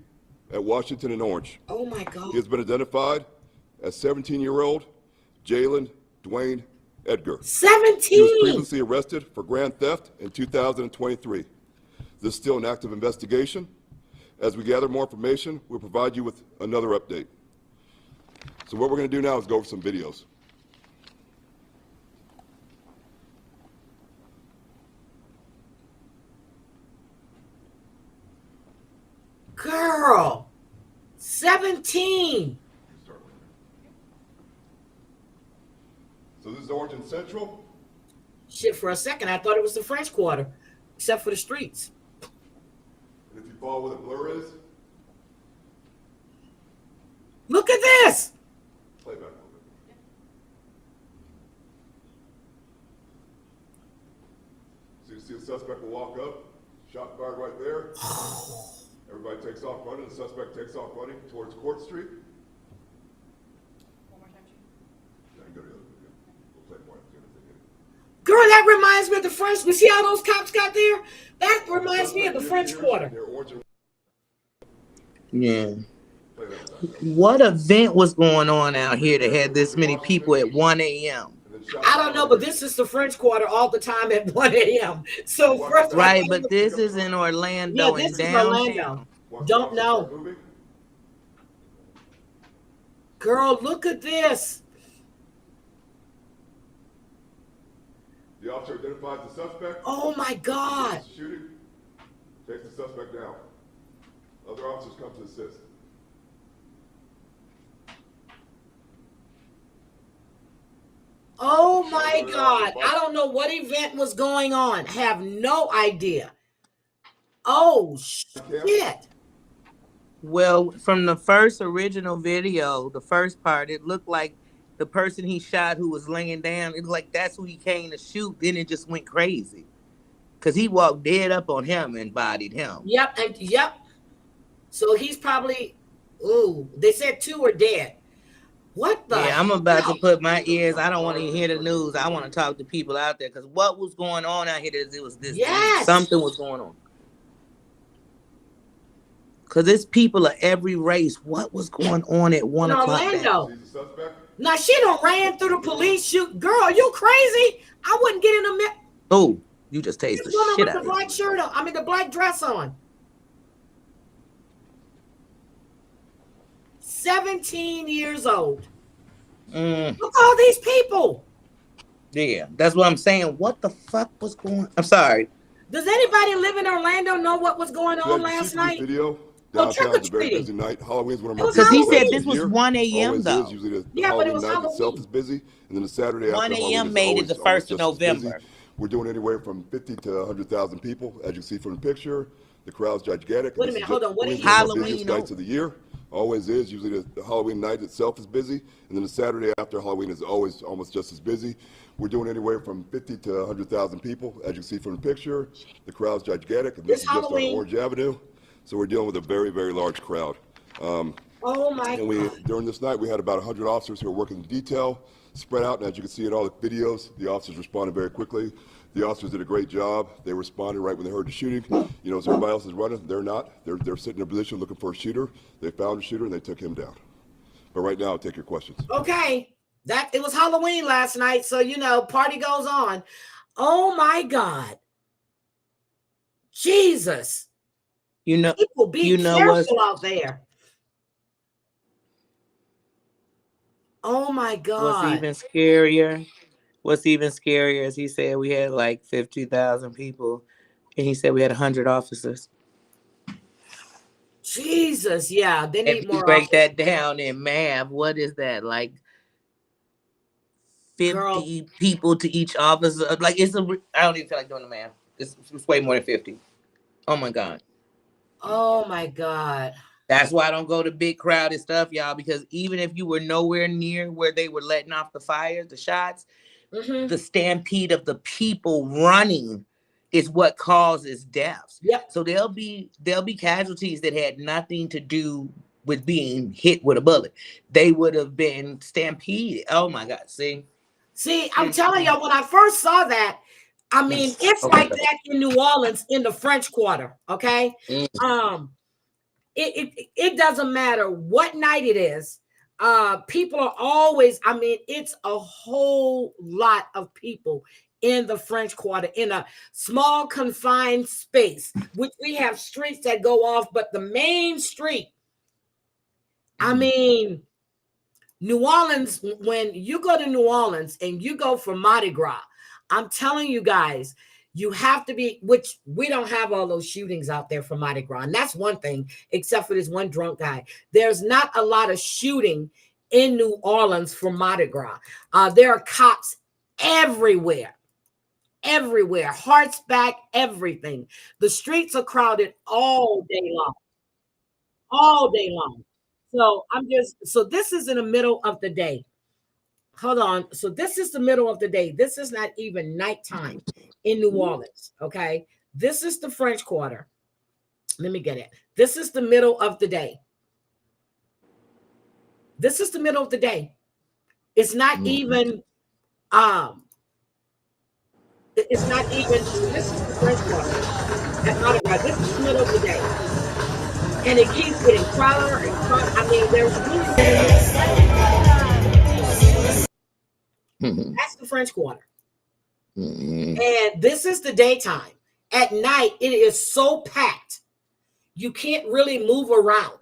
at Washington and Orange. Oh my God. He has been identified as 17-year-old Jalen Dwayne Edgar. 17? He was previously arrested for grand theft in 2023. This is still an active investigation. As we gather more information, we'll provide you with another update. So what we're going to do now is go over some videos. Girl, 17. So this is Orange and Central. Shit, for a second, I thought it was the French Quarter, except for the streets. And if you follow where the blur is, look at this. play back a little bit. So you see the suspect will walk up, shot fired right there. Everybody takes off running. The suspect takes off running towards Court Street. One more time, Chief. Yeah, go to the other video. We'll play more. Girl, that reminds me of the French. You see how those cops got there? That reminds me of the French Quarter. Yeah. What event was going on out here that had this many people at 1 a.m.? I don't know, but this is the French Quarter all the time at 1 a.m. So right, but this is in Orlando and downtown. Don't know. Girl, look at this. The officer identifies the suspect. Oh my God. Shooting. Takes the suspect down. Other officers come to assist. Oh my God. I don't know what event was going on. Have no idea. Oh shit. Well, from the first original video, the first part, it looked like the person he shot who was laying down, it looked like that's who he came to shoot. Then it just went crazy. Because he walked dead up on him and bodied him. Yep. So he's probably, ooh, they said 2 are dead. What the? Yeah, I'm about to put my ears. I don't want to hear the news. I want to talk to people out there because what was going on out here? It was this. Yes. Something was going on. Because it's people of every race. What was going on at 1 o'clock? Orlando. Now she done ran through the police shoot. Girl, you crazy? I wouldn't get in a minute. Oh, you just tased the shit out of the black shirt on. I mean the black dress on. 17 years old. Look at all these people. Yeah, that's what I'm saying. What the fuck was going on? I'm sorry. Does anybody live in Orlando know what was going on last night? Video. Downtown is a very busy night. Halloween's one of my because he said this was 1 a.m. though. Usually the Halloween night itself is busy, and then the Saturday after 1 Halloween a.m. is made always, it the 1st of always November. We're doing anywhere from 50 to 100,000 people, as you see from the picture. The crowd's gigantic. Wait a minute, hold on. What is Halloween nights of the year? Always is. Usually the Halloween night itself is busy, and then the Saturday after Halloween is always almost just as busy. We're doing anywhere from 50 to 100,000 people, as you see from the picture. The crowd's gigantic, and this is just on Orange Avenue. So we're dealing with a very, very large crowd. Oh my God. During this night, we had about 100 officers who were working in detail, spread out, and as you can see in all the videos, the officers responded very quickly. The officers did a great job. They responded right when they heard the shooting. You know, as everybody else is running, they're not. They're sitting in a position looking for a shooter. They found a shooter and they took him down. But right now, I'll take your questions. Okay. It was Halloween last night, so you know, party goes on. Oh my God. Jesus. You know, people be careful out there. Oh my God. What's even scarier is he said we had like 50,000 people and he said we had 100 officers. Jesus, yeah. They need more. Break that down in math. What is that? Like 50 people to each officer? Like I don't even feel like doing the math. It's way more than 50. Oh my God. Oh my God. That's why I don't go to big crowded stuff, y'all, because even if you were nowhere near where they were letting off the fires, the shots, the stampede of the people running is what causes deaths. Yep. So there'll be casualties that had nothing to do with being hit with a bullet. They would have been stampeded. Oh my God. See, I'm telling y'all, when I first saw that, I mean, it's like that in New Orleans in the French Quarter. Okay. It doesn't matter what night it is. People are always, I mean, it's a whole lot of people in the French Quarter in a small confined space, which we have streets that go off, but the main street, I mean, New Orleans, when you go to New Orleans and you go for Mardi Gras, I'm telling you guys, you have to be, which we don't have all those shootings out there for Mardi Gras. And that's one thing, except for this one drunk guy. There's not a lot of shooting in New Orleans for Mardi Gras. There are cops everywhere, hearts back, everything. The streets are crowded all day long. So this is in the middle of the day. Hold on. So this is the middle of the day. This is not even nighttime in New Orleans. Okay. This is the French Quarter. Let me get it. This is the middle of the day. This is the middle of the day. It's not even, it's not even, this is the French Quarter. This is the middle of the day. And it keeps getting crowded and crowded. I mean, there's really, that's the French Quarter. And this is the daytime. At night, it is so packed. You can't really move around.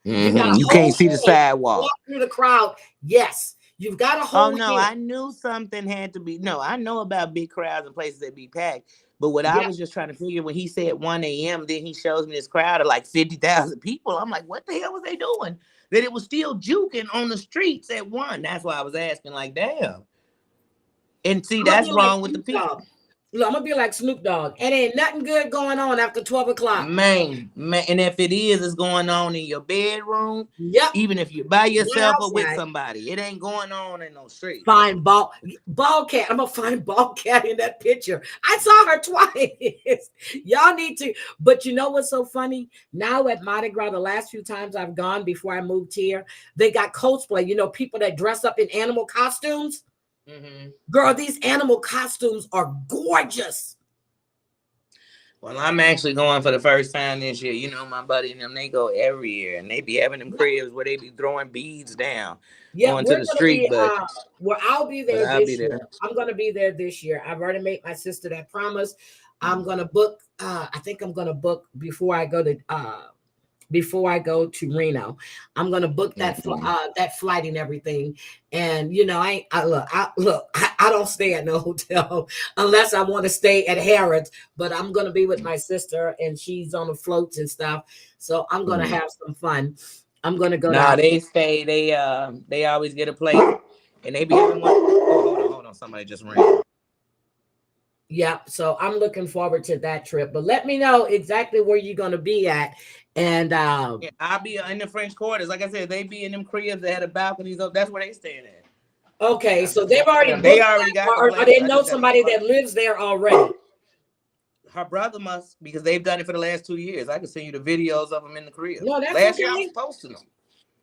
You can't see the sidewalk. Walk through the crowd. Yes. You've got a whole. Oh no, I knew something had to be. No, I know about big crowds and places that be packed. But what I was just trying to figure, when he said 1 a.m., then he shows me this crowd of like 50,000 people. I'm like, what the hell was they doing? That it was still juking on the streets at 1. That's why I was asking, like, damn. And see, that's wrong with the people. Look, I'm gonna be like Snoop Dogg. It ain't nothing good going on after 12 o'clock. Man, and if it is, it's going on in your bedroom. Yep. Even if you're by yourself or with somebody, it ain't going on in no street. Find ball cat. I'm gonna find ball cat in that picture. I saw her twice. Y'all need to. But you know what's so funny? Now at Mardi Gras, the last few times I've gone before I moved here, they got cosplay. You know, people that dress up in animal costumes. Mm-hmm. Girl, these animal costumes are gorgeous. Well, I'm actually going for the first time this year. You know, my buddy and them, they go every year, and they be having them cribs where they be throwing beads down, going to the street. Well, I'll be there this year. I'm going to be there this year. I've already made my sister that promise. I'm going to book. I think I'm going to book before I go to Reno. I'm gonna book that that flight and everything. And you know, I don't stay at no hotel unless I want to stay at Harrods. But I'm gonna be with my sister, and she's on the floats and stuff. So I'm gonna have some fun. I'm gonna go. Nah, they stay. They always get a place, and they be having one. Hold on, somebody just ran. Yeah, so I'm looking forward to that trip. But let me know exactly where you're gonna be at. And I'll be in the French Quarters. Like I said, they be in them cribs that had a balconies up. That's where they staying at. Okay, so they've already got or they know somebody that lives there already. Her brother must, because they've done it for the last 2 years. I can send you the videos of them in the crib. No, that's last year I was posting them.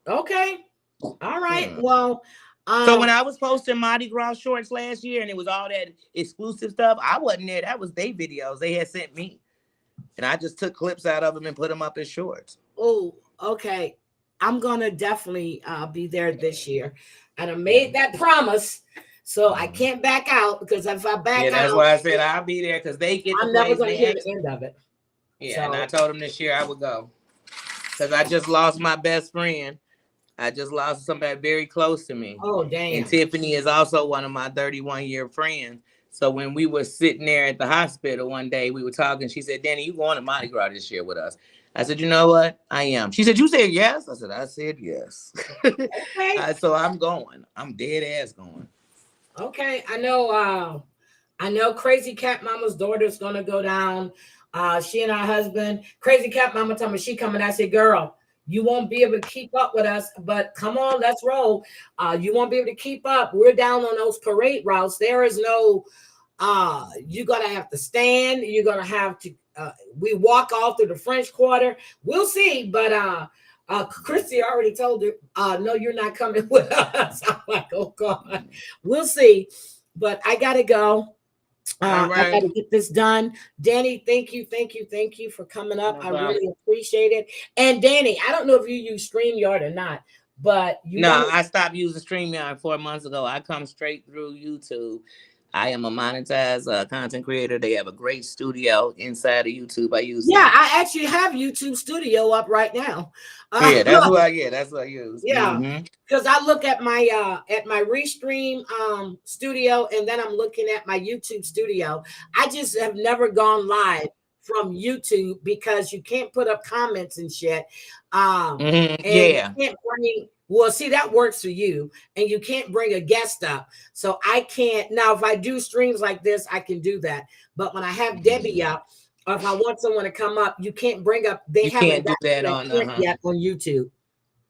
Okay. All right. Well, so when I was posting Mardi Gras shorts last year and it was all that exclusive stuff, I wasn't there. That was their videos they had sent me. And I just took clips out of them and put them up as shorts. Oh, okay. I'm going to definitely be there this year. And I made that promise, so I can't back out, because if I back out. That's why I said I'll be there, because they get I'm never going to hear the end of it. Yeah, so. And I told them this year I would go. Because I just lost my best friend. I just lost somebody very close to me. Oh, damn. And Tiffany is also one of my 31-year friends. So when we were sitting there at the hospital one day, we were talking. She said, Danny, you going to Mardi Gras this year with us? I said, you know what? I am. She said, you said yes? I said yes. Okay. So I'm going. I'm dead ass going. Okay. I know Crazy Cat Mama's daughter's going to go down. She and her husband. Crazy Cat Mama told me she coming. I said, girl, you won't be able to keep up with us, but come on, let's roll. You won't be able to keep up. We're down on those parade routes. There is no, you're going to have to stand. You're going to have to, we walk all through the French Quarter. We'll see. But Christy already told her, no, you're not coming with us. I'm like, oh God, we'll see. But I got to go. I got to get this done. Danny, thank you for coming up. I really appreciate it. And Danny, I don't know if you use StreamYard or not, but I stopped using StreamYard 4 months ago. I come straight through YouTube. I am a monetized content creator. They have a great studio inside of YouTube. I use. Yeah, I actually have YouTube Studio up right now. That's what I use. Yeah, because I look at my Restream studio, and then I'm looking at my YouTube studio. I just have never gone live from YouTube because you can't put up comments and shit. And you can't bring. Well, see, that works for you, and you can't bring a guest up. So I can't. Now, if I do streams like this, I can do that. But when I have Debbie up, or if I want someone to come up, you can't bring up. They haven't do that yet on YouTube.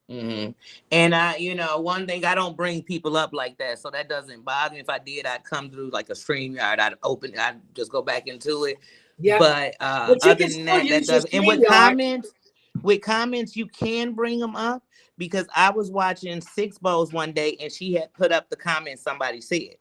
Mm-hmm. And one thing, I don't bring people up like that, so that doesn't bother me. If I did, I'd come through like a StreamYard. I'd just go back into it. Yeah. But other than that doesn't. And with comments, you can bring them up. Because I was watching Six Bowls one day and she had put up the comment somebody said,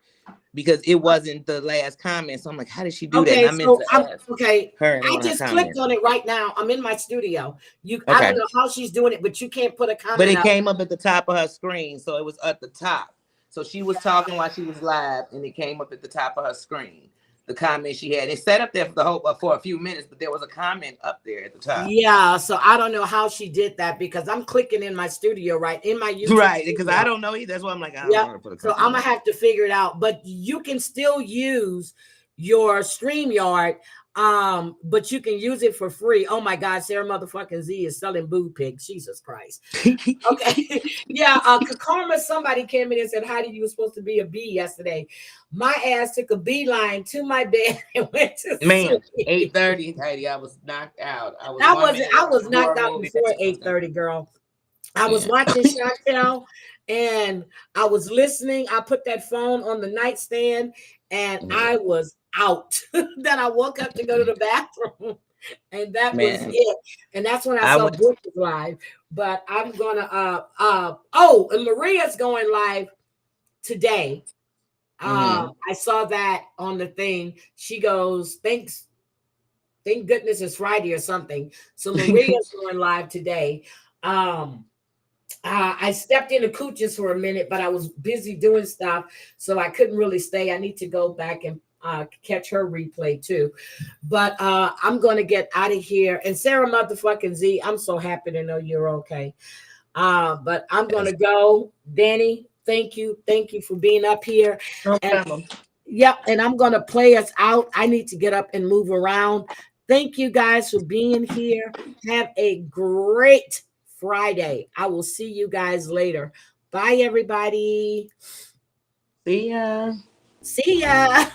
because it wasn't the last comment. So I'm like, how did she do that? And I just clicked on it right now. I'm in my studio. I don't know how she's doing it, but you can't put a comment. But it came up at the top of her screen. So it was at the top. So she was talking while she was live and it came up at the top of her screen. The comment she had. It sat up there for a few minutes, but there was a comment up there at the top. Yeah, so I don't know how she did that, because I'm clicking in my studio, in my YouTube. Right, because I don't know either. That's why I'm like, I don't know how to put a comment. So I'm gonna have to figure it out. But you can still use your StreamYard, but you can use it for free. Oh my God, Sarah motherfucking Z is selling boob pigs. Jesus Christ. Okay. Yeah, Karma, somebody came in and said, Heidi, you were supposed to be a bee yesterday. My ass took a beeline to my bed and went to Man, sleep. 8:30, Heidi, I was knocked out. I was knocked out before 8:30, girl. I was watching Chantel and I was listening. I put that phone on the nightstand and I was out. Then I woke up to go to the bathroom and that was it. And that's when I saw Brooke live. But I'm gonna and Maria's going live today. I saw that on the thing. She goes, thank goodness it's Friday or something. So Maria's going live today. I stepped into Cooch's for a minute, but I was busy doing stuff, so I couldn't really stay. I need to go back and catch her replay too. But I'm going to get out of here. And Sarah motherfucking Z, I'm so happy to know you're okay. But I'm going to go. Danny, thank you. Thank you for being up here. No problem. Yep, and I'm going to play us out. I need to get up and move around. Thank you guys for being here. Have a great Friday. I will see you guys later. Bye, everybody. See ya. See ya.